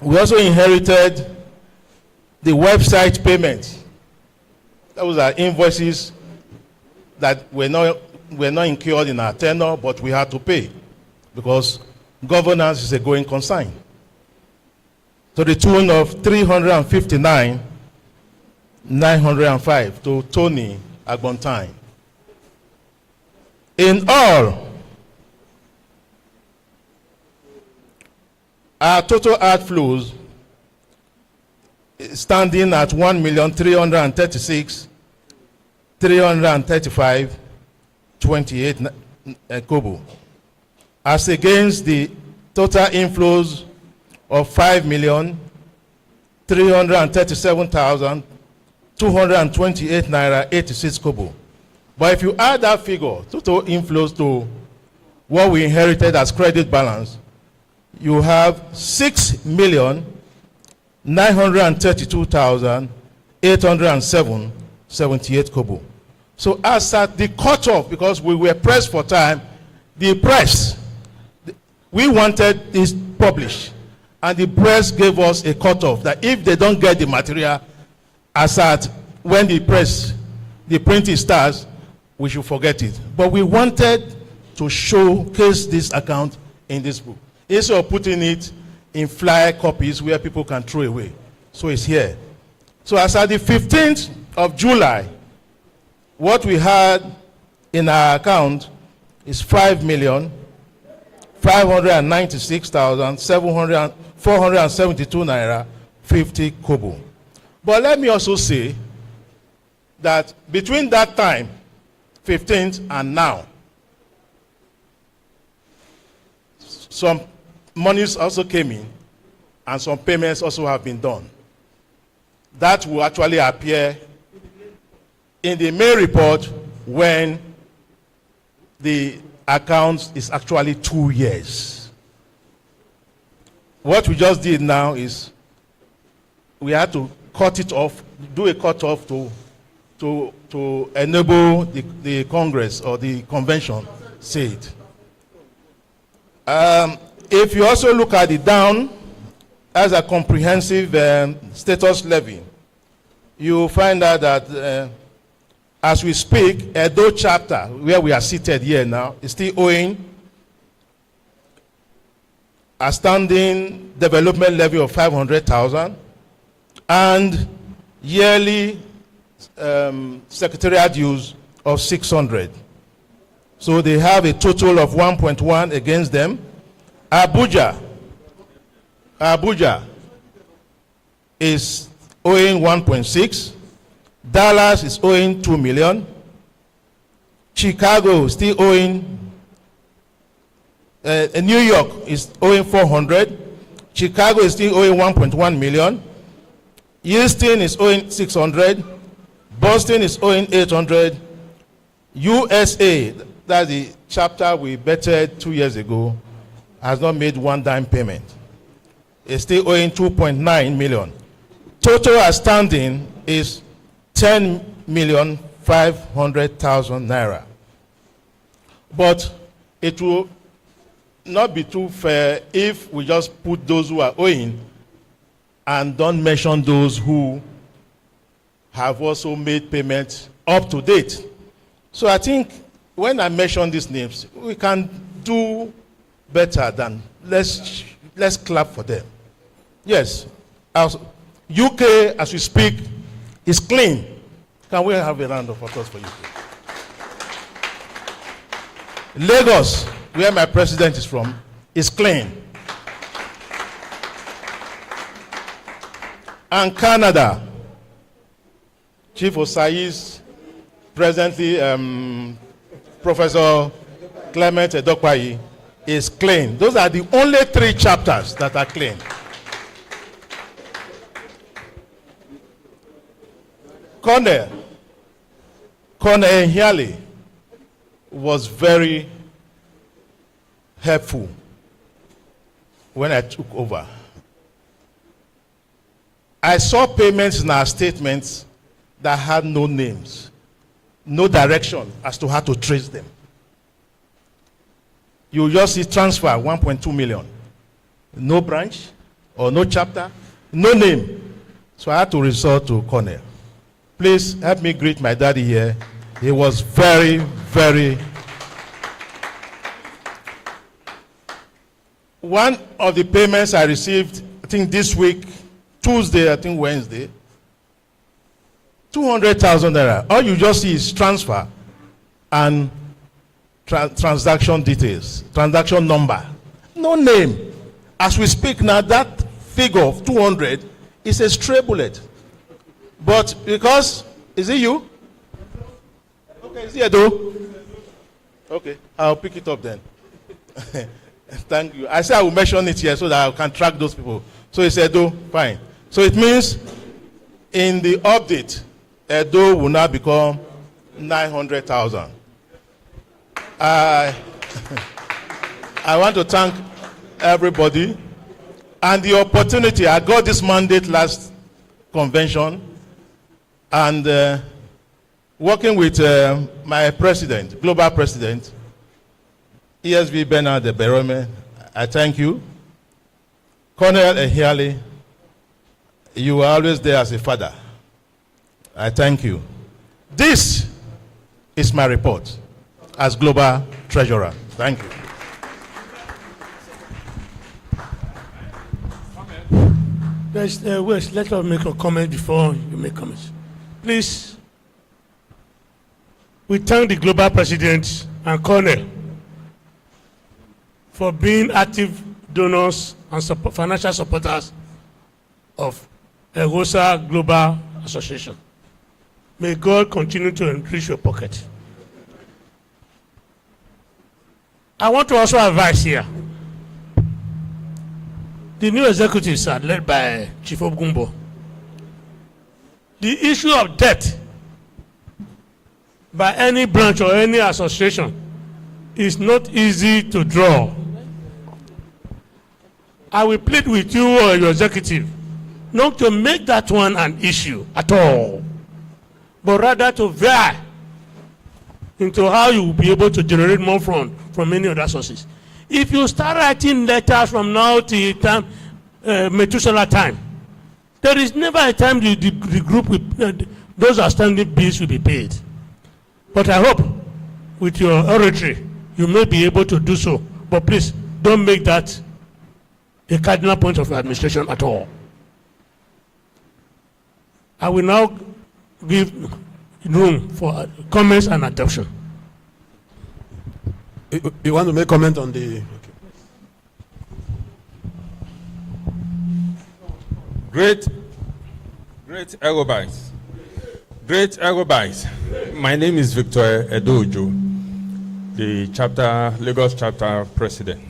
we also inherited the website payment. Those are invoices that were not incurred in our tenure, but we had to pay because governance is a going concern. To the tune of 359,905 to Tony Agbontine. In all, our total outflows standing at 1,336,335.28 kobo, as against the total inflows of 5,337,228 naira 86 kobo. But if you add that figure, total inflows to what we inherited as credit balance, you have 6,932,807.78 kobo. So as at the cutoff, because we were pressed for time, the press, we wanted this published, and the press gave us a cutoff that if they don't get the material as at when the printing starts, we should forget it. But we wanted to showcase this account in this book, instead of putting it in flyer copies where people can throw away. So it's here. So as at the 15th of July, what we had in our account is 5,596,472 naira 50 kobo. But let me also say that between that time, 15th, and now, some monies also came in and some payments also have been done. That will actually appear in the main report when the account is actually 2 years. What we just did now is we had to cut it off, do a cut off to enable the Congress or the convention say it. If you also look at it down as a comprehensive status levy, you will find out that as we speak, Edo chapter, where we are seated here now, is still owing a standing development levy of 500,000 and yearly secretariat dues of 600. So they have a total of 1.1 against them. Abuja is owing 1.6. Dallas is owing 2 million. Chicago still owing. New York is owing 400. Chicago is still owing 1.1 million. Houston is owing 600. Boston is owing 800. USA, that's the chapter we betted 2 years ago, has not made one dime payment. It's still owing 2.9 million. Total outstanding is 10,500,000 naira. But it will not be too fair if we just put those who are owing and don't mention those who have also made payments up to date. So I think when I mention these names, we can do better than let's clap for them. Yes, as UK, as we speak, is clean. Can we have a round of applause for UK? Lagos, where my president is from, is clean. And Canada, Chief Osai's presently Professor Clement Edokwayi is clean. Those are the only 3 chapters that are clean. Colonel Hiali was very helpful when I took over. I saw payments in our statements that had no names, no direction as to how to trace them. You just see transfer 1.2 million. No branch or no chapter, no name. So I had to resort to Cornell. Please help me greet my daddy here. He was very, very. One of the payments I received, I think this week, Tuesday, I think Wednesday, 200,000 naira. All you just see is transfer and transaction details, transaction number. No name. As we speak now, that figure of 200 is a stray bullet. But because, is it you? Okay, is it Edo? Okay, I'll pick it up then. Thank you. I said I will mention it here so that I can track those people. So it's Edo, fine. So it means in the update, Edo will now become 900,000. I want to thank everybody and the opportunity. I got this mandate last convention. And working with my president, global president, ESV Bernard de Berome, I thank you. Colonel Ehiali, you were always there as a father. I thank you. This is my report as global treasurer. Thank you. Wait, let us make a comment before you make comments. Please, we thank the global president and Colonel for being active donors and financial supporters of EGHOBA Global Association. May God continue to enrich your pocket. I want to also advise here. The new executives are led by Chief Obgumbo. The issue of debt by any branch or any association is not easy to draw. I will plead with you or your executive not to make that one an issue at all, but rather to veer into how you will be able to generate more from many other sources. If you start writing letters from now to time, Methuselah time, there is never a time the group will, those outstanding bills will be paid. But I hope with your oratory, you may be able to do so. But please, don't make that a cardinal point of administration at all. I will now give room for comments and adoption. You want to make comment on the... Okay. Great EGHOBA. Great EGHOBA. My name is Victor Edojo, the Lagos chapter president.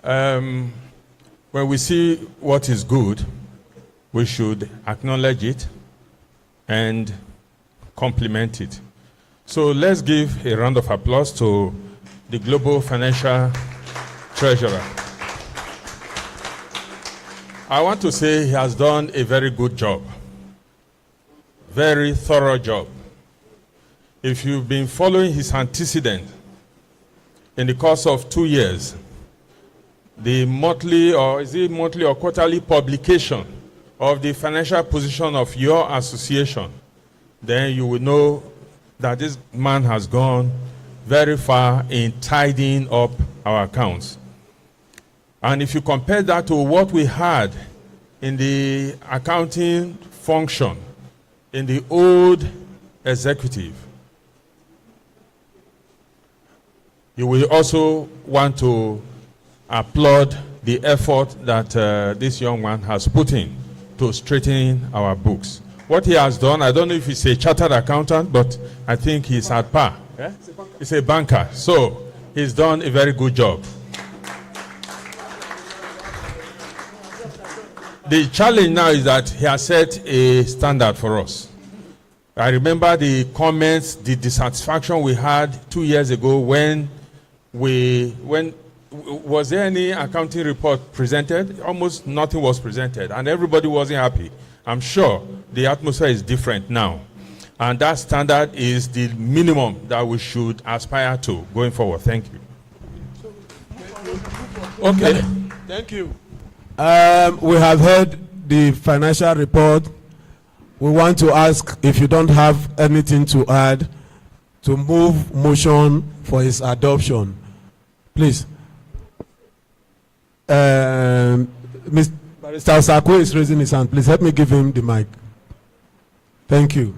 When we see what is good, we should acknowledge it and compliment it. So let's give a round of applause to the Global Financial Treasurer. I want to say he has done a very good job, very thorough job. If you've been following his antecedent, in the course of 2 years, the monthly or quarterly publication of the financial position of your association, then you will know that this man has gone very far in tidying up our accounts. And if you compare that to what we had in the accounting function in the old executive, you will also want to applaud the effort that this young man has put in to straighten our books. What he has done, I don't know if he's a chartered accountant, but I think he's at par. Yeah? He's a banker. So he's done a very good job. The challenge now is that he has set a standard for us. I remember the comments, the dissatisfaction we had 2 years ago when was there any accounting report presented? Almost nothing was presented, and everybody wasn't happy. I'm sure the atmosphere is different now. And that standard is the minimum that we should aspire to going forward. Thank you. Okay. Thank you. We have heard the financial report. We want to ask, if you don't have anything to add, to move motion for its adoption. Please. Mr. Barrister Sakwe is raising his hand. Please help me give him the mic. Thank you.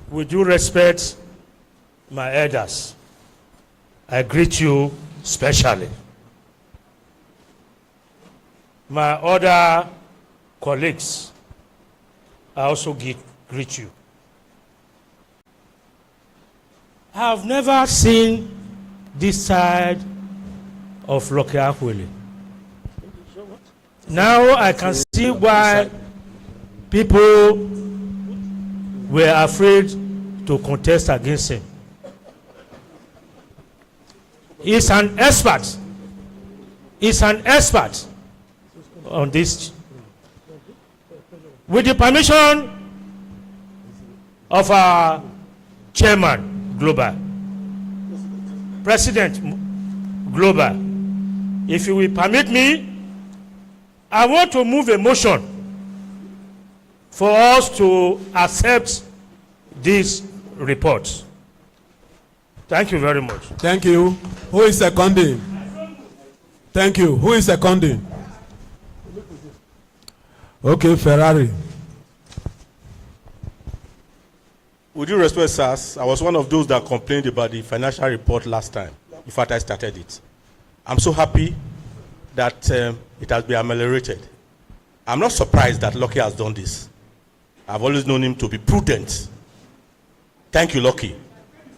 With due respect, my elders, I greet you specially. My other colleagues, I also greet you. I have never seen this side of Lokiakwili. Now I can see why people were afraid to contest against him. He's an expert. He's an expert on this. With the permission of our chairman, Global, President Global, if you will permit me, I want to move a motion for us to accept this report. Thank you very much. Thank you. Who is seconding? Thank you. Who is seconding? Okay, Ferrari. With due respect, sirs, I was one of those that complained about the financial report last time. In fact, I started it. I'm so happy that it has been ameliorated. I'm not surprised that Lucky has done this. I've always known him to be prudent. Thank you, Lucky.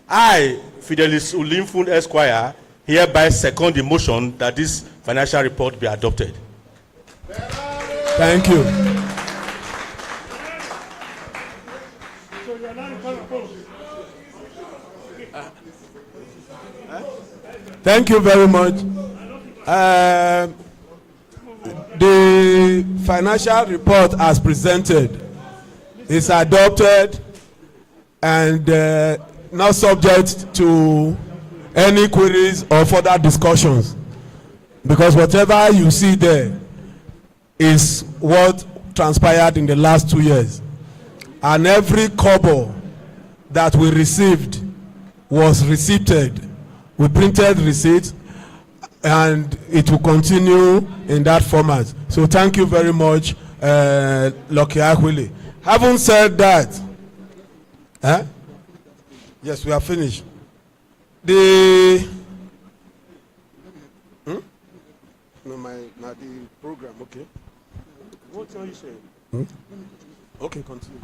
I, Fidelis Ulimfun Esquire, hereby second the motion that this financial report be adopted. Thank you. Thank you very much. The financial report as presented is adopted and not subject to any queries or further discussions, because whatever you see there is what transpired in the last 2 years, and every kobo that we received was receipted. We printed receipts, and it will continue in that format. So thank you very much, Lucky Akwili. Having said that, yes, we are finished. The no, the program, okay. What are you saying? Okay, continue.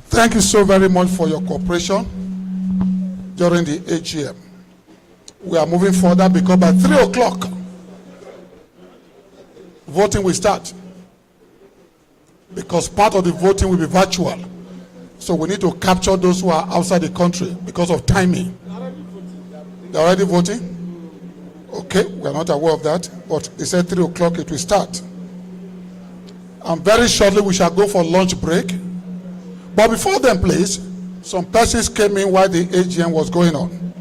Thank you so very much for your cooperation during the AGM. We are moving further because by 3 o'clock, voting will start. Because part of the voting will be virtual. So we need to capture those who are outside the country because of timing. They're already voting? Okay. Okay, we are not aware of that, but they said 3 o'clock it will start. And very shortly we shall go for lunch break. But before then, please, some persons came in while the AGM was going on.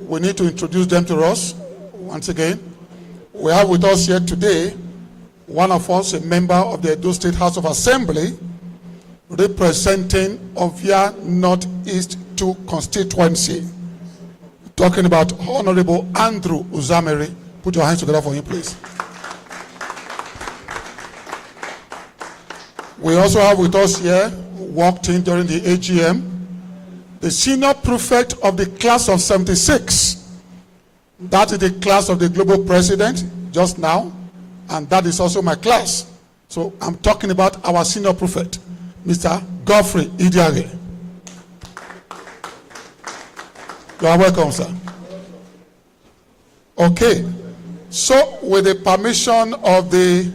We need to introduce them to us once again. We have with us here today one of us, a member of the Edo State House of Assembly, representing Ovia Northeast 2 constituency. Talking about Honorable Andrew Uzameri. Put your hands together for him, please. We also have with us here, walked in during the AGM, the senior prefect of the class of 76. That is the class of the global president just now, and that is also my class. So I'm talking about our senior prefect, Mr. Godfrey Idiare. You are welcome, sir. Okay, so with the permission of the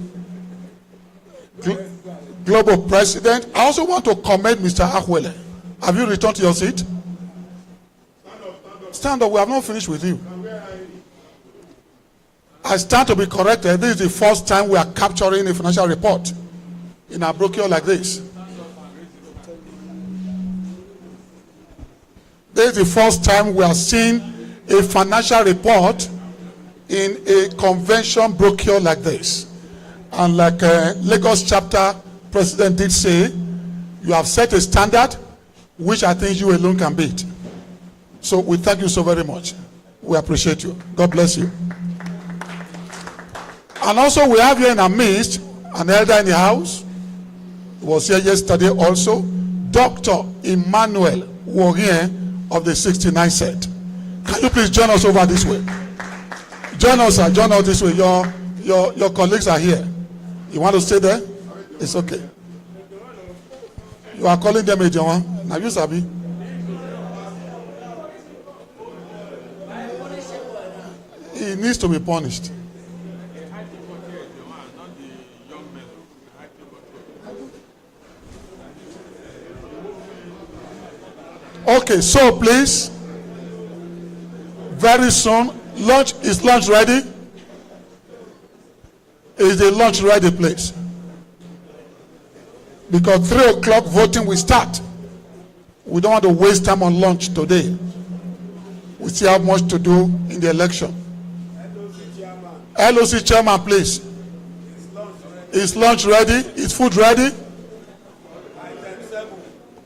global president, I also want to commend Mr. Akwele. Have you returned to your seat? Stand up, we have not finished with you. I stand to be corrected. This is the first time we are capturing a financial report in a brochure like this. This is the first time we are seeing a financial report in a convention brochure like this. And like Lagos chapter president did say, you have set a standard which I think you alone can beat. So we thank you so very much. We appreciate you. God bless you. And also we have here in our midst an elder in the house. He was here yesterday also. Dr. Emmanuel Warien of the 69 set. Can you please join us over this way? Join us, sir. Join us this way. Your colleagues are here. You want to stay there? It's okay. You are calling them a John. Now you sabi. He needs to be punished. Okay, so please, very soon, is lunch ready? Is the lunch ready, please? Because 3 o'clock voting will start. We don't want to waste time on lunch today. We still have much to do in the election. LOC chairman, please. Is lunch ready? Is food ready?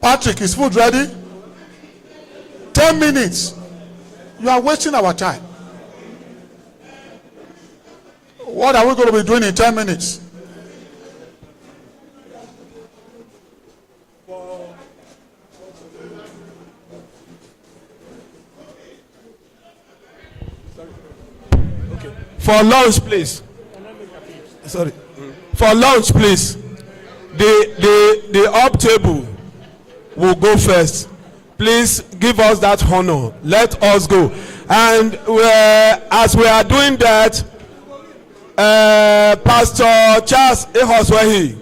Patrick, is food ready? 10 minutes. You are wasting our time. What are we going to be doing in 10 minutes? For lunch, please. Sorry. For lunch, please. The up table will go first. Please give us that honor. Let us go. And as we are doing that, Pastor Charles Ehoswehi,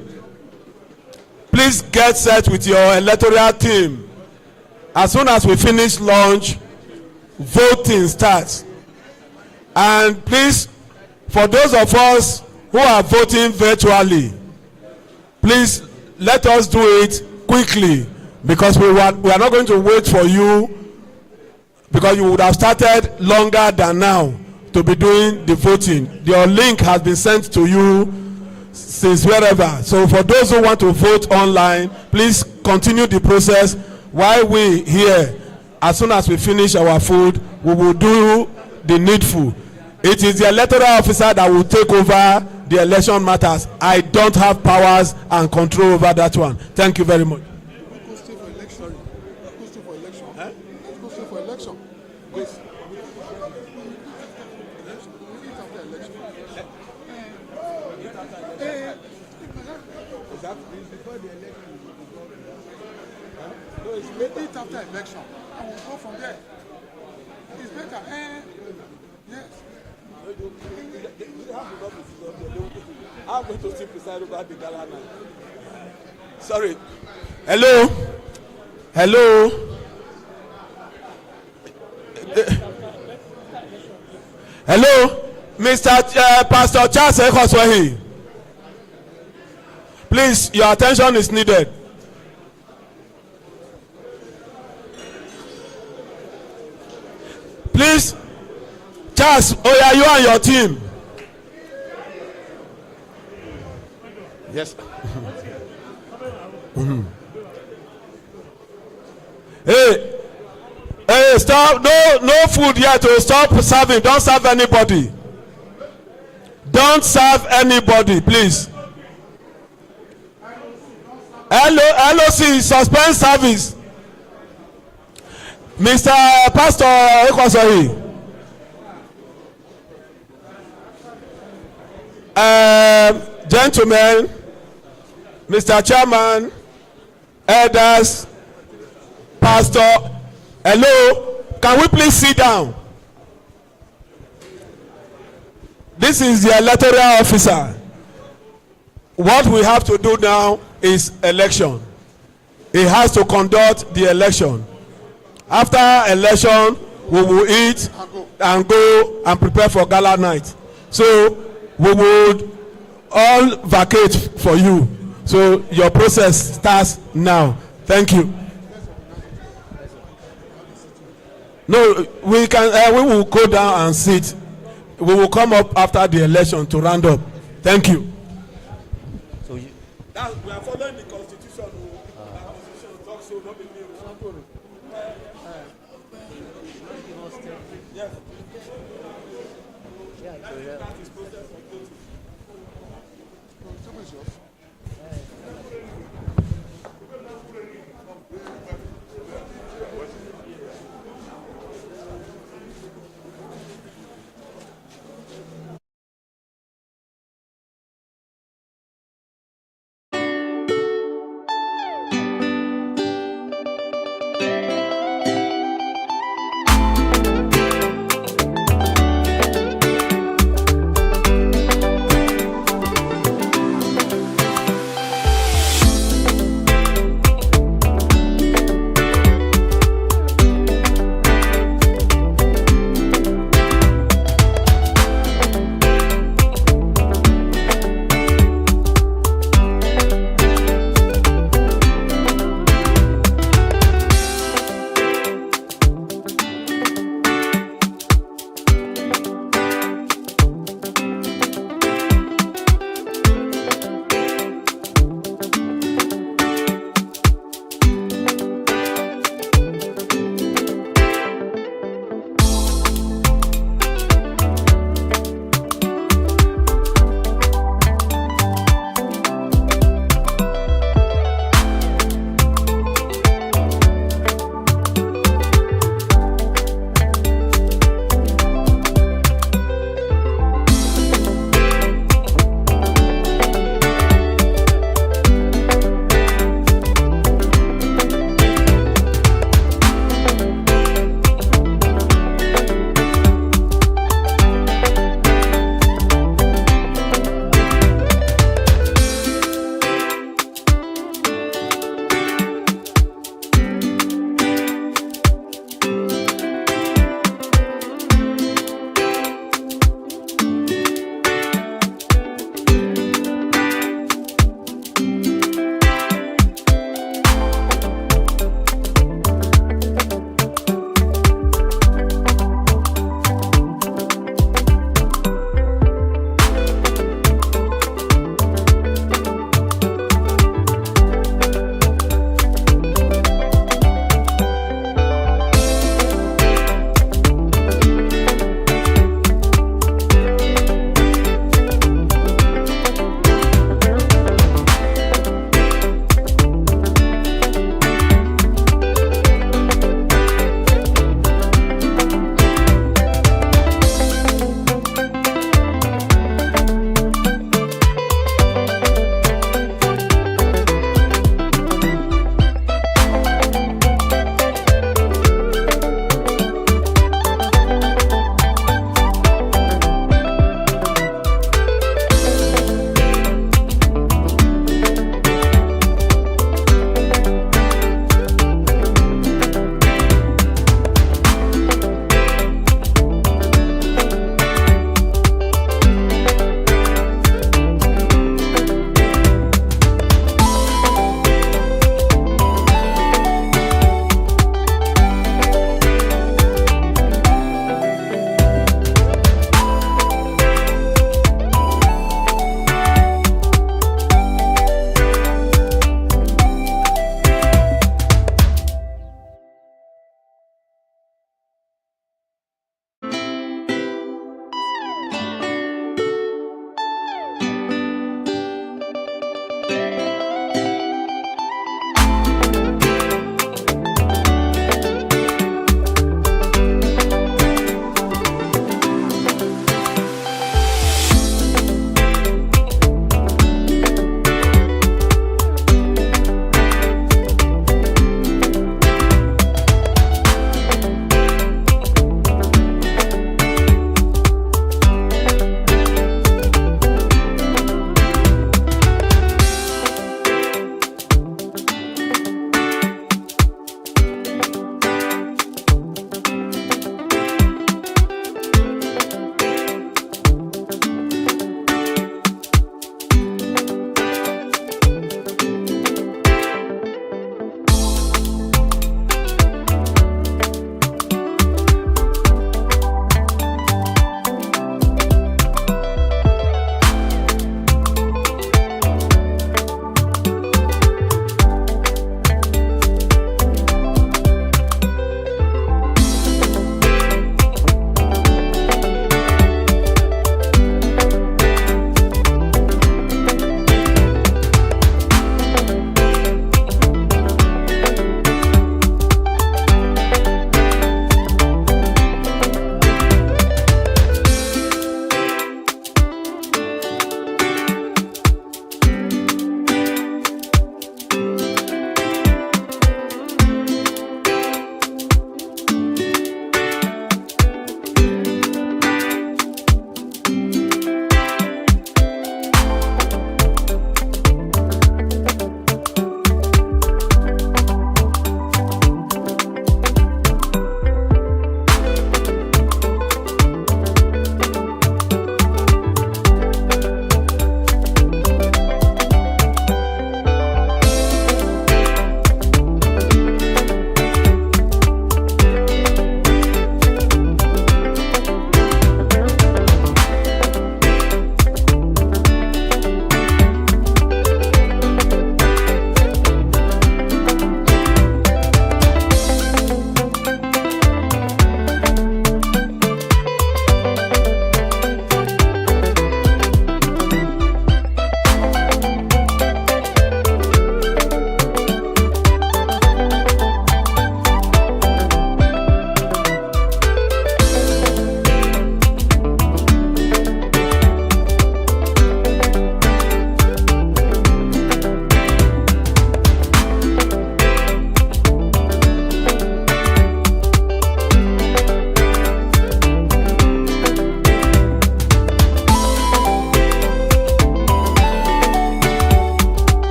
please get set with your electoral team. As soon as we finish lunch, voting starts. And please, for those of us who are voting virtually, please let us do it quickly, because we are not going to wait for you, because you would have started longer than now to be doing the voting. Your link has been sent to you since wherever. So for those who want to vote online, please continue the process while we here, as soon as we finish our food, we will do the needful. It is the electoral officer that will take over the election matters. I don't have powers and control over that one. Thank you very much. After election, I will go from there. It's better. Yes. I'm going to still preside over the gala now. Sorry. Hello. Hello. Hello. Pastor Charles Ekoswahi. Please, your attention is needed. Please, Charles, oh yeah, you and your team. Yes. Hey, stop! No food yet. To stop serving. Don't serve anybody. Don't serve anybody, please. LOC, suspend service. Mr. Pastor Ekoswahi. Gentlemen, Mr. Chairman, elders, pastor, hello, can we please sit down? This is the electoral officer. What we have to do now is election. He has to conduct the election. After election, we will eat and go and prepare for gala night. So we would all vacate for you. So your process starts now. Thank you. No, we can. We will go down and sit. We will come up after the election to round up. Thank you. So we are following the constitution.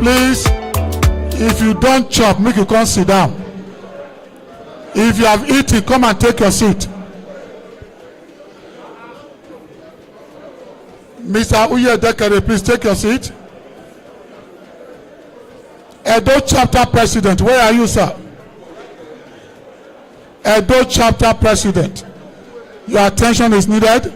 Please, if you don't chop, make you come sit down. If you have eaten, come and take your seat. Mr. Uyedekere, please take your seat. Edo chapter president, where are you, sir? Edo chapter president, your attention is needed.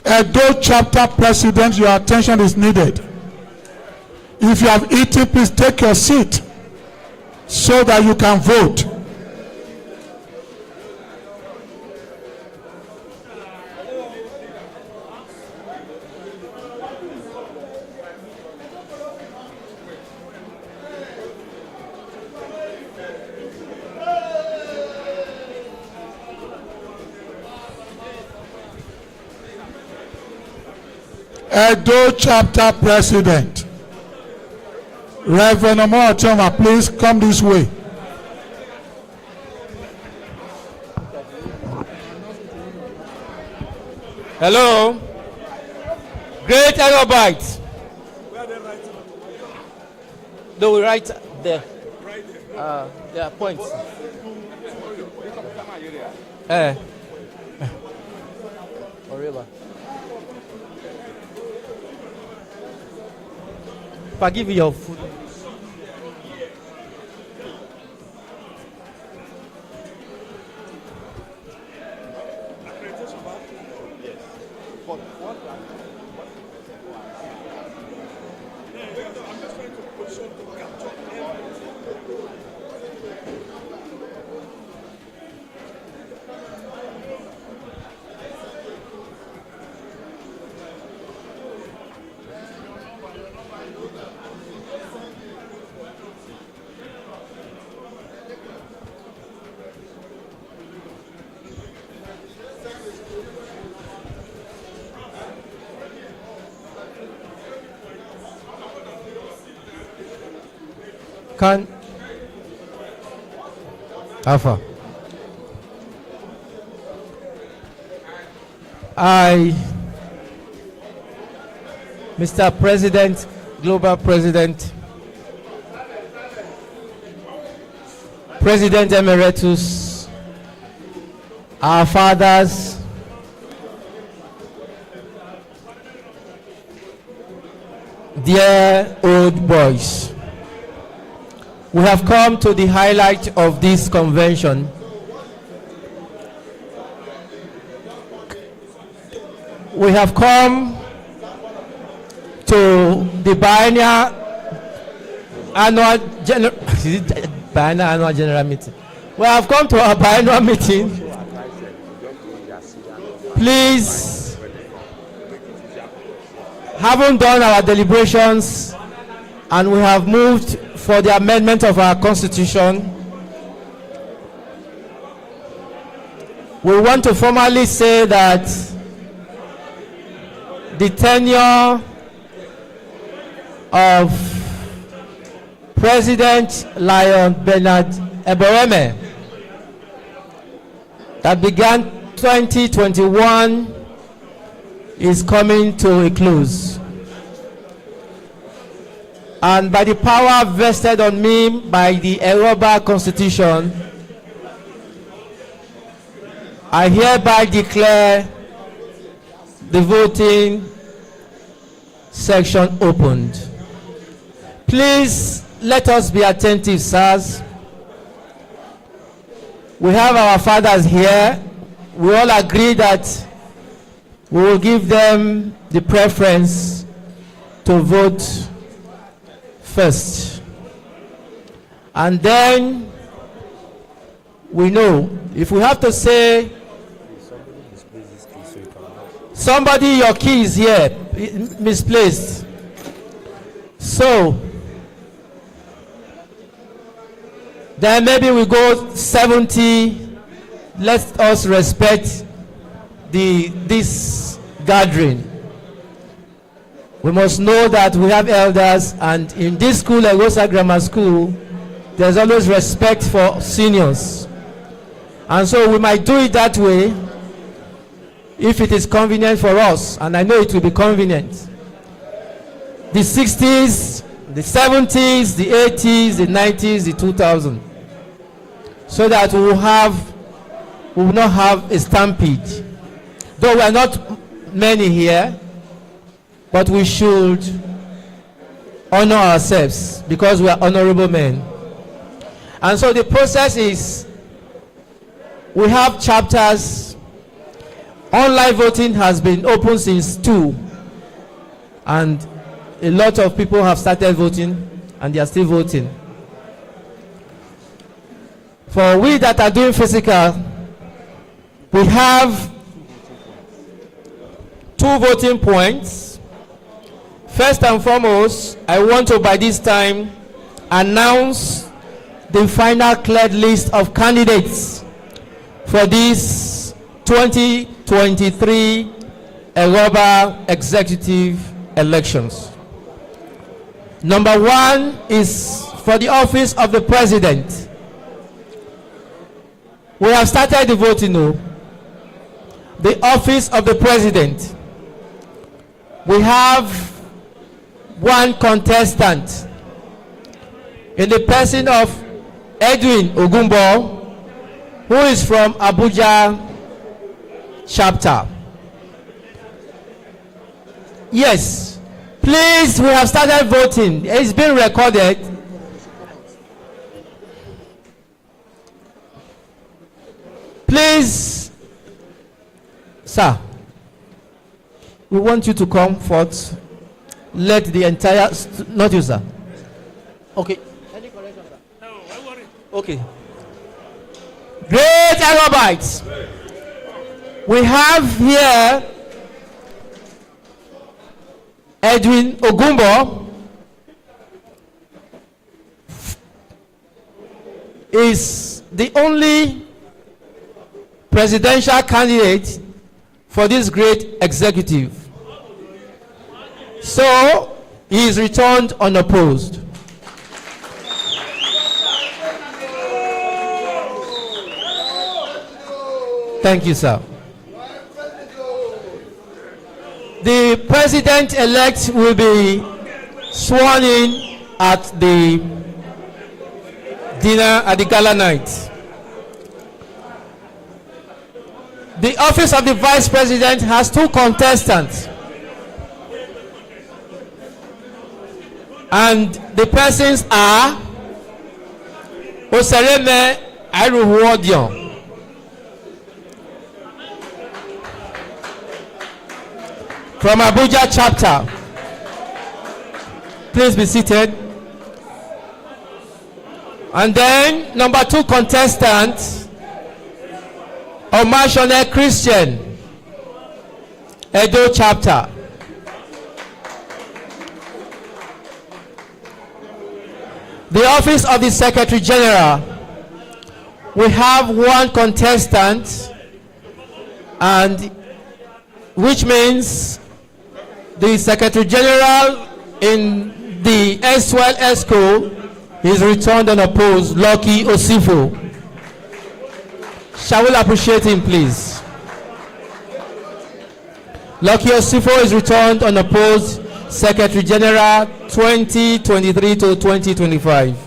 Edo chapter president, your attention is needed. If you have eaten, please take your seat so that you can vote. Edo chapter president, Reverend Omochoma, please come this way. Hello, great EGHOBA. They will write there. There are points. Forever. Forgive me your food. Can Alpha. Mr. President, Global President, President Emeritus, our fathers, dear old boys, we have come to the highlight of this convention. We have come to the biennial annual general meeting. We have come to our biennial meeting. Please, having done our deliberations and we have moved for the amendment of our constitution, we want to formally say that the tenure of President Lion Bernard Eboreme that began 2021 is coming to a close. And by the power vested on me by the EGHOBA Constitution, I hereby declare the voting section opened. Please let us be attentive, sirs. We have our fathers here. We all agree that we will give them the preference to vote first. And then we know if we have to say somebody, your key is here misplaced, so then maybe we go 70. Let us respect this gathering. We must know that we have elders, and in this school, Egosa Grammar School, there's always respect for seniors. And so we might do it that way. if it is convenient for us, and I know it will be convenient, the 60s, the 70s, the 80s, the 90s, the 2000s, so that we will not have a stampede. Though we are not many here, but we should honor ourselves because we are honorable men. And so the process is, we have chapters. Online voting has been open since 2, and a lot of people have started voting and they are still voting. For we that are doing physical, we have 2 voting points. First and foremost, I want to by this time announce the final cleared list of candidates for these 2023 EGHOBA executive elections. Number 1 is for the office of the president. We have started the voting now. The office of the president. We have 1 contestant in the person of Edwin Ogumbo, who is from Abuja chapter. Yes, please, we have started voting. It's been recorded. Please, sir, we want you to come forth. Let the entire, not you, sir. Okay. Any correction, sir? No, don't worry. Okay. Great EGHOBites. We have here Edwin Ogumbo is the only presidential candidate for this great executive. So he is returned unopposed. Thank you, sir. The president-elect will be sworn in at the dinner at the gala night. The office of the vice president has 2 contestants, and the persons are Osereme Airuhuodion, from Abuja chapter. Please be seated. And then number 2 contestant, Omashone Christian, Edo chapter. The office of the Secretary General, we have 1 contestant, and which means the Secretary General in the S12 ESCO is returned unopposed, Lucky Osifo. Shall we appreciate him, please? Lucky Osifo is returned unopposed, Secretary General 2023 to 2025.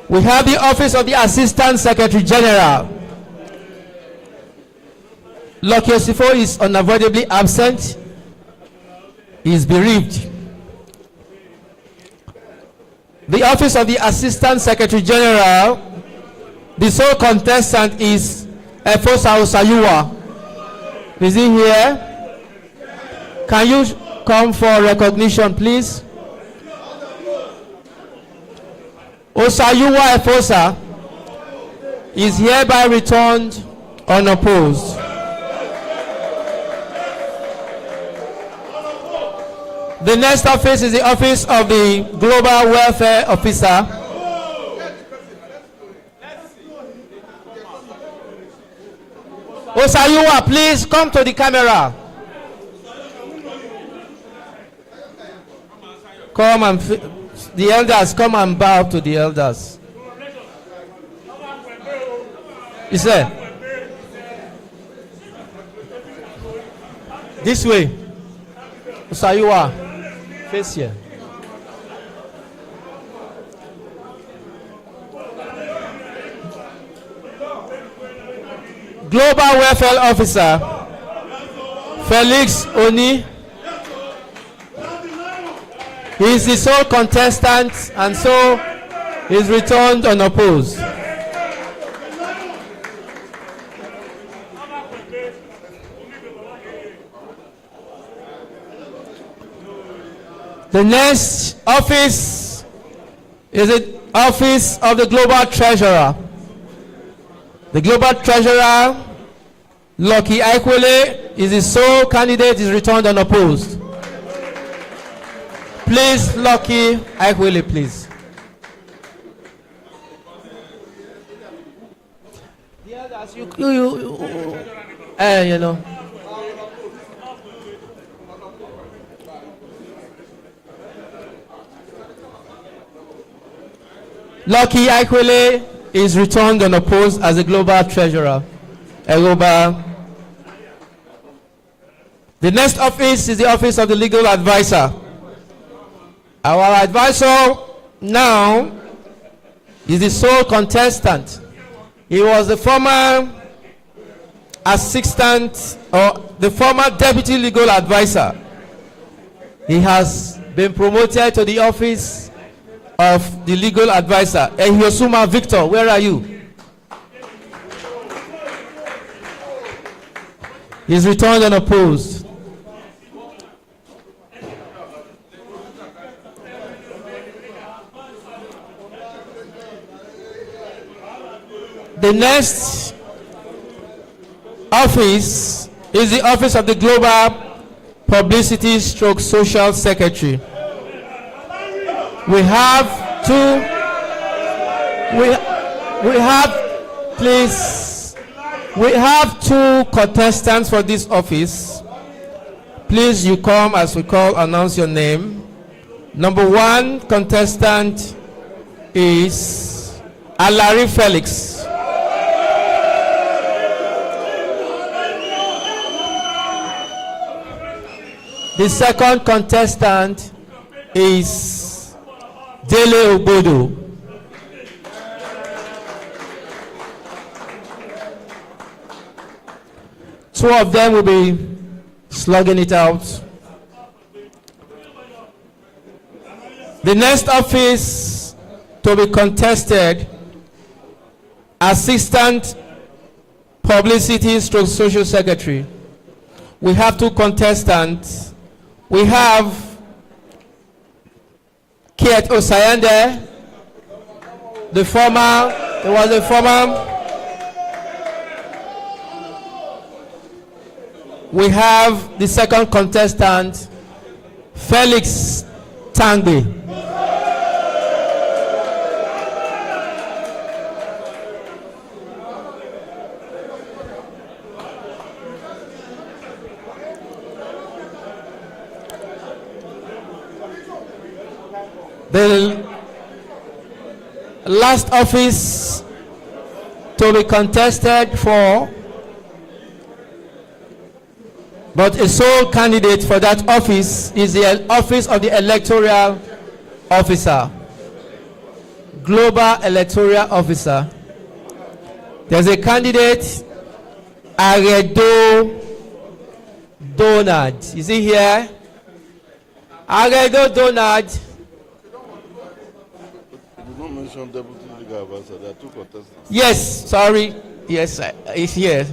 We have the office of the Assistant Secretary General. Lucky Osifo is unavoidably absent. He is bereaved. The office of the Assistant Secretary General, the sole contestant is Efosa Osayuwa. Is he here? Can you come for recognition, please? Osayuwa Efosa is hereby returned unopposed. The next office is the office of the Global Welfare Officer. Osayuwa, please come to the camera. Come and the elders, come and bow to the elders. He said, This way. So you are. Face here. Global Welfare Officer Felix Oni. He is the sole contestant and so is returned unopposed. The next office is the office of the Global Treasurer. The Global Treasurer, Lucky Aikwele, is the sole candidate, is returned unopposed. Please, Lucky Aikwele, please. The others, you know. Lucky Aikwele is returned unopposed as the Global Treasurer. EGHOBA. The next office is the office of the Legal Advisor. Our advisor now is the sole contestant. He was the former assistant or the former deputy legal advisor. He has been promoted to the office of the legal advisor. Ehiosuma Victor, where are you? He's returned unopposed. The next office is the office of the Global Publicity / Social Secretary. We have two contestants for this office. Please, you come as we call, announce your name. Number one contestant is Alari Felix. The second contestant is Dele Obodo. Two of them will be slugging it out. The next office to be contested, Assistant Publicity / Social Secretary. We have two contestants. We have Kiet Osayande, the former. We have the second contestant, Felix Tangbe. The last office to be contested for, but a sole candidate for that office is the office of the Electoral Officer, Global Electoral Officer. There's a candidate, Aredo Donald. Is he here? Aredo Donald. Deputy legal advisor. There are two contestants. Yes, sorry. Yes, he's here.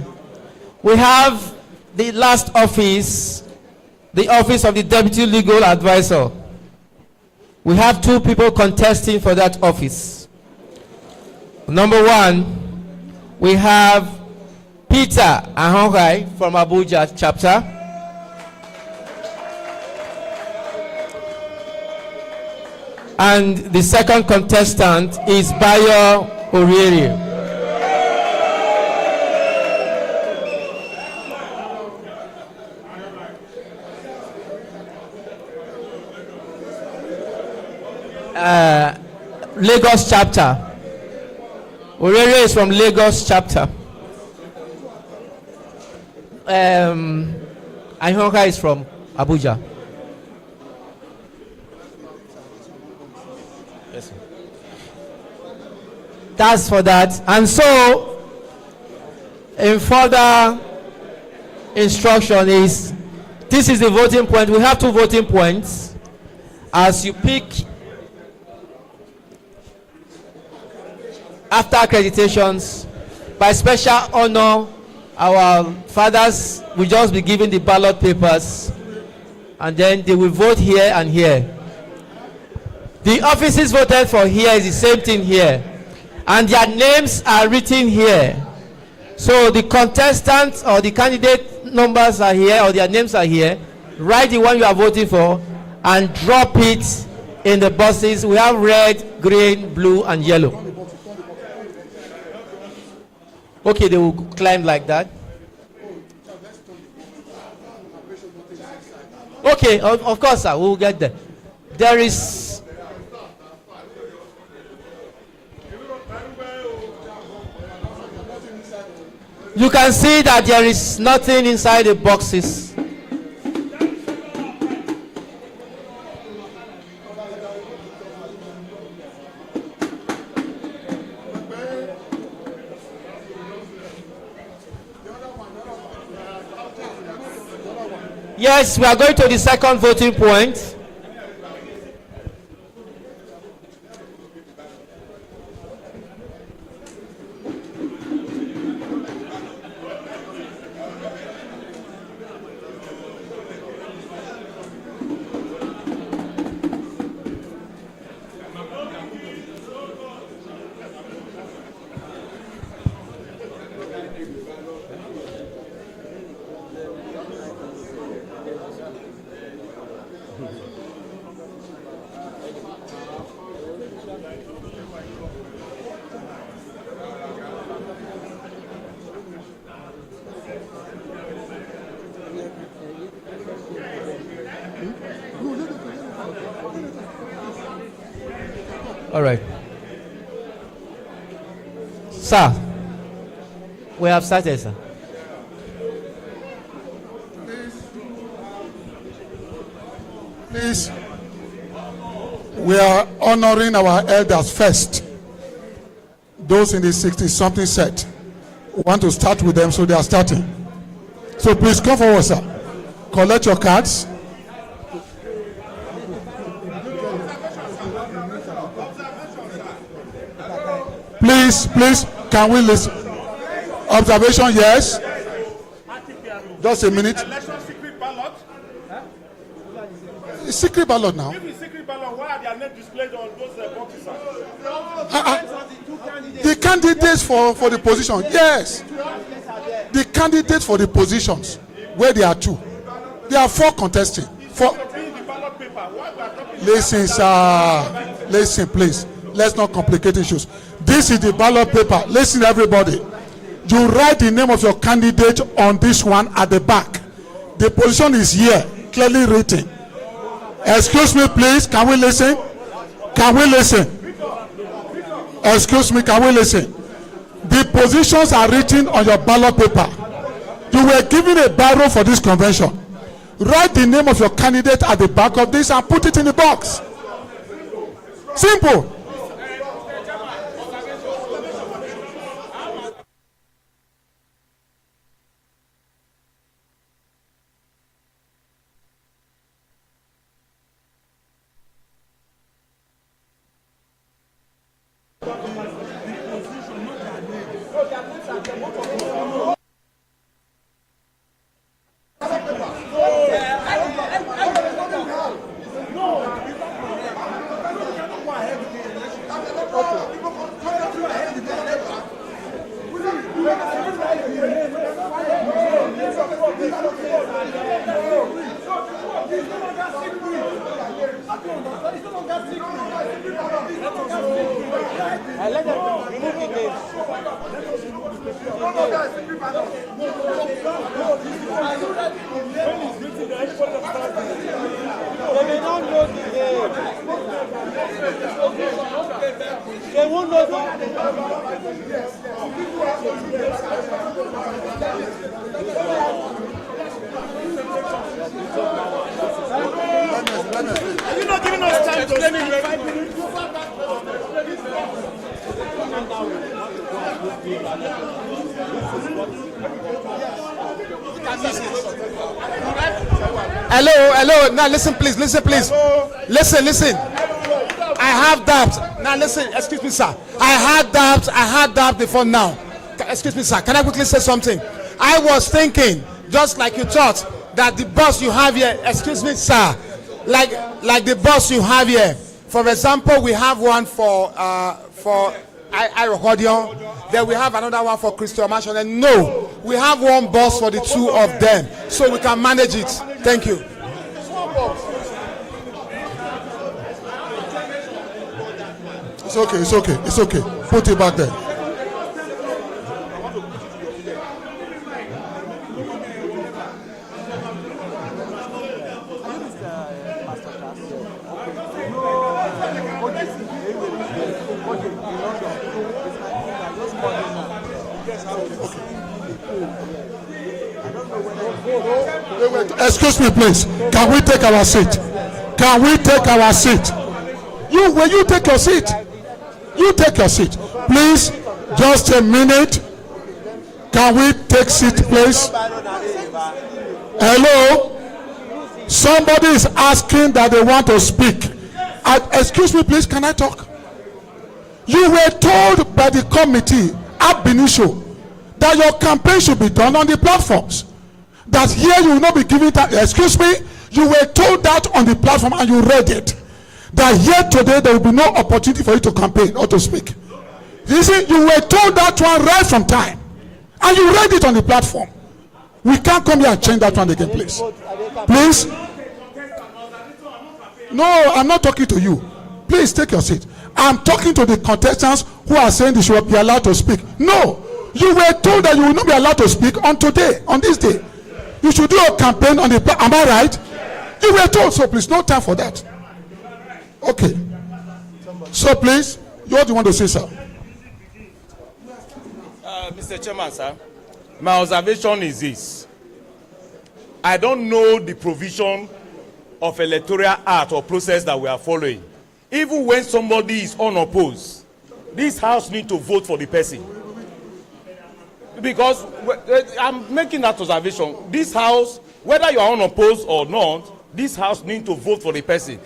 We have the last office, the office of the Deputy Legal Advisor. We have two people contesting for that office. Number one, we have Peter Ahongai from Abuja chapter. And the second contestant is Bayo Orieri. Lagos chapter. Orieri is from Lagos chapter. Ihonka is from Abuja. Yes, sir. That's for that. And so, in further instruction is, this is the voting point. We have 2 voting points. As you pick after accreditations, by special honor, our fathers will just be given the ballot papers, and then they will vote here and here. The offices voted for here is the same thing here, and their names are written here. So the contestants or the candidate numbers are here, or their names are here. Write the one you are voting for and drop it in the boxes. We have red, green, blue, and yellow. Okay, they will climb like that. Okay, of course, sir, we will get there. There is... You can see that there is nothing inside the boxes. Yes, we are going to the second voting point. All right. Sir, we have started, sir. Please, we are honoring our elders first. Those in the 60-something set. We want to start with them, so they are starting. So please come forward, sir. Collect your cards. Please, can we listen? Observation, yes. Just a minute. Election secret ballot. It's secret ballot now. If it's secret ballot, why are their names displayed on those boxes? The candidates for the position, yes. The candidates for the positions, where there are 2. There are 4 contesting. 4. Listen, sir. Listen, please. Let's not complicate issues. This is the ballot paper. Listen, everybody. You write the name of your candidate on this one at the back. The position is here, clearly written. Excuse me, please. Can we listen? Can we listen? Excuse me, can we listen? The positions are written on your ballot paper. You were given a barrow for this convention. Write the name of your candidate at the back of this and put it in the box. Simple. They won't know. Are you not giving us time to explain in 5 minutes? Hello. Now listen, please. Listen. I have doubts. Now listen, excuse me, sir. I had doubts before now. Excuse me, sir. Can I quickly say something? I was thinking, just like you thought, that the bus you have here, excuse me, sir, like the bus you have here. For example, we have one for Irohodion, then we have another one for Christian Marshall. And no, we have one bus for the two of them, so we can manage it. Thank you. It's okay. Put it back there. Excuse me, please. Can we take our seat? You take your seat. You take your seat. Please, just a minute. Can we take seat, please? Hello? Somebody is asking that they want to speak. Excuse me, please. Can I talk? You were told by the committee ab initio that your campaign should be done on the platforms. That here you will not be giving that. Excuse me. You were told that on the platform and you read it. That here today there will be no opportunity for you to campaign or to speak. You see, you were told that one right from time, and you read it on the platform. We can't come here and change that one again, please. Please. No, I'm not talking to you. Please take your seat. I'm talking to the contestants who are saying they should be allowed to speak. No, you were told that you will not be allowed to speak on today, on this day. You should do a campaign on the. Am I right? You were told, so please, no time for that. Okay. So please, what do you want to say, sir? Mr. Chairman, sir, my observation is this. I don't know the provision of electoral act or process that we are following. Even when somebody is unopposed, this house needs to vote for the person. Because I'm making that observation. This house, whether you are unopposed or not, this house needs to vote for the person.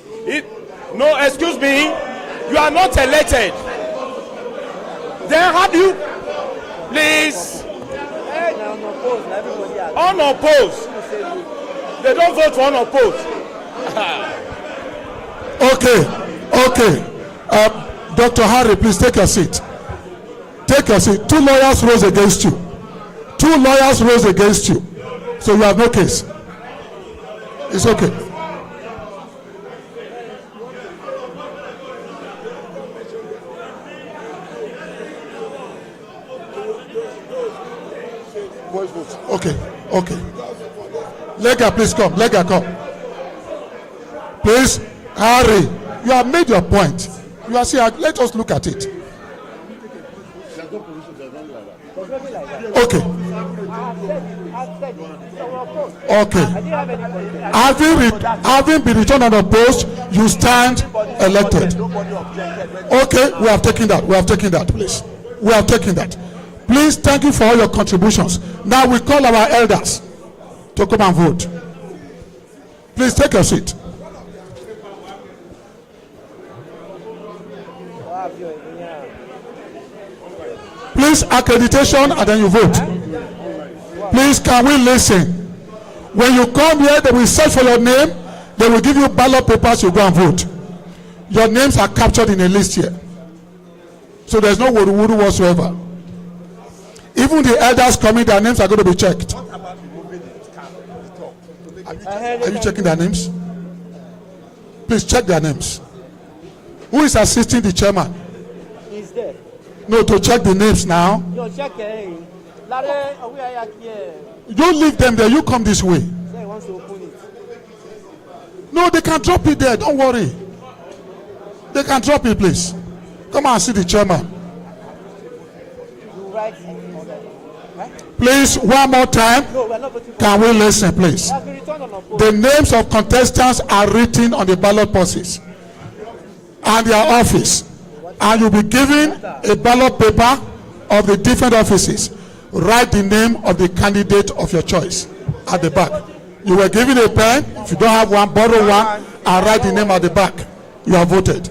No, excuse me, you are not elected. Then how do you, please, unopposed, they don't vote for unopposed. Okay. Dr. Harry, please take your seat. Take your seat. 2 lawyers rose against you. So you have no case. It's okay. Okay. Lega, please come. Come. Please, Harry, you have made your point. You are saying, let us look at it. Okay. Having been returned unopposed, you stand elected. Okay, we have taken that, please. We have taken that. Please, thank you for all your contributions. Now we call our elders to come and vote. Please take your seat. Please, accreditation, and then you vote. Please, can we listen? When you come here, they will search for your name. They will give you ballot papers. You go and vote. Your names are captured in a list here. So there's no wudu whatsoever. Even the elders coming, their names are going to be checked. Are you checking their names? Please check their names. Who is assisting the chairman? He's there. No, to check the names now. You leave them there. You come this way. He wants to open it. No, they can drop it there. Don't worry. They can drop it, please. Come and see the chairman. You write. Please, one more time. Can we listen, please? The names of contestants are written on the ballot boxes and their office. And you'll be given a ballot paper of the different offices. Write the name of the candidate of your choice at the back. You were given a pen. If you don't have one, borrow one and write the name at the back. You are voted.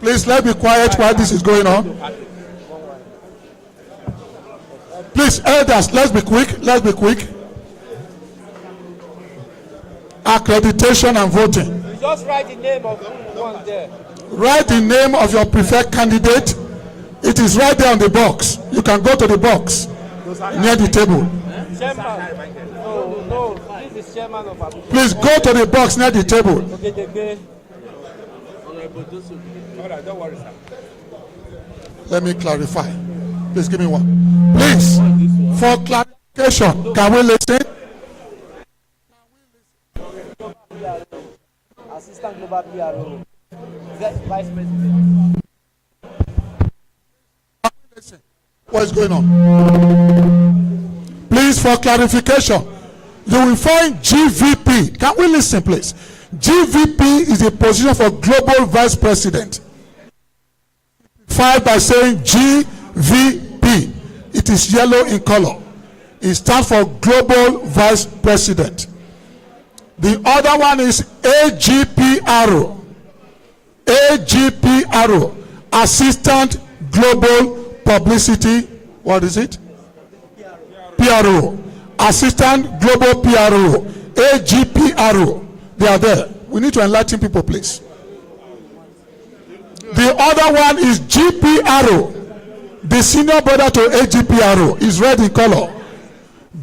Please, let's be quiet while this is going on. Please, elders, let's be quick. Let's be quick. Accreditation and voting. You just write the name of one there. Write the name of your preferred candidate. It is right there on the box. You can go to the box near the table. Chairman. No, this is chairman of Abuja. Please go to the box near the table. Okay. Don't worry, sir. Let me clarify. Please give me one. Please, for clarification, can we listen? Assistant Global PRO. Vice President. What is going on? Please, for clarification, you will find GVP. Can we listen, please? GVP is a position for Global Vice President. Filed by saying GVP. It is yellow in color. It stands for Global Vice President. The other one is AGPRO. AGPRO. Assistant Global Publicity. What is it? PRO. Assistant Global PRO. AGPRO. They are there. We need to enlighten people, please. The other one is GPRO. The senior brother to AGPRO is red in color.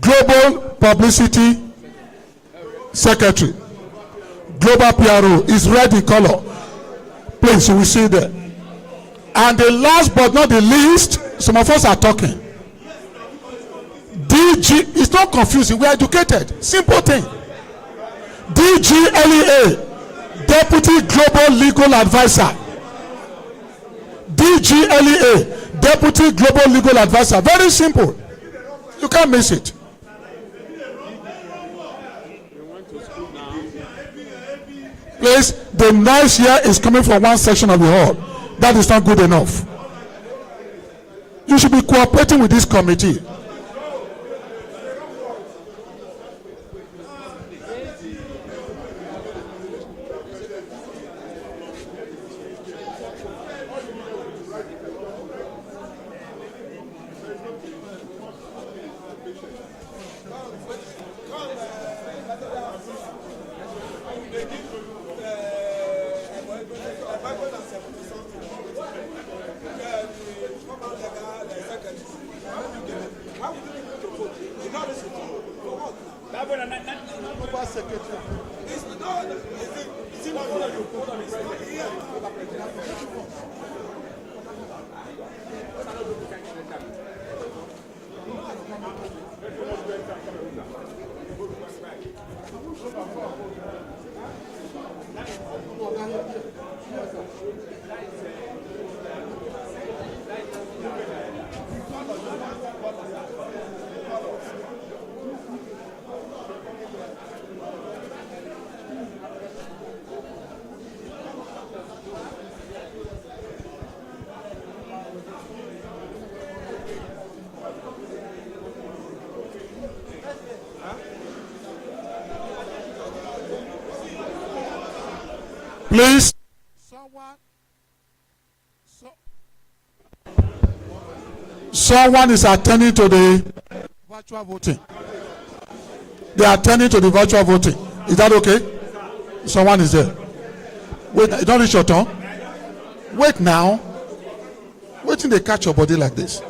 Global Publicity Secretary. Global PRO is red in color. Please, you will see there. And the last but not the least, some of us are talking. DG, it's not confusing. We are educated. Simple thing. DGLEA, Deputy Global Legal Advisor. DGLEA, Deputy Global Legal Advisor. Very simple. You can't miss it. Please, the noise here is coming from one section of the hall. That is not good enough. You should be cooperating with this committee. Please, someone is attending to the virtual voting. They are attending to the virtual voting. Is that okay? Someone is there. Wait, don't reach your turn. Wait now. Wait till they catch your body like this.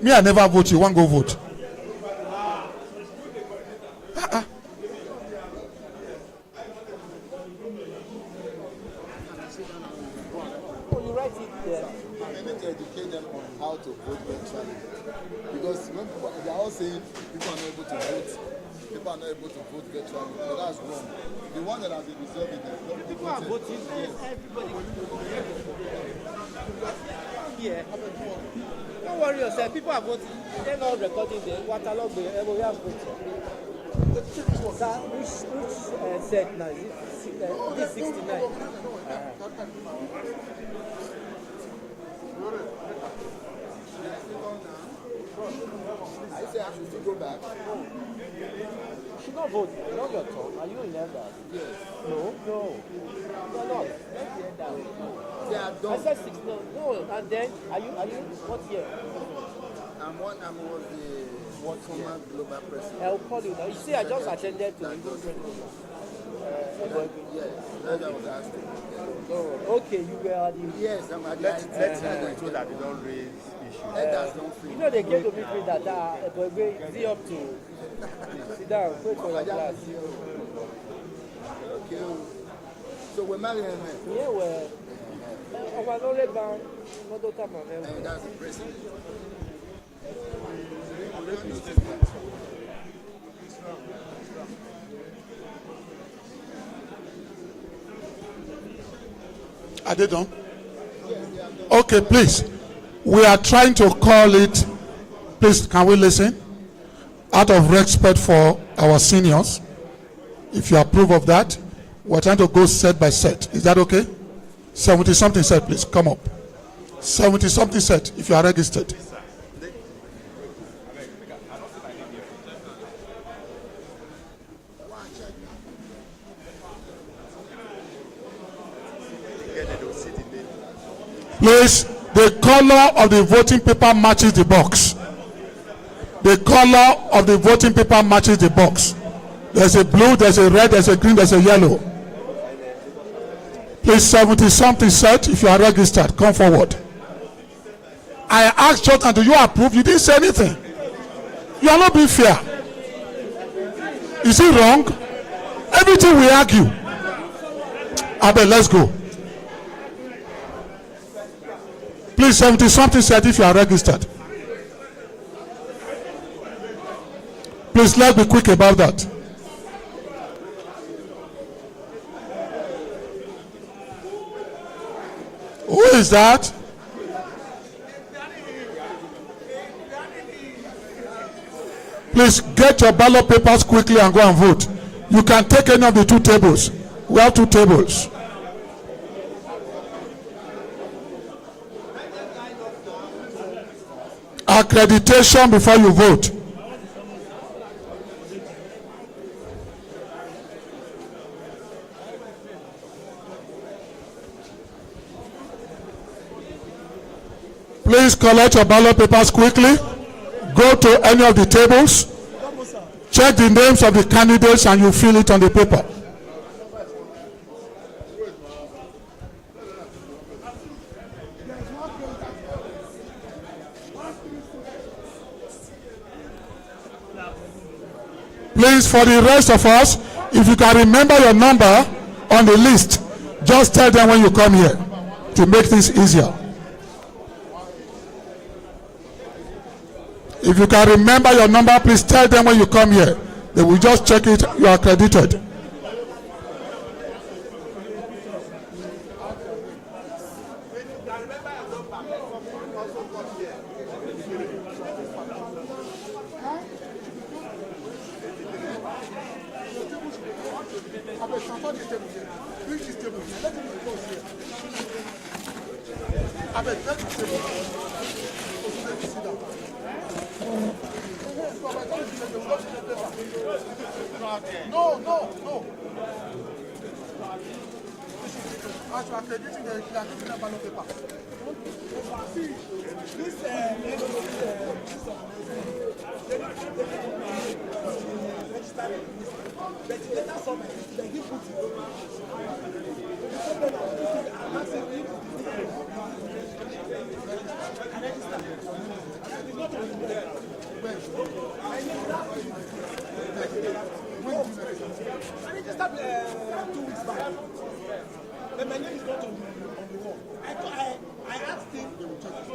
Me, I never vote. You want to go vote? People are not able to vote virtually, but that's wrong. The one that has been reserved in the People are voting. Everybody. Yeah. Don't worry yourself. People are voting. They're not recording the waterlog. We have voted. Sir, which set now? Is it 69? I say I should still go back. You should not vote. Not your turn. Are you in elders? Yes. No. You're not. Let's hear that. They are done. I said 6. No. And then, are you what year? I'm the former global president. I'll call you now. You see, I just attended to Yes, that's what I was asking. Oh, okay, you were at the... Yes, I'm at the Let's so that they don't raise issues. You know, they came to meet me that is he up to... Sit down, wait for your class. Okay. So we're married, man? Yeah, well... That's impressive. Are they done? Okay, please. We are trying to call it. Please, can we listen? Out of respect for our seniors, if you approve of that, we're trying to go set by set. Is that okay? 70-something set, please. Come up. 70-something set, if you are registered. Please, the color of the voting paper matches the box. The color of the voting paper matches the box. There's a blue, there's a red, there's a green, there's a yellow. Please, 70-something set, if you are registered, come forward. I asked Jordan, do you approve? You didn't say anything. You are not being fair. Is it wrong? Everything we argue. Abel, let's go. Please, 70-something set if you are registered. Please, let's be quick about that. Who is that? Please get your ballot papers quickly and go and vote. You can take any of the two tables. We have two tables. Accreditation before you vote. Please collect your ballot papers quickly. Go to any of the tables. Check the names of the candidates and you fill it on the paper. Please, for the rest of us, if you can remember your number on the list, just tell them when you come here to make this easier. If you can remember your number, please tell them when you come here. They will just check it, you are accredited. No. As you are accrediting, they are giving a ballot paper. See, this I registered 2 weeks back. But my name is not on the wall. I asked him. They will check it.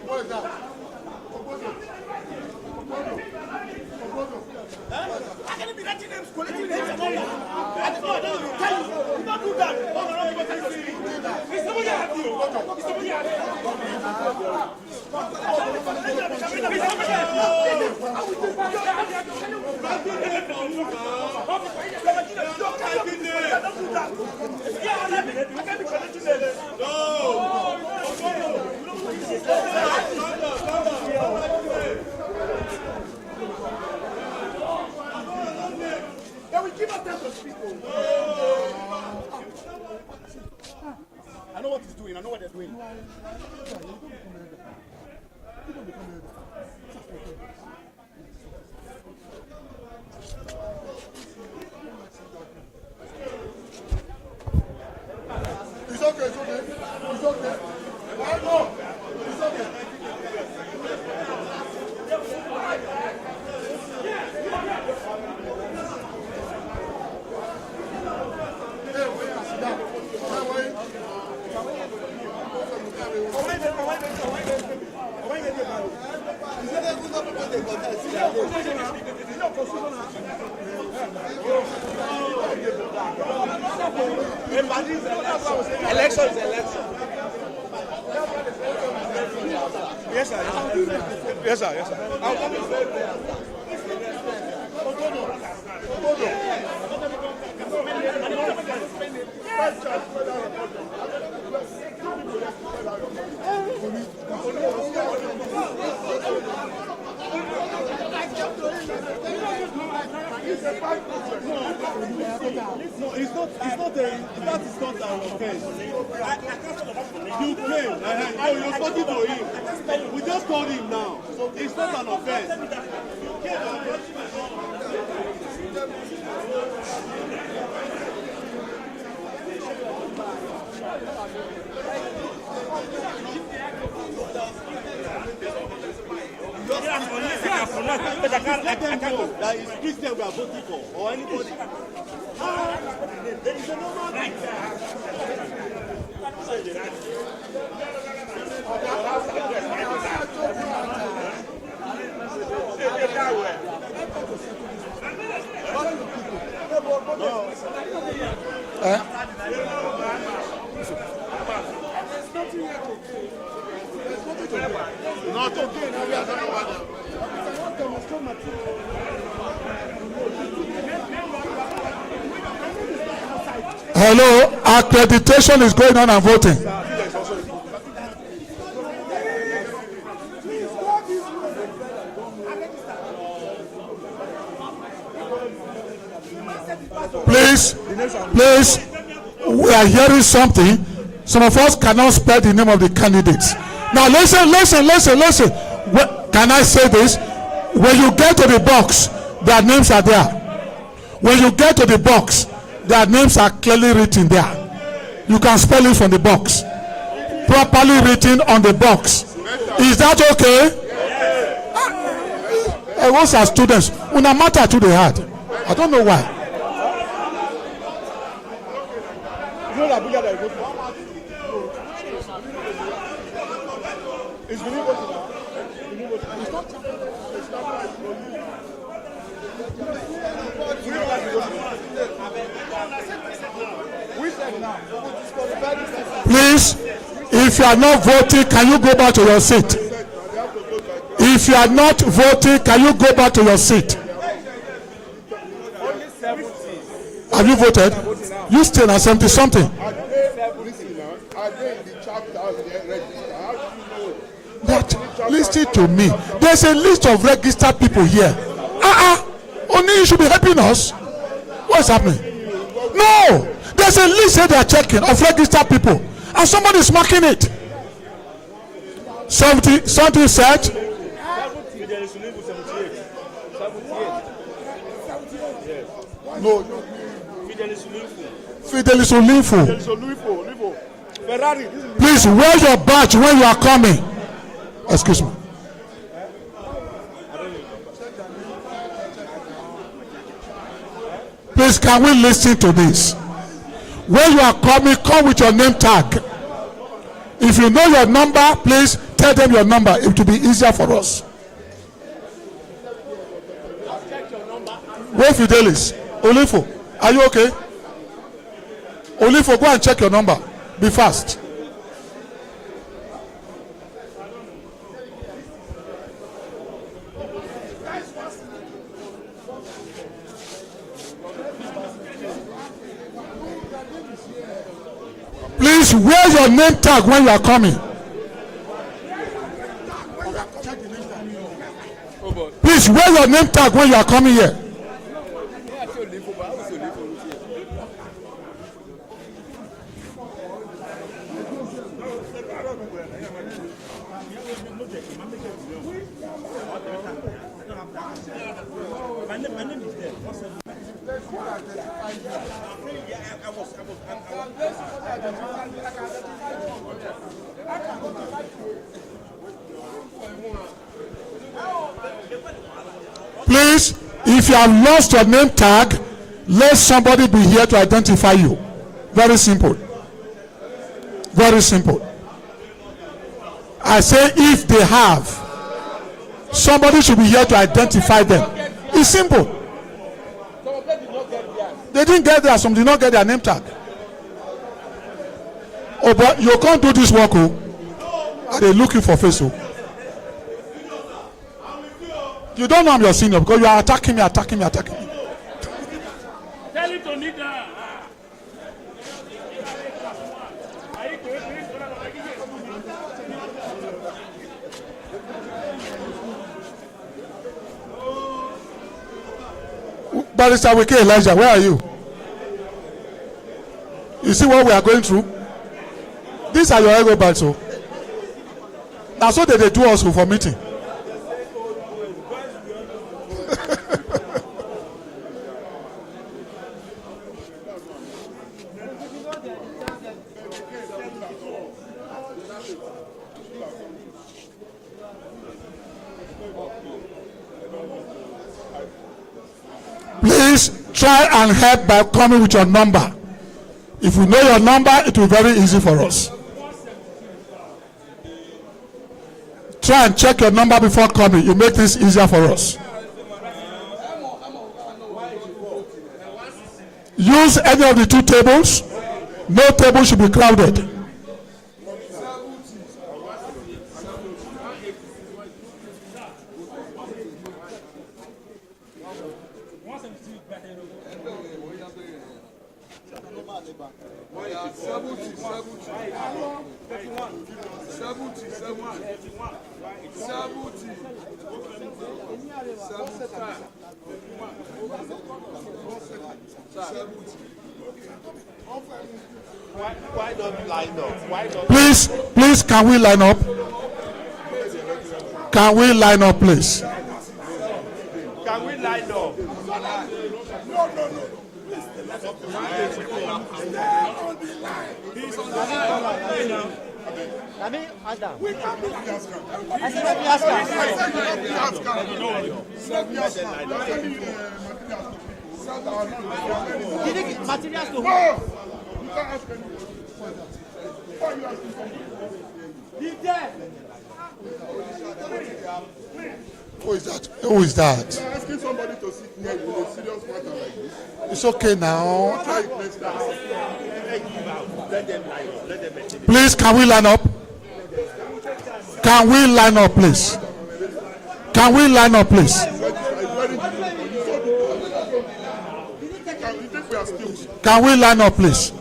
What is that? I know what he's doing. I know what they're doing. It's okay. It's okay. It's okay. I know. It's okay. Election is election. Yes, sir. Yes, sir. Yes, sir. No, it's not that is not an offense. You came. Oh, you're talking to him. We just told him now. So it's not an offense. Let them know that it's Christian we are voting for, or anybody. There is a normal right. Not okay. Now we are talking about them. Hello, accreditation is going on and voting. Please, we are hearing something. Some of us cannot spell the name of the candidates. Now listen. Can I say this? When you get to the box, their names are there. When you get to the box, their names are clearly written there. You can spell it from the box. Properly written on the box. Is that okay? What's our students? Una matter to the heart. I don't know why. Please, if you are not voting, can you go back to your seat? If you are not voting, can you go back to your seat? Have you voted? You still are 70 something. But listen to me. There's a list of registered people here. Only you should be helping us. What's happening? No, there's a list that they are checking of registered people, and somebody is marking it. 70 said. No. Fidelis Olinfo. Please wear your badge when you are coming. Excuse me. Please, can we listen to this? When you are coming, come with your name tag. If you know your number, please tell them your number. It will be easier for us. Where Fidelis? Olifo, are you okay? Olifo, go and check your number. Be fast. Please wear your name tag when you are coming. Please wear your name tag when you are coming here. Please, if you have lost your name tag, let somebody be here to identify you. Very simple. Very simple. I say if they have, somebody should be here to identify them. It's simple. They didn't get there, some did not get their name tag. Oh, but you can't do this work, oh. They're looking for face, oh. You don't know I'm your senior because you are attacking me. Tell him to kneel down. Barrister Wike Elijah, where are you? You see what we are going through? These are your EGHOBA, so. Now so they do us for meeting. Please try and help by coming with your number. If you know your number, it will be very easy for us. Try and check your number before coming. You make this easier for us. Use any of the two tables. No table should be crowded. Why don't line up? Why don't Please, can we line up? Can we line up, please? Can we line up? I mean, Adam. I said, let me ask her. Materials to who? Who is that? Who is that? You're asking somebody to sit near you in a serious matter like this. It's okay now. Try it next time. Let them line up. Let them maintain it. Please, can we line up? Can we line up, please? Can we line up, please? Can we line up, please?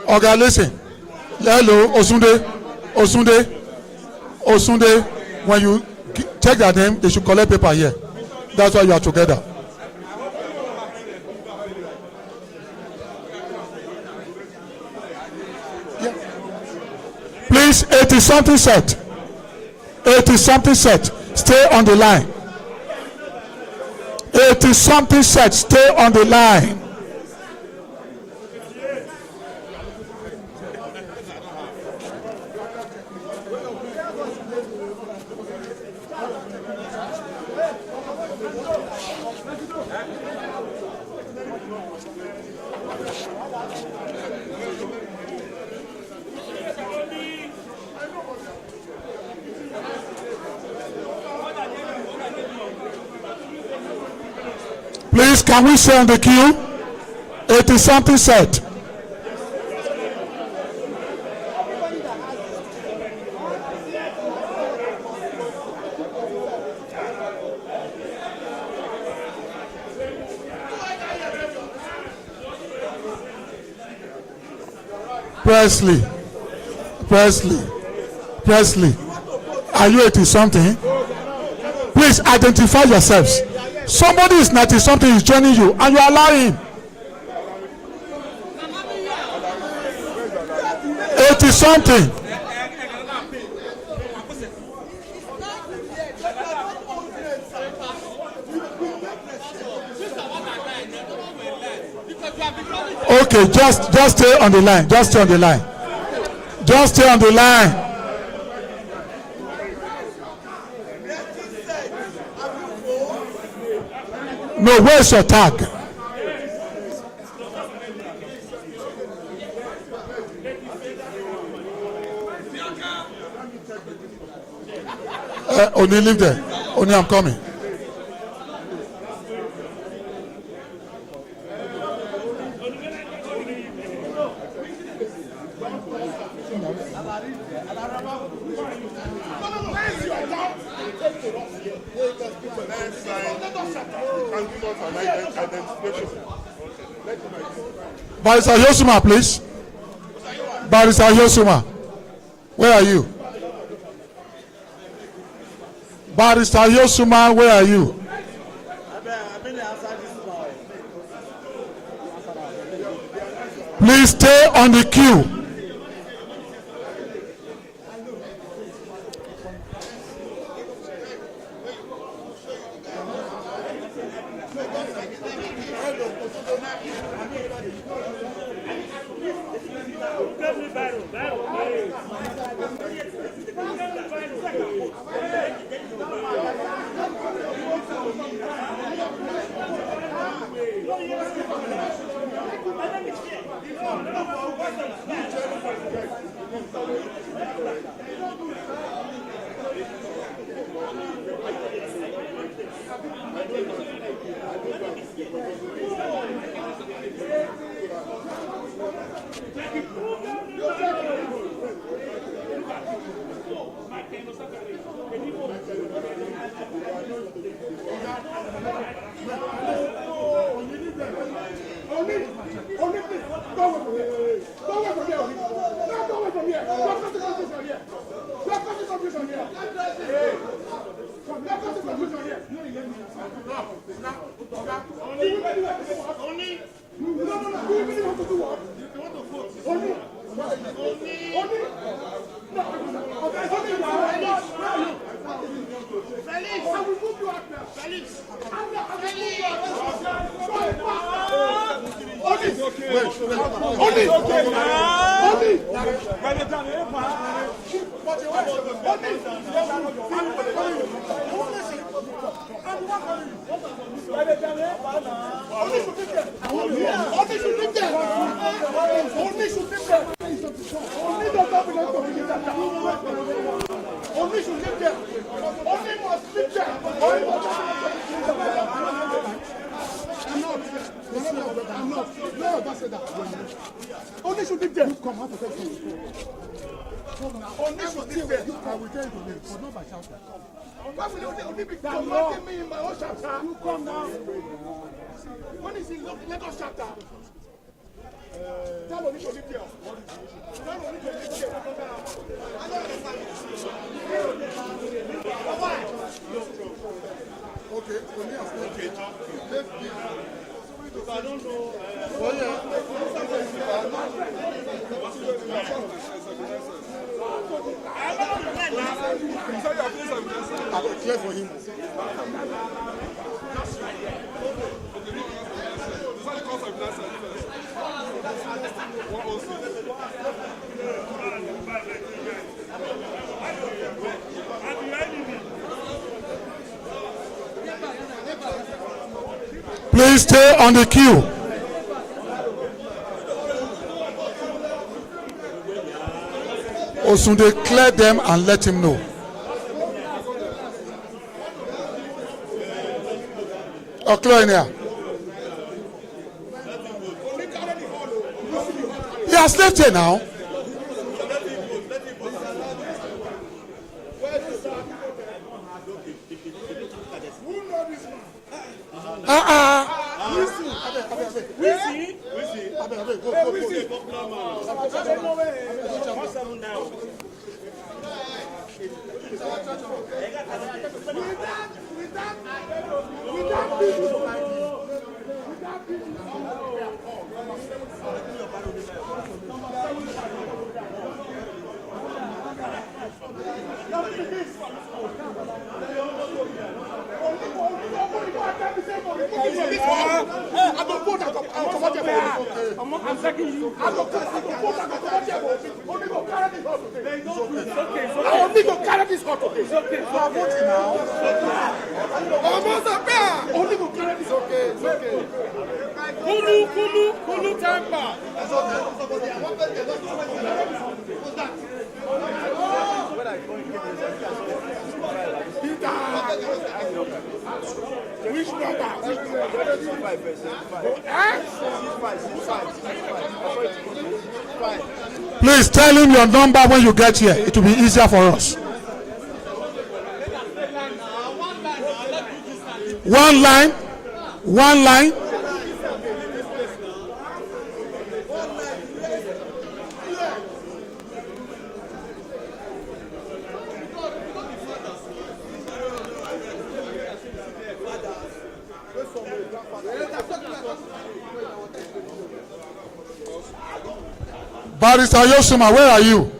Oga, listen. Hello, Osunde. When you check their name, they should collect paper here. That's why you are together. Yeah. Please, 80-something set. 80-something set. Stay on the line. 80-something set. Stay on the line. Please, can we stay on the queue? 80-something set. Presley, are you 80-something? Please identify yourselves. Somebody is 90-something is joining you, and you allow him. 80-something. Okay, just stay on the line. Just stay on the line. Just stay on the line. No, where's your tag? Oni, leave there. Oni, I'm coming. Barrister Yosuma, please. Barrister Yosuma, where are you? Barrister Yosuma, where are you? Please stay on the queue. Please stay on the queue. Osunde, clear them and let him know. Clear in here. are slaves here now. I'm begging you. I only go carry this hot. It's okay. You are voting now. Only go carry this. Okay. It's okay. Kulu temper. Which number? Please tell him your number when you get here. It will be easier for us. One line. One line. Barrister Yosuma, where are you?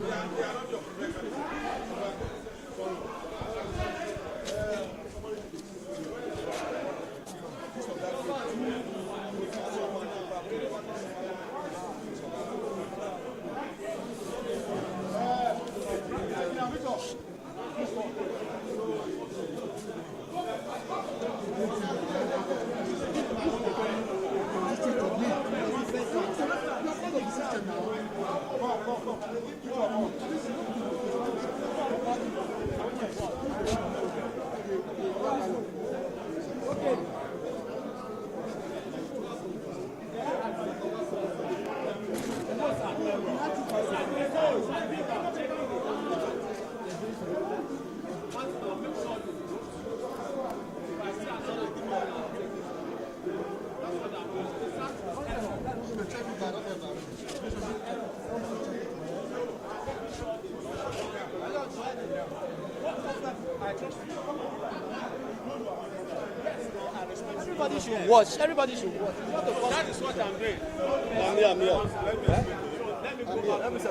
Everybody should watch. Everybody should watch. That is what I'm doing. I'm here. Let me say,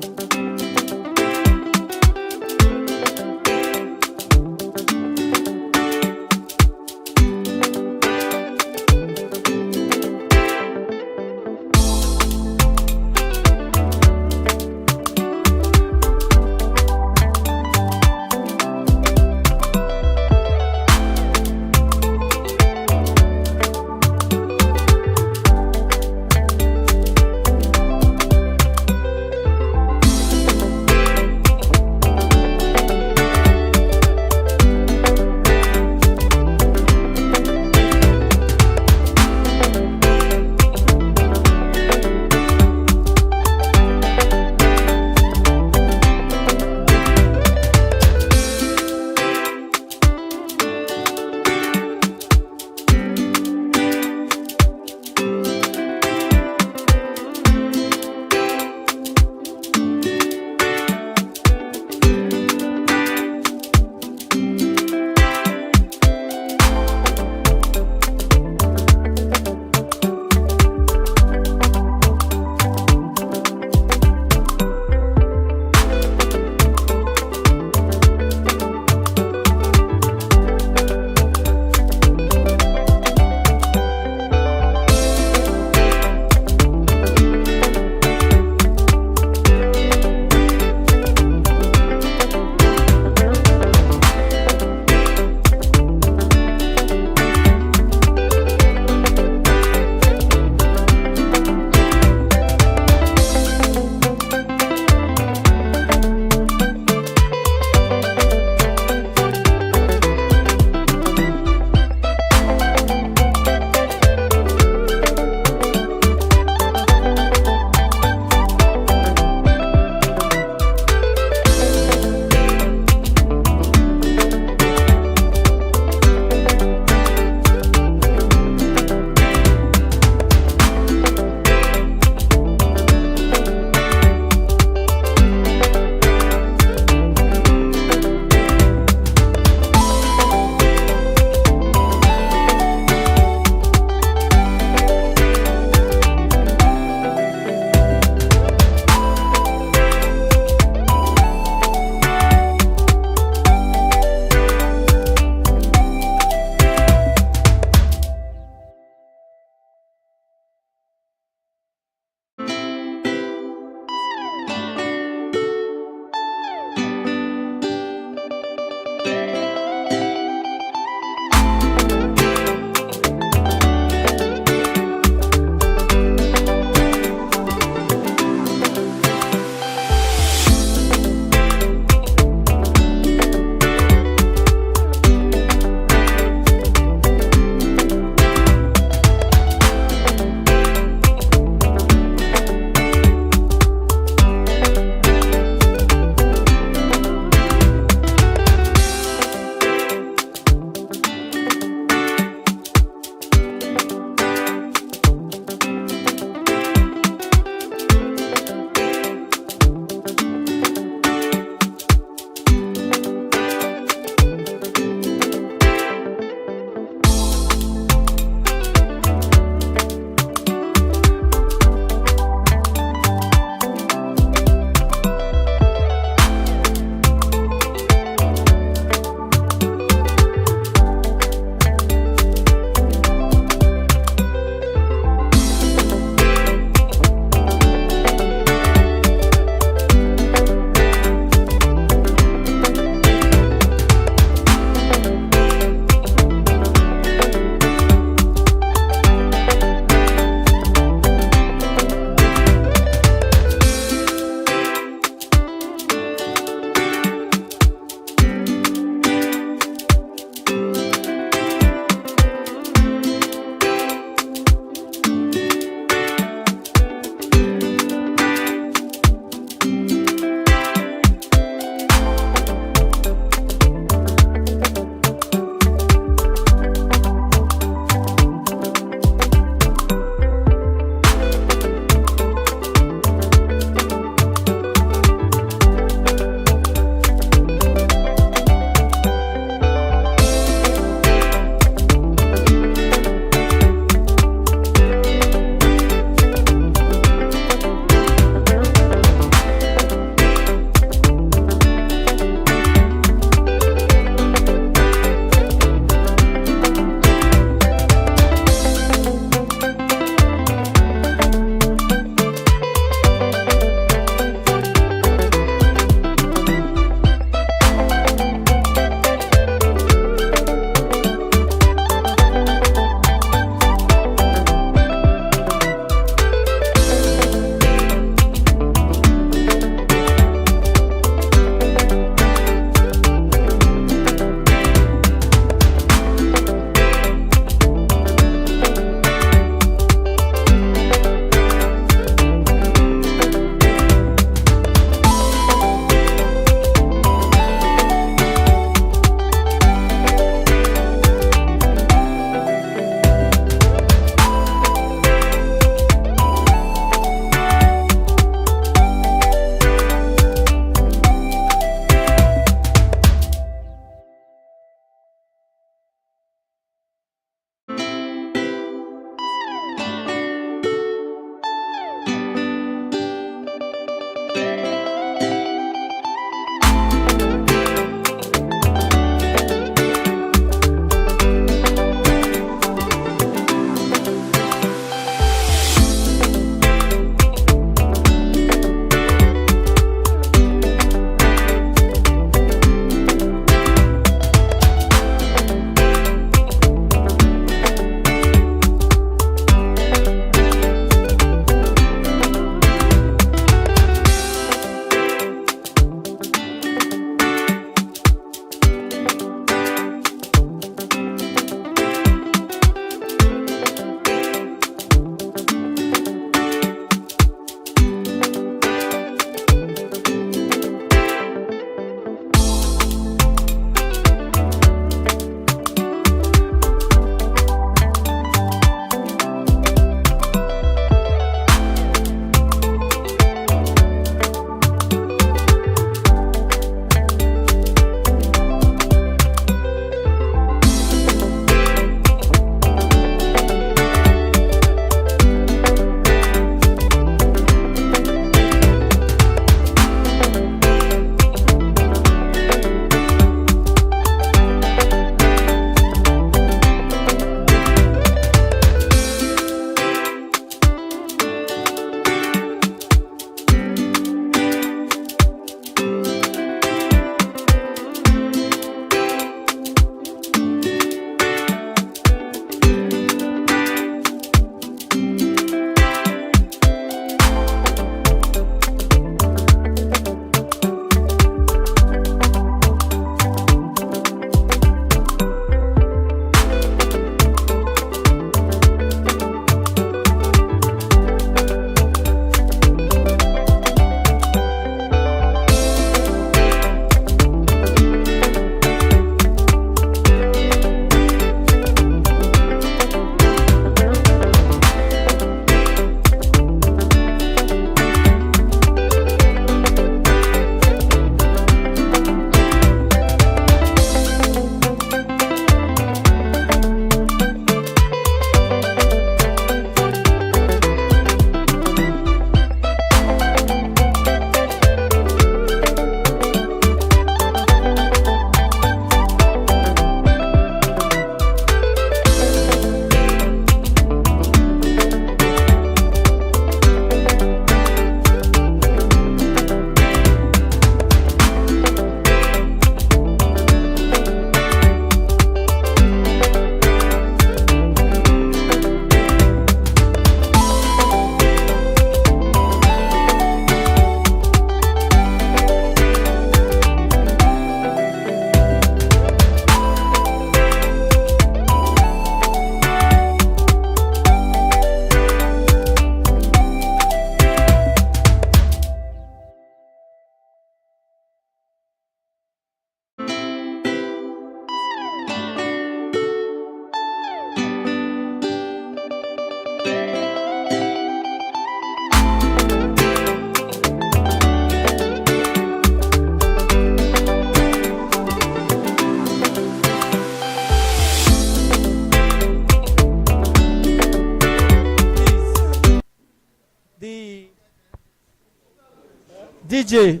DJ,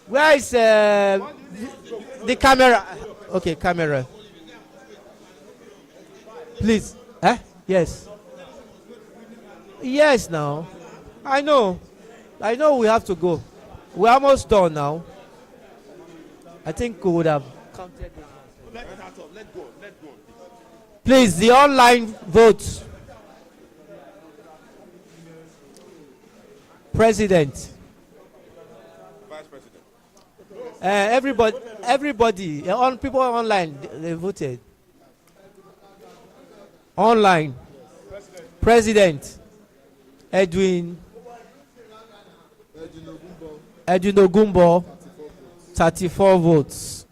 where is the camera? Okay, camera. Please. Yes. Yes, now. I know we have to go. We're almost done now. I think we would have counted. Let go. Please, the online vote. President. Vice President. Everybody, people online, they voted. Online. President. Edwin Ogumbo, 34 votes.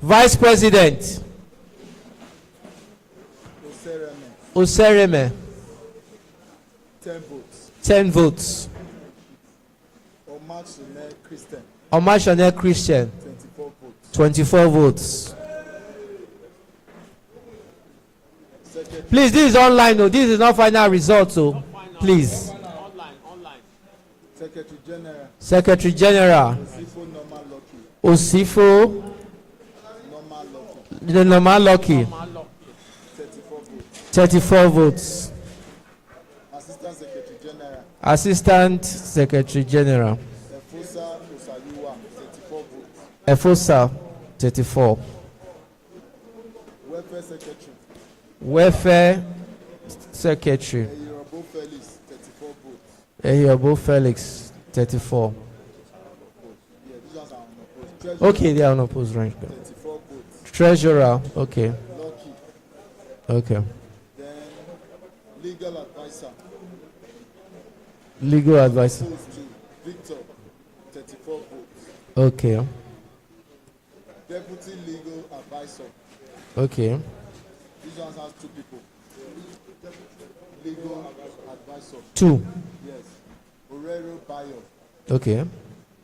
Vice President. Osereme. 10 votes. 10 votes. Omashone Christian. 24 votes. Please, this is online. No, this is not final result. So, please. Secretary General. Osifo. The normal lucky. 34 votes. Assistant Secretary General. Efosa, 34. Welfare Secretary. Eyobo Felix, 34. Okay, they are unopposed, right? Treasurer, okay. Okay. Legal advisor. Legal advisor. Victor, 34 votes. Okay. Deputy legal advisor. Okay. This one has 2 people. Legal advisor. 2. Yes. Orero Bayo. Okay.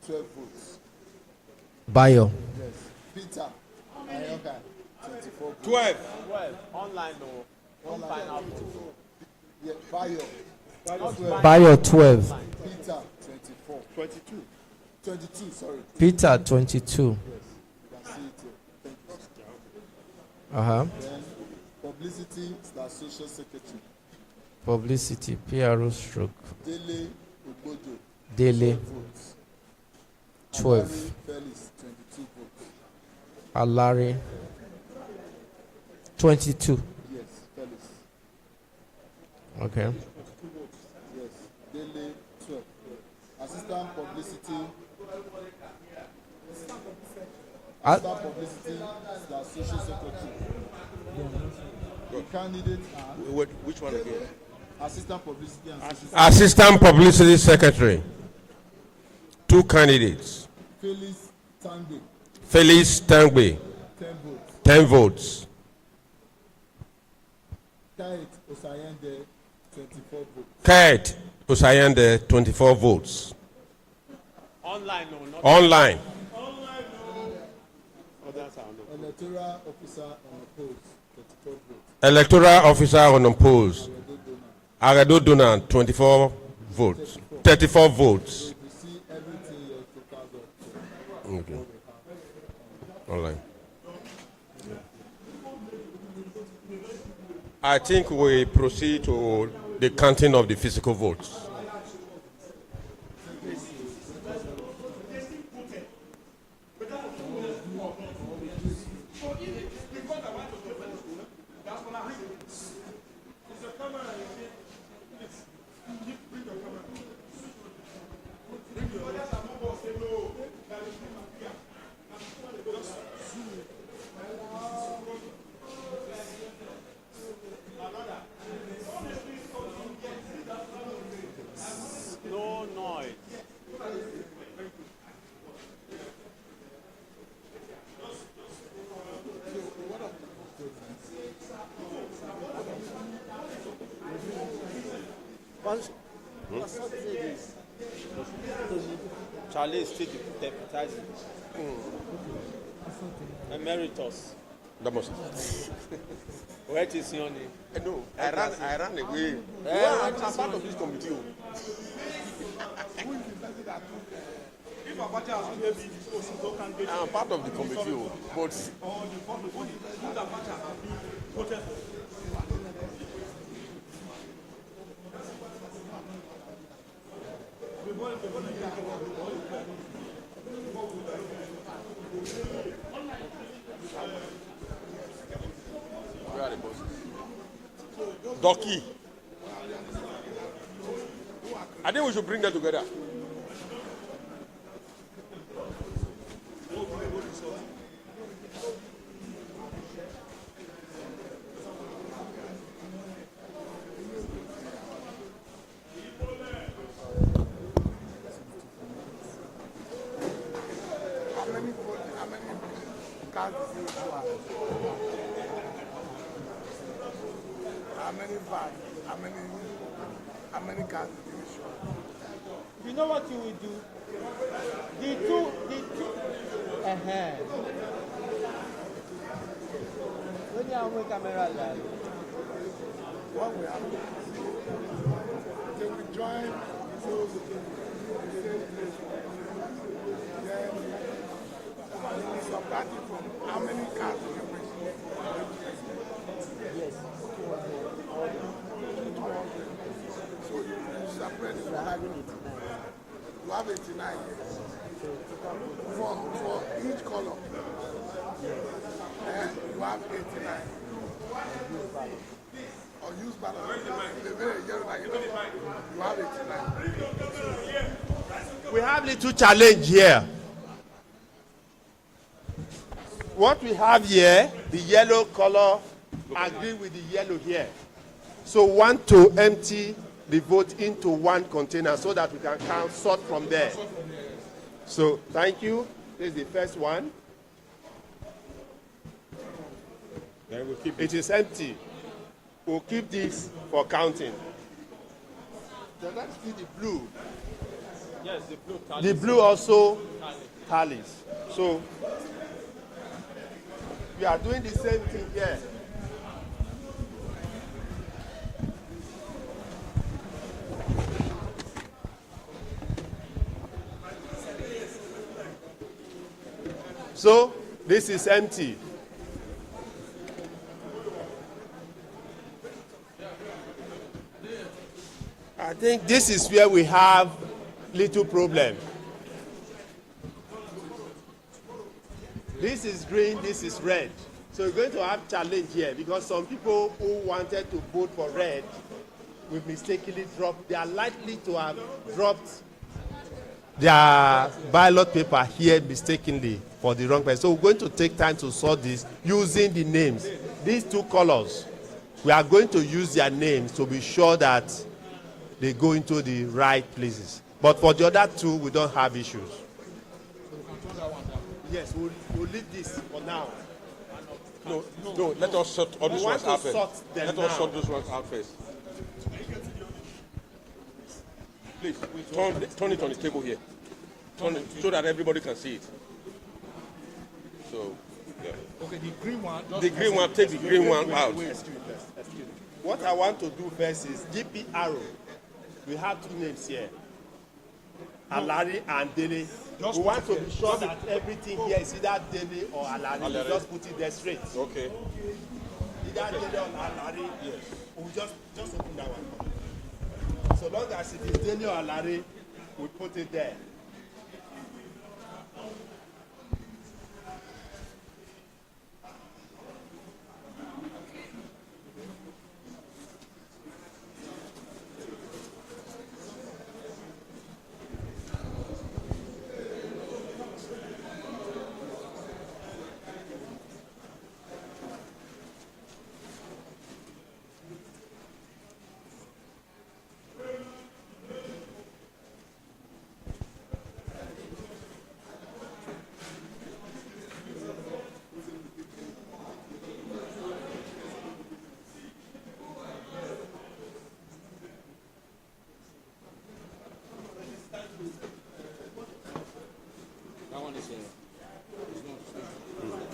12 votes. Bio. Yes. Peter Ayoka, 24 votes. 12. Online or online. Yeah, Bayo. Bio 12. Peter 24. 22. 22, sorry. Peter 22. Then publicity / social secretary. Publicity, PRO stroke. Dele Ogbodo. Dele. Votes. 12. Felix, 22 votes. Alari. 22. Yes, Felix. Okay. Yes, Dele 12. Assistant publicity. Assistant publicity / social secretary. The candidate are. Which one again? Assistant publicity and social Assistant Publicity Secretary. 2 candidates. Felix Tangbe. Felix Tangbe, 10 votes. 10 votes. Kate Osayende, 24 votes. Kate Osayende, 24 votes. Online, no, not Online. Electoral officer unopposed, 34 votes. Electoral officer unopposed. Aredo Donan, 24 votes. 34 votes. You see everything your total vote. Okay. Online. I think we proceed to the counting of the physical votes. No noise. Charlie is still deputizing. Emeritus. That must. Where is your name? No, I ran away. Yeah, I'm part of this committee. I'm part of the committee, but where are the bosses? Doki. I think we should bring them together. How many cars? You know what you will do? The two, when you have a camera live. What we have? They will join those the same place. Then we subtract it from how many cars you can bring. Yes. So you separate it. You have 89 here. For each column. And you have 89. Or use ballot. You have 89. We have little challenge here. What we have here, the yellow color agree with the yellow here. So we want to empty the vote into one container so that we can count, sort from there. So thank you. This is the first one. Then we'll keep it is empty. We'll keep this for counting. So let's see the blue. Yes, the blue tallies. The blue also tallies. So we are doing the same thing here. So this is empty. I think this is where we have little problem. This is green, this is red. So we're going to have challenge here because some people who wanted to vote for red will mistakenly drop. They are likely to have dropped their ballot paper here mistakenly for the wrong person. So we're going to take time to sort this using the names. These two colors, we are going to use their names to be sure that they go into the right places. But for the other two, we don't have issues. Yes, we'll leave this for now. No, let us sort all these ones out first. Let us sort those ones out first. Please, turn it on the table here. Turn it so that everybody can see it. So, yeah. Okay, the green one. The green one, take the green one out. Excuse me. What I want to do first is GP Arrow. We have two names here. Alari and Dele. We want to be sure that everything here is either Dele or Alari. We just put it there straight. Okay. Either Dele or Alari. Yes. We'll just open that one. So long as it is Dele or Alari, we put it there.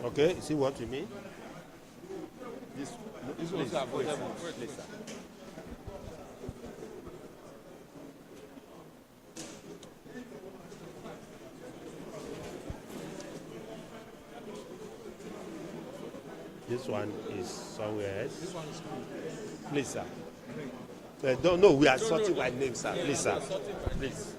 Okay, you see what you mean? Please, wait, please, sir. This one is somewhere else. This one is cool. Please, sir. No, we are sorting by name, sir. Please, sir. Please.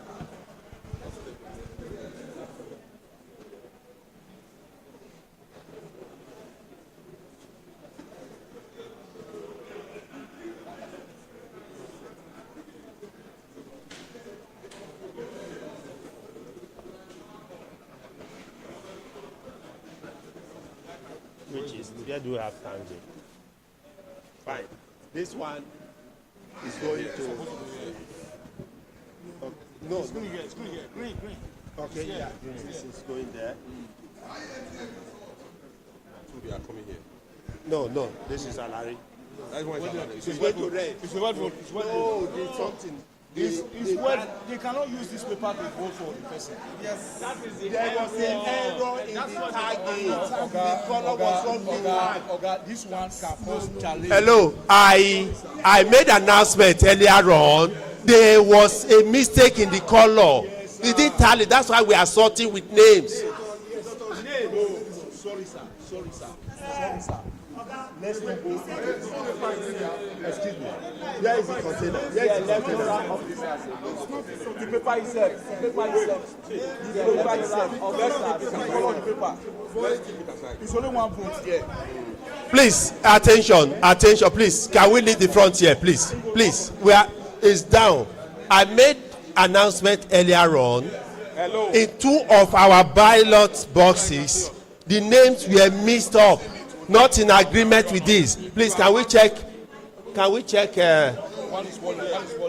Which is, where do we have Tangi? Fine. This one is going to. No, It's going here. It's going here. Green. okay, yeah, this is going there. They are coming here. No, this is Alari. That's why it's It's going to red. It's a word vote. It's word No, vote. there's something. They cannot use this paper to vote for the person. Yes, that is the there was an error in the tagging. The color was not being marked. Okay, this one can cause challenge. Hello, I made an announcement earlier on. There was a mistake in the color. It didn't tally. That's why we are sorting with names. Sorry, sir. Let's not go. Excuse me. Where is the container? Where is the container? The paper itself. The paper itself. It's only one vote here. Please, attention, please. Can we leave the front here, please? Please, it's down. I made announcement earlier on. Hello. In 2 of our ballot boxes, the names were mixed up, not in agreement with this. Please, can we check?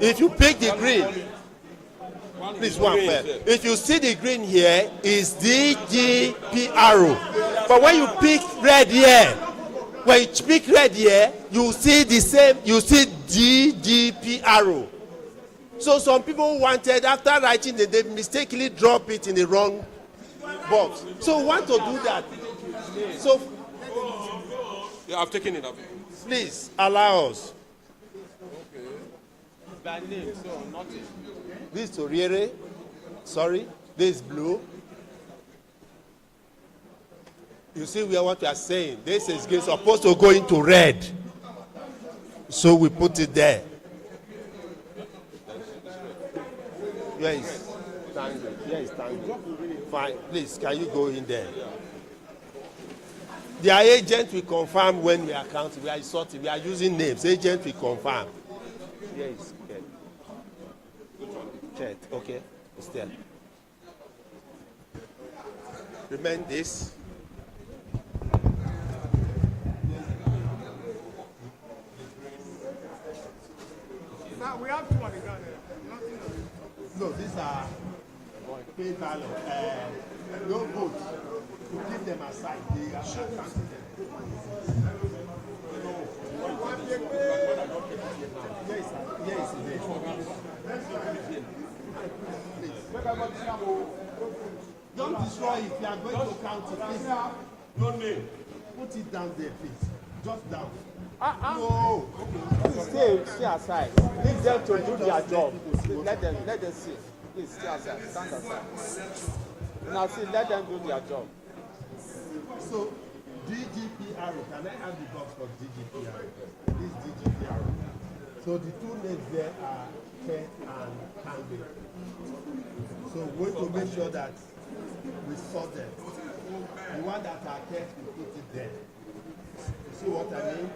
If you pick the green, please one first. If you see the green here, is DGPRO. But when you pick red here, you see the same. You see DGPRO. So some people wanted, after writing, they mistakenly drop it in the wrong box. So we want to do that. So Yeah, I've taken it. please allow us. Okay. By name, so nothing. This is Toriere. Sorry. This is blue. You see what we are saying. This is supposed to go into red. So we put it there. Where is Tango? Fine. Please, can you go in there? Their agent will confirm when we are counting. We are sorting. We are using names. Agent will confirm. Yes. Chet. Okay. Still. Remain this. Now we have 2 on the ground. No, these are paid ballot. No vote. To keep them aside. They are counting them. Yes. Don't destroy it. You are going to count it. Please. No name. Put it down there, please. Just down. No. Stay aside. Leave them to do their job. Let them see. Please stay aside. Stand aside. Now see, let them do their job. So, DGPRO. Can I have the box for DGPRO? This DGPRO. So the 2 names there are Kent and Kangi. So we want to make sure that we sort them. The one that are Kent, we put it there. You see what I mean?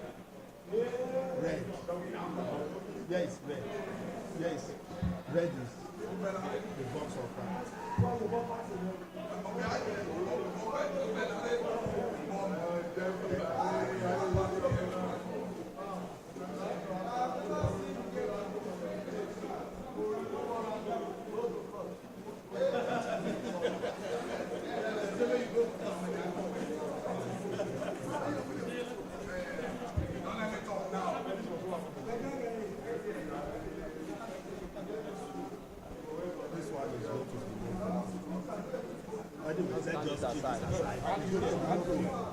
Red. Yes, red. Yes, red is the box of that.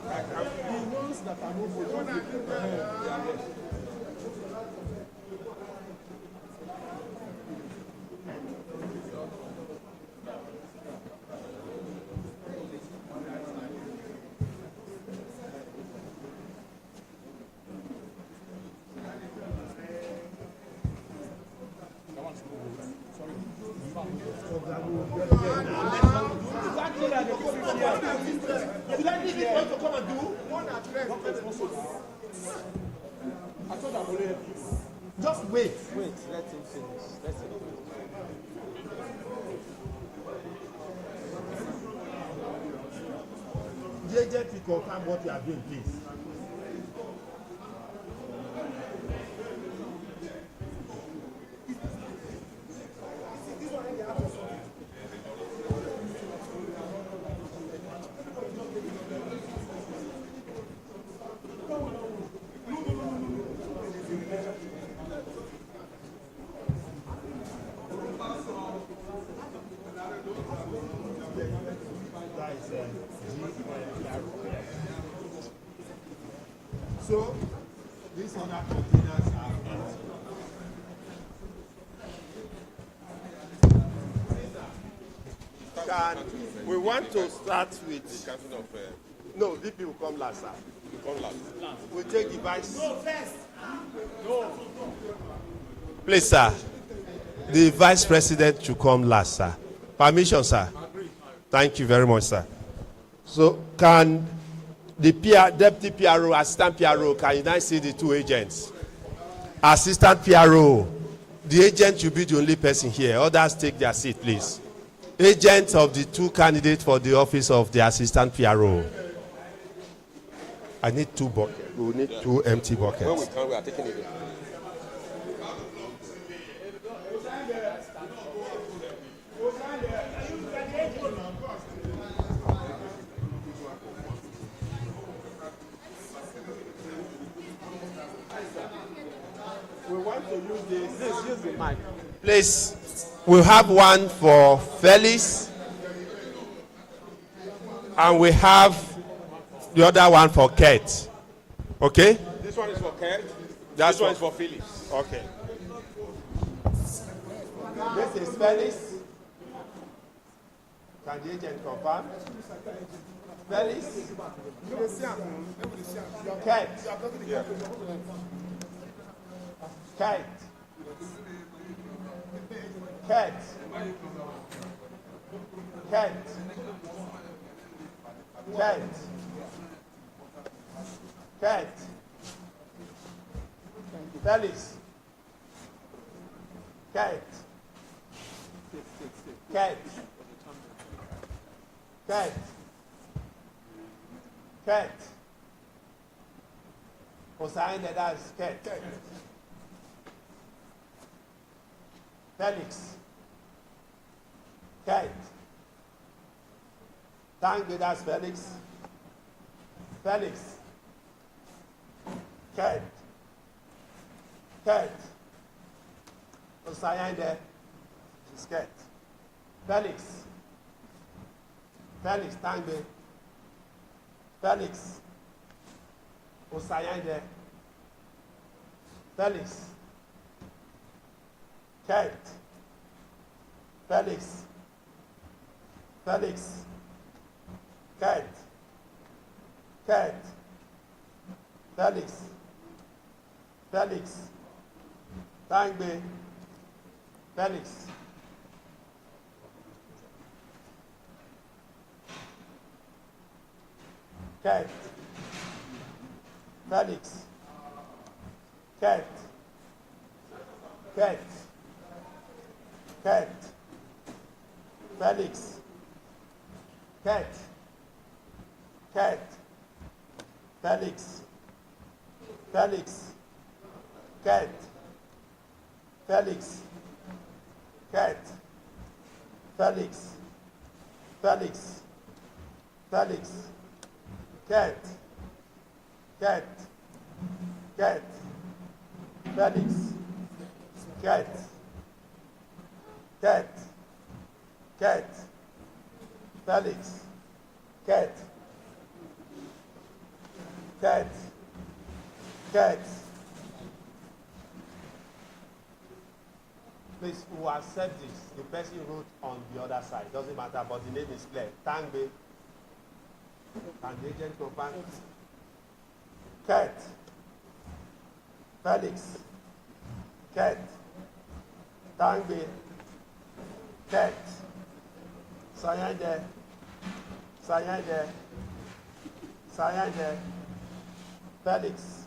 ones that are not for just Just wait. Wait, let him finish. Let him finish. The agent will confirm what you are doing, please. So, these other containers are empty. We want to start with. No, VP will come last, sir. Come last. We take the vice. No, first. No. Please, sir. The vice president should come last, sir. Permission, sir. Thank you very much, sir. So, can the deputy PRO, assistant PRO, can you now see the two agents? Assistant PRO, the agent should be the only person here. Others take their seat, please. Agents of the two candidates for the office of the assistant PRO. I need two buckets. We need two empty buckets. When we come, we are taking it. We want to use this. Please use the mic. Please, we'll have one for Felix, and we have the other one for Kate. Okay? This one is for Kurt. This one is for Felix. Okay. This is Felix. Can the agent confirm? Felix? Kate. Kate. Kate. Kate. Kate. Kate. Felix. Kate. Kate. Kate. Kate. Hussein, that's Kate. Felix. Kate. Thank you, that's Felix. Felix. Kate. Kate. Hussein there is Kate. Felix. Felix, thank you. Felix. Hussein there. Felix. Kate. Felix. Felix. Kate. Kate. Felix. Felix. Thank you. Felix. Kate. Felix. Kate. Kate. Kate. Felix. Kate. Kate. Felix. Felix. Kate. Felix. Kate. Felix. Felix. Felix. Kate. Kate. Kate. Felix. Kate. Kate. Kate. Felix. Kate. Kurt. Kurt. Please, who accept this? The person wrote on the other side. Doesn't matter, but the name is clear. Tangbe. Can the agent confirm? Kurt. Felix. Kurt. Tangbe. Kurt. Sayande. Sayande. Sayande. Felix.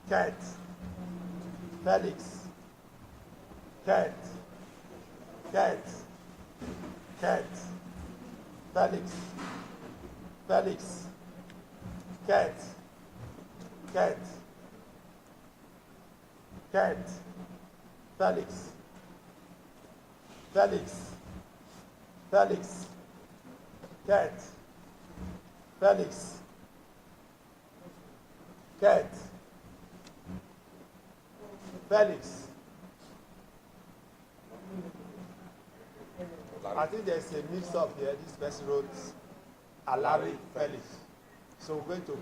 Kurt. Felix. Kurt. Kurt. Kurt. Felix. Felix. Kurt. Kurt. Kurt. Felix. Felix. Felix. Kurt. Felix. Kurt. Felix. I think there's a mix-up here. This person wrote Alari Felix. So we're going to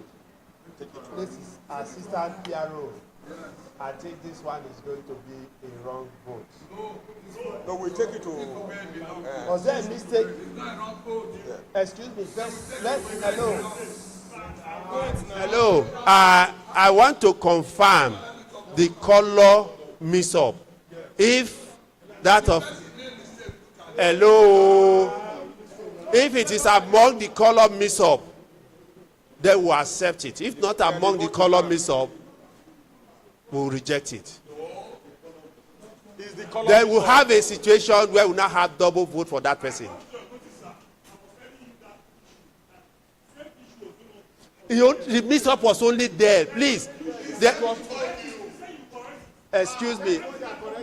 take it. This is assistant PRO. I think this one is going to be a wrong vote. No, we take it to. Was there a mistake? Excuse me. Hello. Hello. I want to confirm the color mix-up. If that of hello, if it is among the color mix-up, then we'll accept it. If not among the color mix-up, we'll reject it. Then we'll have a situation where we'll not have double vote for that person. The mix-up was only there. Please. Excuse me.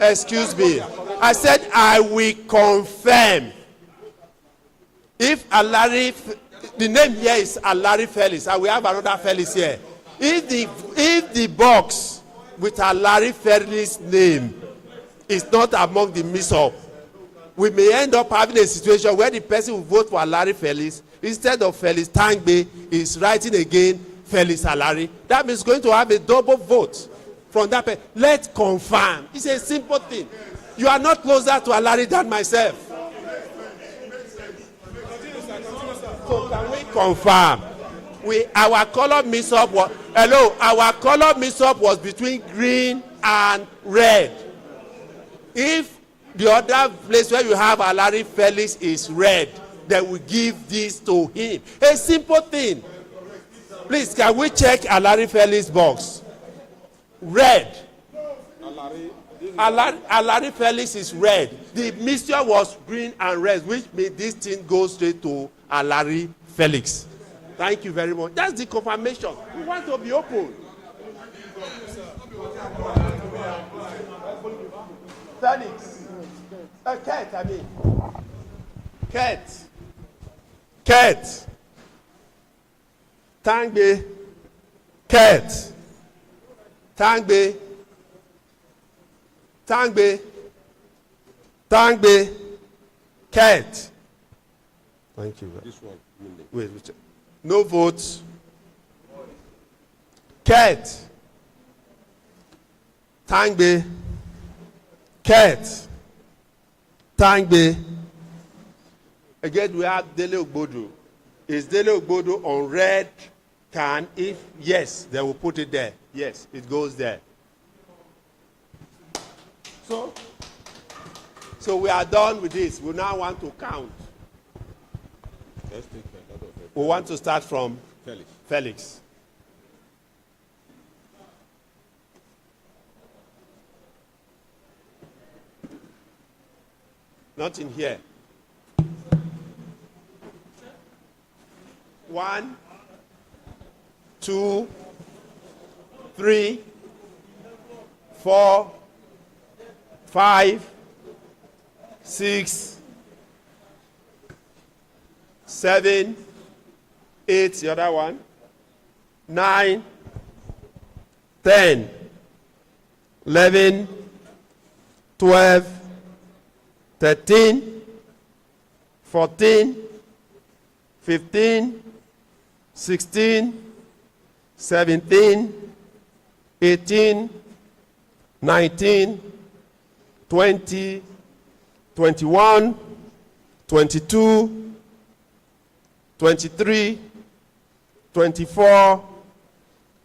Excuse me. I said I will confirm. If Alari, the name here is Alari Felix, and we have another Felix here. If the box with Alari Felix name is not among the mix-up, we may end up having a situation where the person who vote for Alari Felix, instead of Felix Tangbe, is writing again Felix Alari. That means going to have a double vote from that person. Let's confirm. It's a simple thing. You are not closer to Alari than myself. So can we confirm? Our color mix-up was our color mix-up was between green and red. If the other place where you have Alari Felix is red, then we give this to him. A simple thing. Please, can we check Alari Felix box? Red. Alari Felix is red. The mixture was green and red, which means this thing goes straight to Alari Felix. Thank you very much. That's the confirmation. We want to be open. Felix. Kurt, I mean. Kurt. Tangbe. Kurt. Tangbe. Tangbe. Tangbe. Kurt. Thank you. This one. Wait. No votes. Kurt. Tangbe. Kurt. Tangbe. Again, we have Dele Ogbodo. Is Dele Ogbodo on red can? If yes, they will put it there. Yes, it goes there. So we are done with this. We now want to count. We want to start from Felix. Not in here. 1, 2, 3, 4, 5, 6, 7, 8, the other one, 9, 10, 11, 12, 13, 14, 15, 16, 17, 18, 19, 20, 21, 22, 23, 24,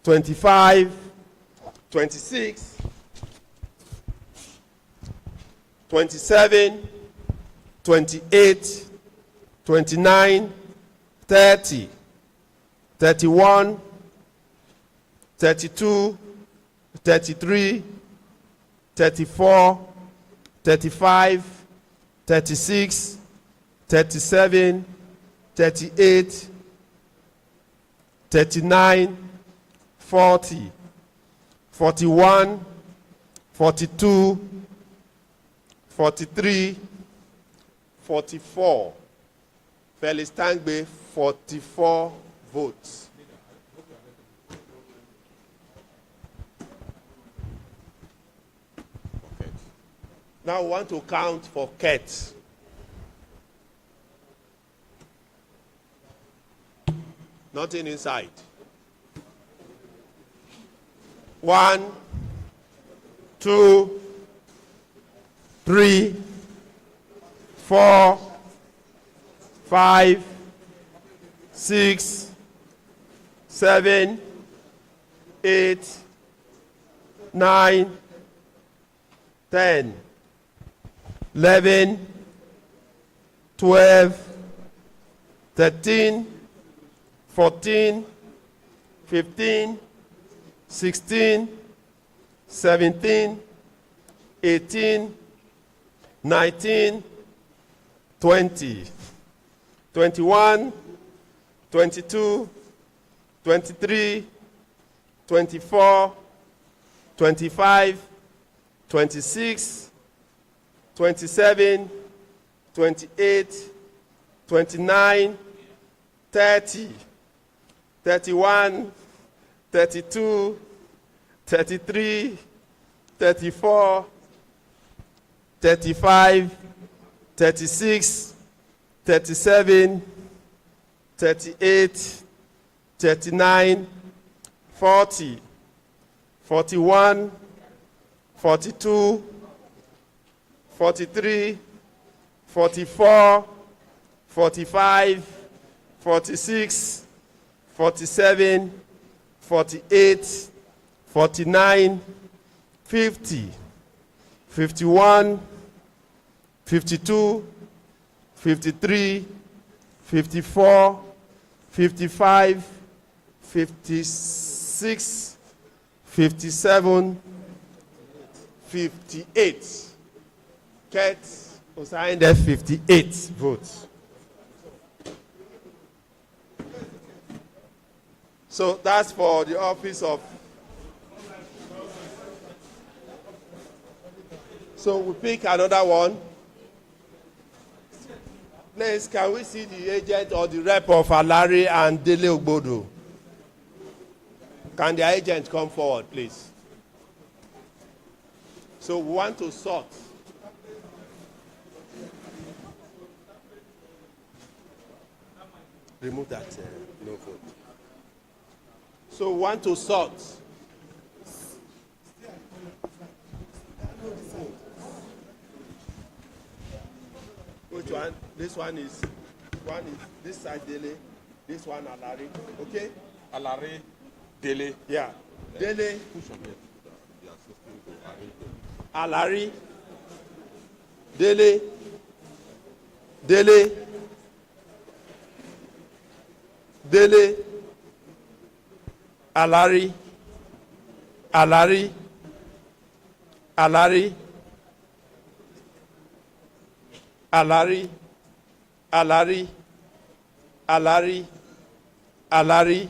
25, 26, 27, 28, 29, 30, 31, 32, 33, 34, 35, 36, 37, 38, 39, 40, 41, 42, 43, 44. Felix Tangbe, 44 votes. Now we want to count for Ket. Nothing inside. 1, 2, 3, 4, 5, 6, 7, 8, 9, 10, 11, 12, 13, 14, 15, 16, 17, 18, 19, 20, 21, 22, 23, 24, 25, 26, 27, 28, 29, 30, 31, 32, 33, 34, 35, 36, 37, 38, 39, 40, 41, 42, 43, 44, 45, 46, 47, 48, 49, 50, 51, 52, 53, 54, 55, 56, 57, 58. Ket assigned 58 votes. So that's for the office of. So we pick another one. Please, can we see the agent or the rep of Alari and Dele Ogbodo? Can the agent come forward, please? So we want to sort. Remove that no vote. So we want to sort. Which one? This one is this side Dele, this one Alari. Okay? Alari, Dele. Yeah. Dele. Alari. Dele. Dele. Dele. Alari. Alari. Alari. Alari. Alari. Alari. Alari.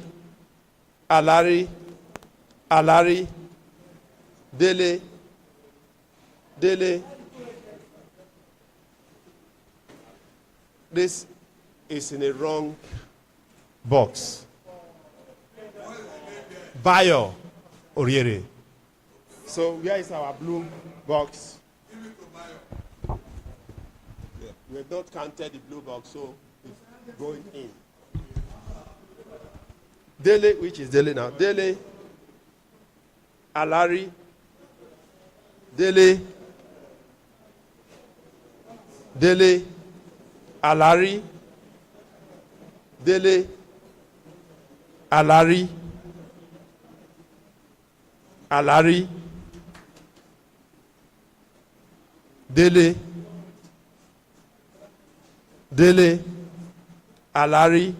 Alari. Alari. Dele. Dele. This is in a wrong box. Bayo Oriere. So where is our blue box? We have not counted the blue box, so it's going in. Dele, which is Dele now. Dele, Alari, Dele, Dele, Alari, Dele, Alari, Alari, Dele, Dele, Alari,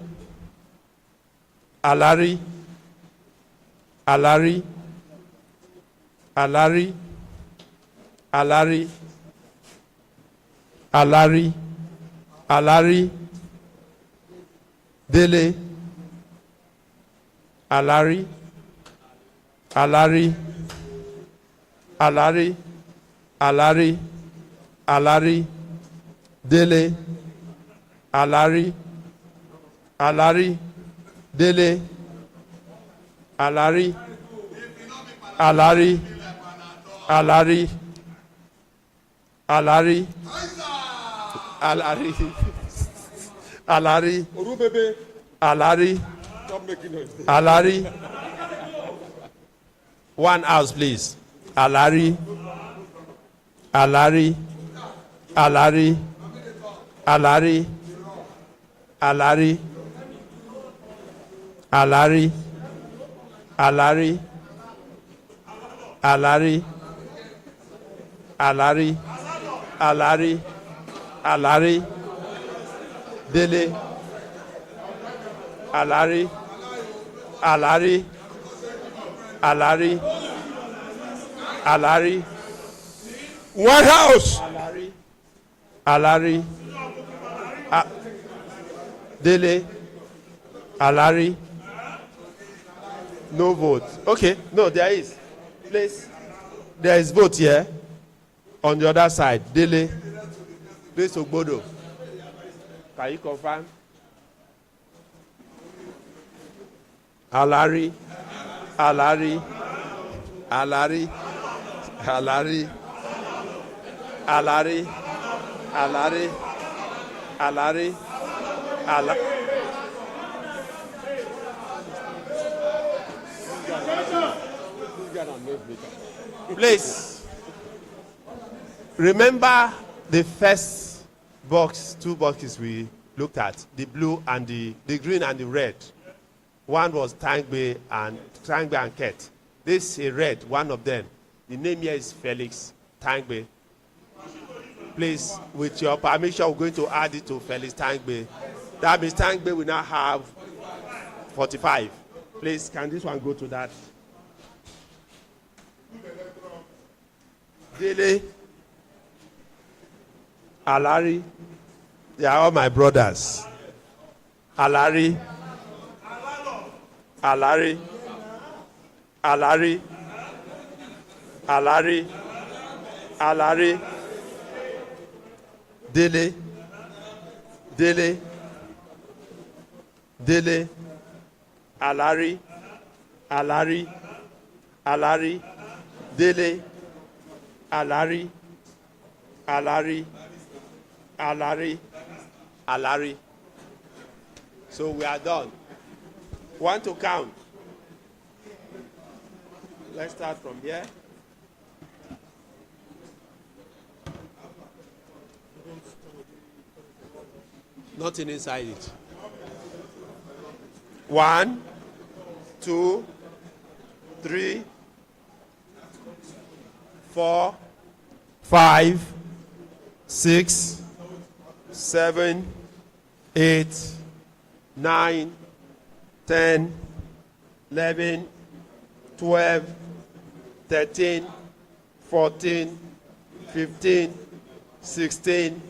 Alari, Alari, Alari, Alari, Alari, Alari, Dele, Alari, Alari, Alari, Alari, Alari, Dele, Alari, Alari, Dele, Alari, Alari, Alari, Alari, Alari, Alari, Alari, Alari. One house, please. Alari, Alari, Alari, Alari, Alari, Alari, Alari, Alari, Alari, Alari, Alari, Dele, Alari, Alari, Alari, Alari. One house. Alari, Alari, Dele, Alari. No vote. Okay, no, there is. Please, there is vote here. On the other side, Dele, please Ogbodo. Can you confirm? Alari, Alari, Alari, Alari, Alari, Alari, Alari, Alari. Please, remember the first box, two boxes we looked at, the blue and the green and the red. One was Tangbe and Ket. This is red, one of them. The name here is Felix Tangbe. Please, with your permission, we're going to add it to Felix Tangbe. That means Tangbe will now have 45. Please, can this one go to that? Dele, Alari, they are all my brothers. Alari, Alari, Alari, Alari, Alari, Dele, Dele, Dele, Alari, Alari, Alari, Dele, Alari, Alari, Alari, Alari. So we are done. Want to count? Let's start from here. Nothing inside it. 1, 2, 3, 4, 5, 6, 7, 8, 9, 10, 11, 12, 13, 14, 15, 16,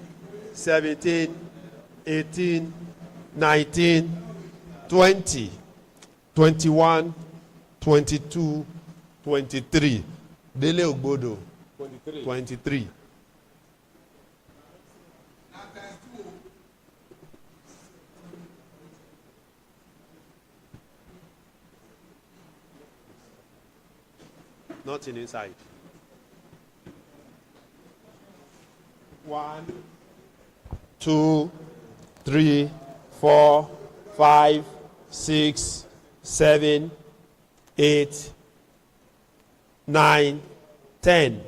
17, 18, 19, 20, 21, 22, 23. Dele Ogbodo, 23. Nothing inside. 1, 2, 3, 4, 5, 6, 7, 8, 9, 10,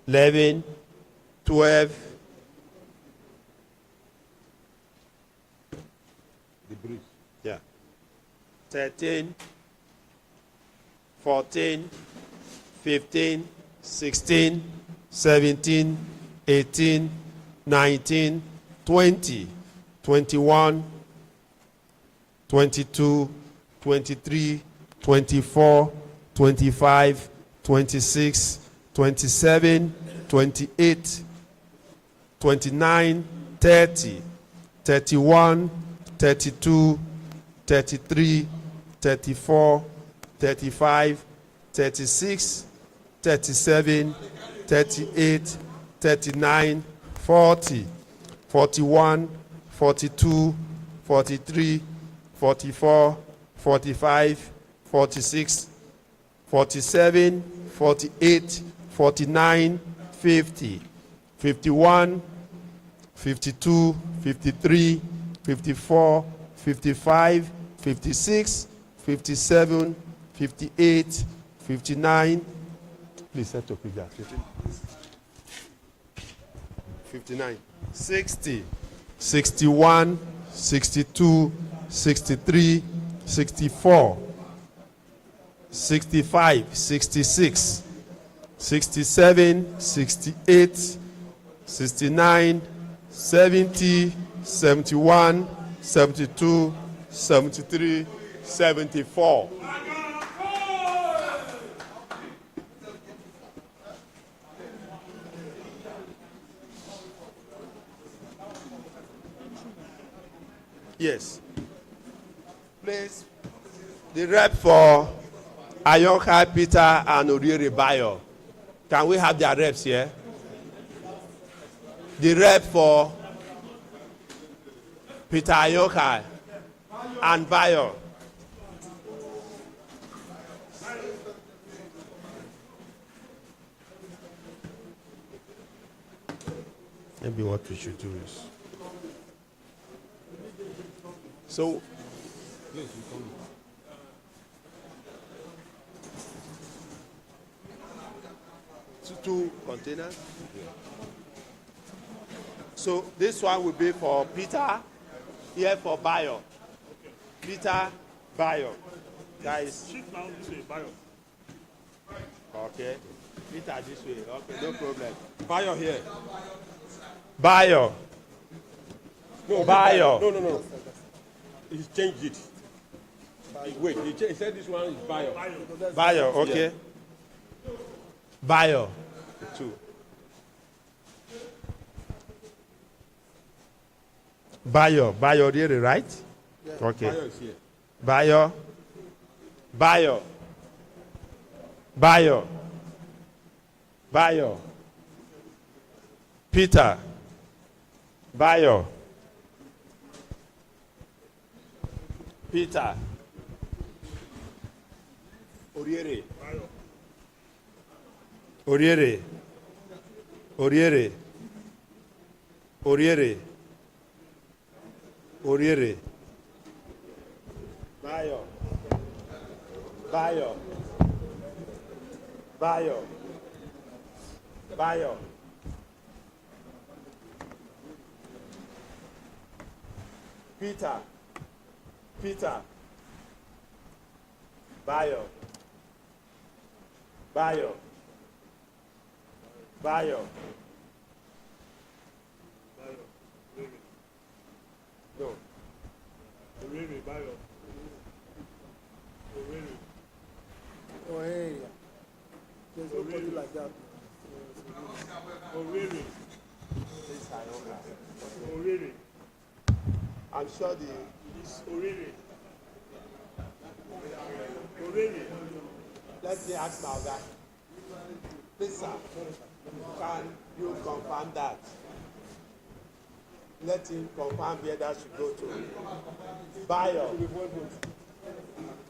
11, 12. Yeah. 13, 14, 15, 16, 17, 18, 19, 20, 21, 22, 23, 24, 25, 26, 27, 28, 29, 30, 31, 32, 33, 34, 35, 36, 37, 38, 39, 40, 41, 42, 43, 44, 45, 46, 47, 48, 49, 50, 51, 52, 53, 54, 55, 56, 57, 58, 59. Please set up with that. 59, 60, 61, 62, 63, 64, 65, 66, 67, 68, 69, 70, 71, 72, 73, 74. Yes. Please, the rep for Ayonka, Peter, and Oriere Bayo. Can we have their reps here? The rep for Peter Ayonka and Bayo. Maybe what we should do is. So, two containers. So this one will be for Peter, here for Bayo. Peter, Bayo. Guys. Okay. Peter this way. Okay, no problem. Bayo here. Bayo. No, Bayo. No. He's changed it. Wait, he said this one is Bayo. Bayo, okay. Yeah. Bayo. 2. Bayo really, right? Yeah. Okay. Bayo is here. Bayo. Peter. Bayo. Peter. Oriere. Bayo. Peter. Bayo. No. Oriere, Bayo. Oh, hey. There's nobody like that. Oriere. I'm sure It's Oriere. Oriere. Let me ask my guy. Please, sir, can you confirm that? Let him confirm where that should go to. Bayo.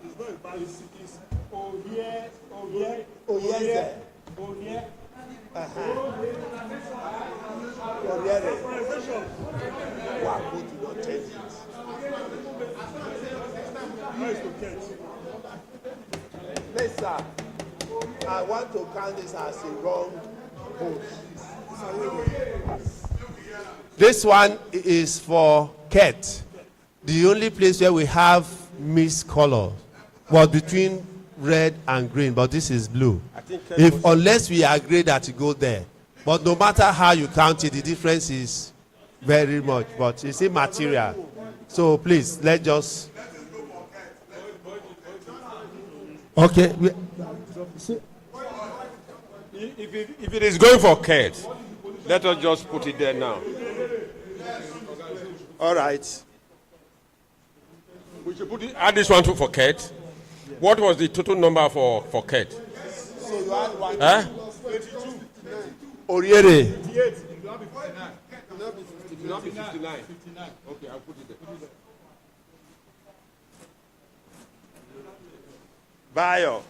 It's not a Bayo, it's Oye. Oyeze. Oriere. Why would you not change it? How is to get? sir. I want to count this as a wrong vote. This one is for Ket. The only place where we have mixed color was between red and green, but this is blue. If unless we agree that you go there, but no matter how you count it, the difference is very much. But it's immaterial. So please, let's just. Okay. If it is going for Kate, let us just put it there now. All right. We should add this one for Kate. What was the total number for Kate? So you add one. Huh? 22. Oriere. 58. It will not be 59. Okay, I'll put it there. Bayo.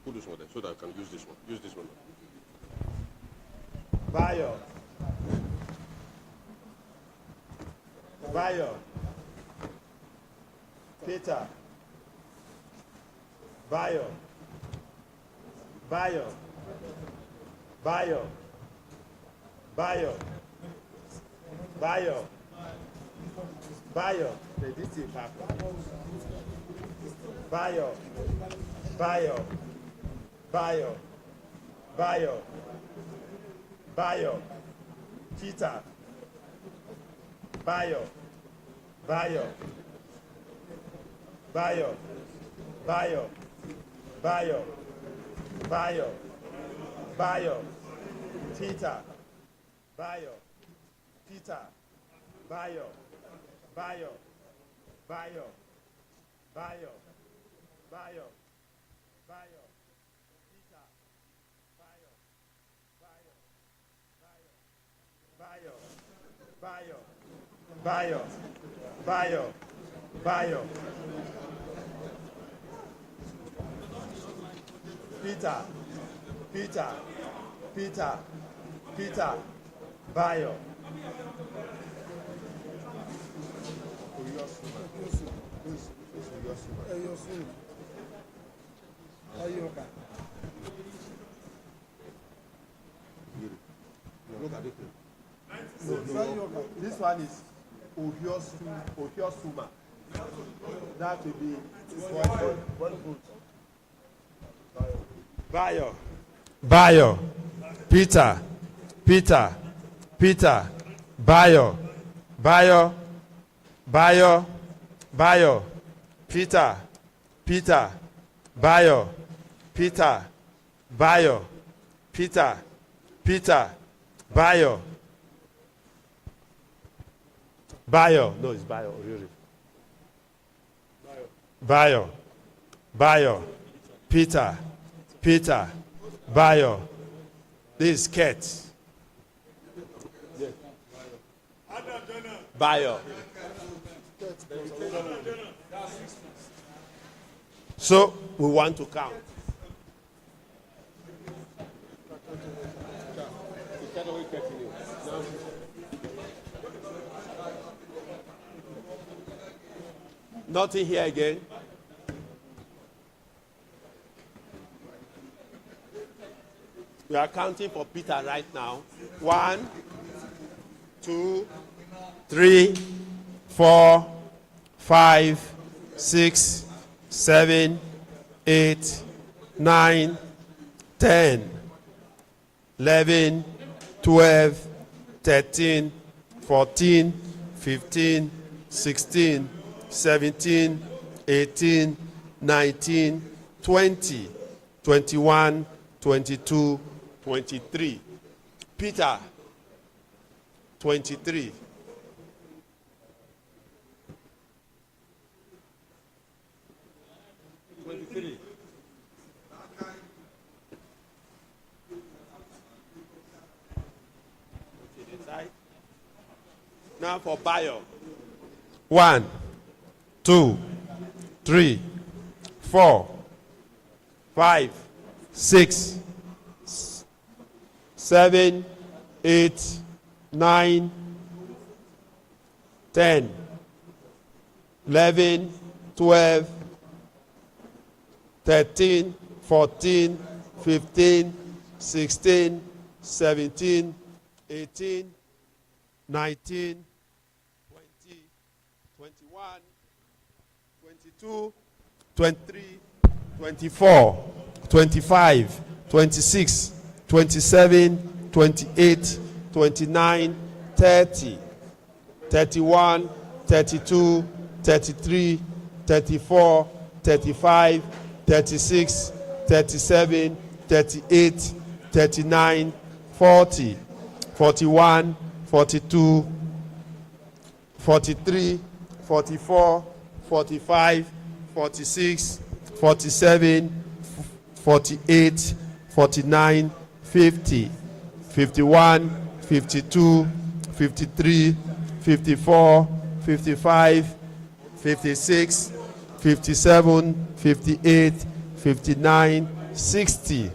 Put this one there so that I can use this one. Use this one. Bayo. Bayo. Peter. Bayo. Bayo. Bayo. Bayo. Bayo. Bayo. This is Bayo. Bayo. Bayo. Bayo. Bayo. Peter. Bayo. Bayo. Bayo. Bayo. Bayo. Bayo. Bayo. Peter. Bayo. Peter. Bayo. Bayo. Bayo. Bayo. Bayo. Bayo. Peter. Bayo. Bayo. Bayo. Bayo. Bayo. Bayo. Peter. Peter. Peter. Peter. Bayo. This one is Ohiosuma. That will be one vote. Bayo. Bayo. Peter. Peter. Peter. Bayo. Bayo. Bayo. Bayo. Peter. Peter. Bayo. Peter. Bayo. Peter. Peter. Bayo. Bayo. No, it's Bayo. Really. Bayo. Bayo. Peter. Peter. Bayo. This is Ket. Bayo. So we want to count. Nothing here again. We are counting for Peter right now. 1, 2, 3, 4, 5, 6, 7, 8, 9, 10, 11, 12, 13, 14, 15, 16, 17, 18, 19, 20, 21, 22, 23. Peter, 23. Now for Bayo. 1, 2, 3, 4, 5, 6, 7, 8, 9, 10, 11, 12, 13, 14, 15, 16, 17, 18, 19, 20, 21, 22, 23, 24, 25, 26, 27, 28, 29, 30, 31, 32, 33, 34, 35, 36, 37, 38, 39, 40, 41, 42, 43, 44, 45, 46, 47, 48, 49, 50, 51, 52, 53, 54, 55, 56, 57, 58, 59, 60,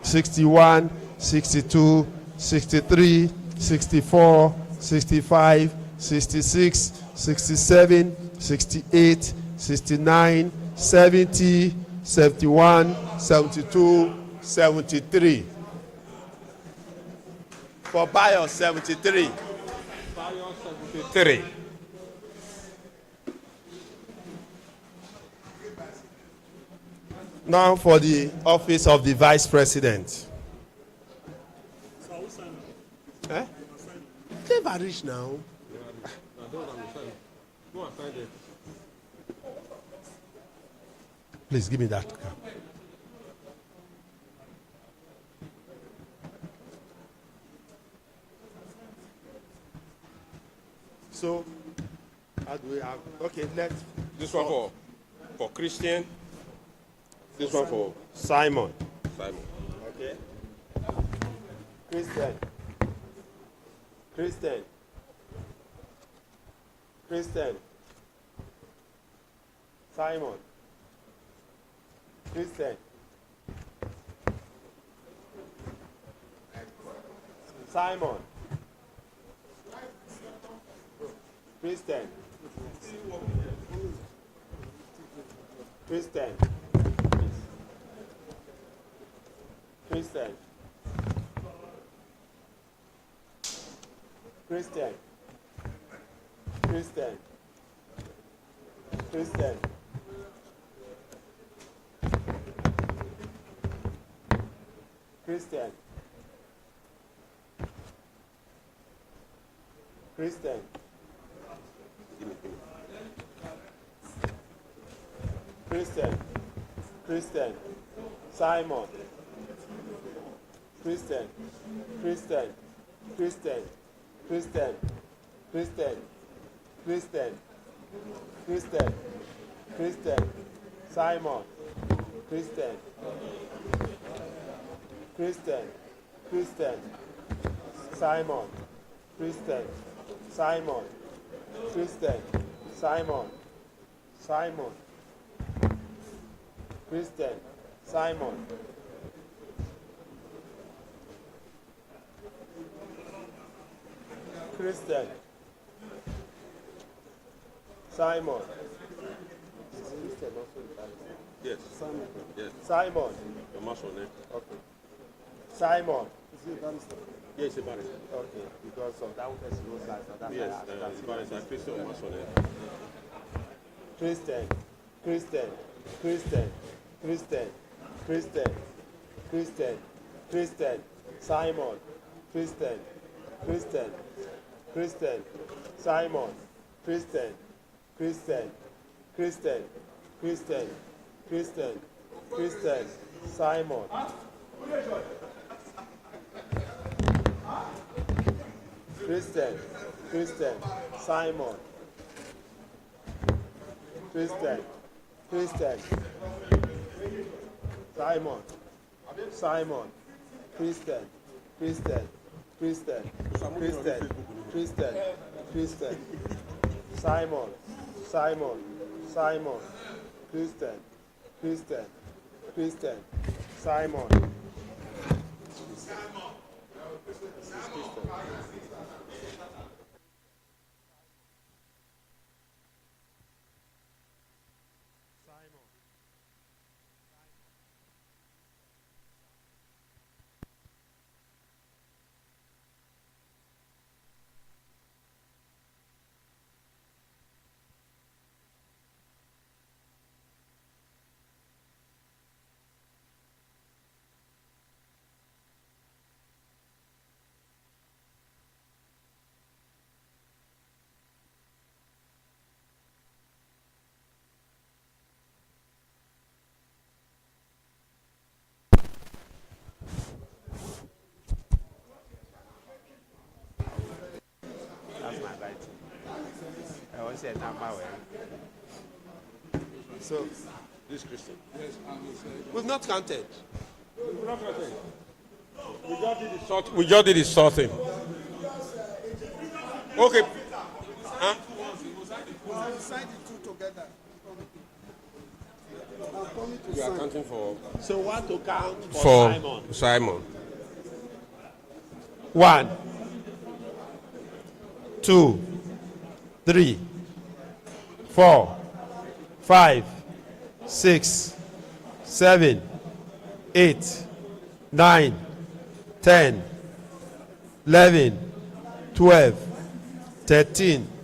61, 62, 63, 64, 65, 66, 67, 68, 69, 70, 71, 72, 73. For Bios 73. Bios 73. Now for the office of the Vice President. Eh? Never reach now. Please give me that cap. So, how do we have? Okay, let's. This one for Christian. This one for Simon. Simon. Okay. Christian. Christian. Christian. Simon. Christian. Simon. Christian. Christian. Christian. Christian. Christian. Christian. Christian. Christian. Christian. Christian. Simon. Christian. Christian. Christian. Christian. Christian. Christian. Christian. Christian. Simon. Christian. Christian. Christian. Simon. Christian. Simon. Christian. Simon. Simon. Christian. Simon. Christian. Simon. Yes. Simon. Yes. Simon. Your marshal name. Okay. Simon. Is he a barrister? Yeah, he's a barrister. Okay, because of that one person knows that. So that's Yes, why I asked. he's a barrister. Christian marshal name. Christian. Christian. Christian. Christian. Christian. Christian. Christian. Simon. Christian. Christian. Christian. Simon. Christian. Christian. Christian. Christian. Christian. Christian. Simon. Christian. Christian. Simon. Christian. Christian. Simon. Simon. Christian. Christian. Christian. Christian. Christian. Christian. Simon. Simon. Simon. Christian. Christian. Christian. Simon. I want to say number. So, This Christian. we've not counted. We just did the sorting. Okay. Huh? We are counting for. So what to count for For Simon? Simon. 1, 2, 3, 4, 5, 6, 7, 8, 9, 10, 11, 12, 13,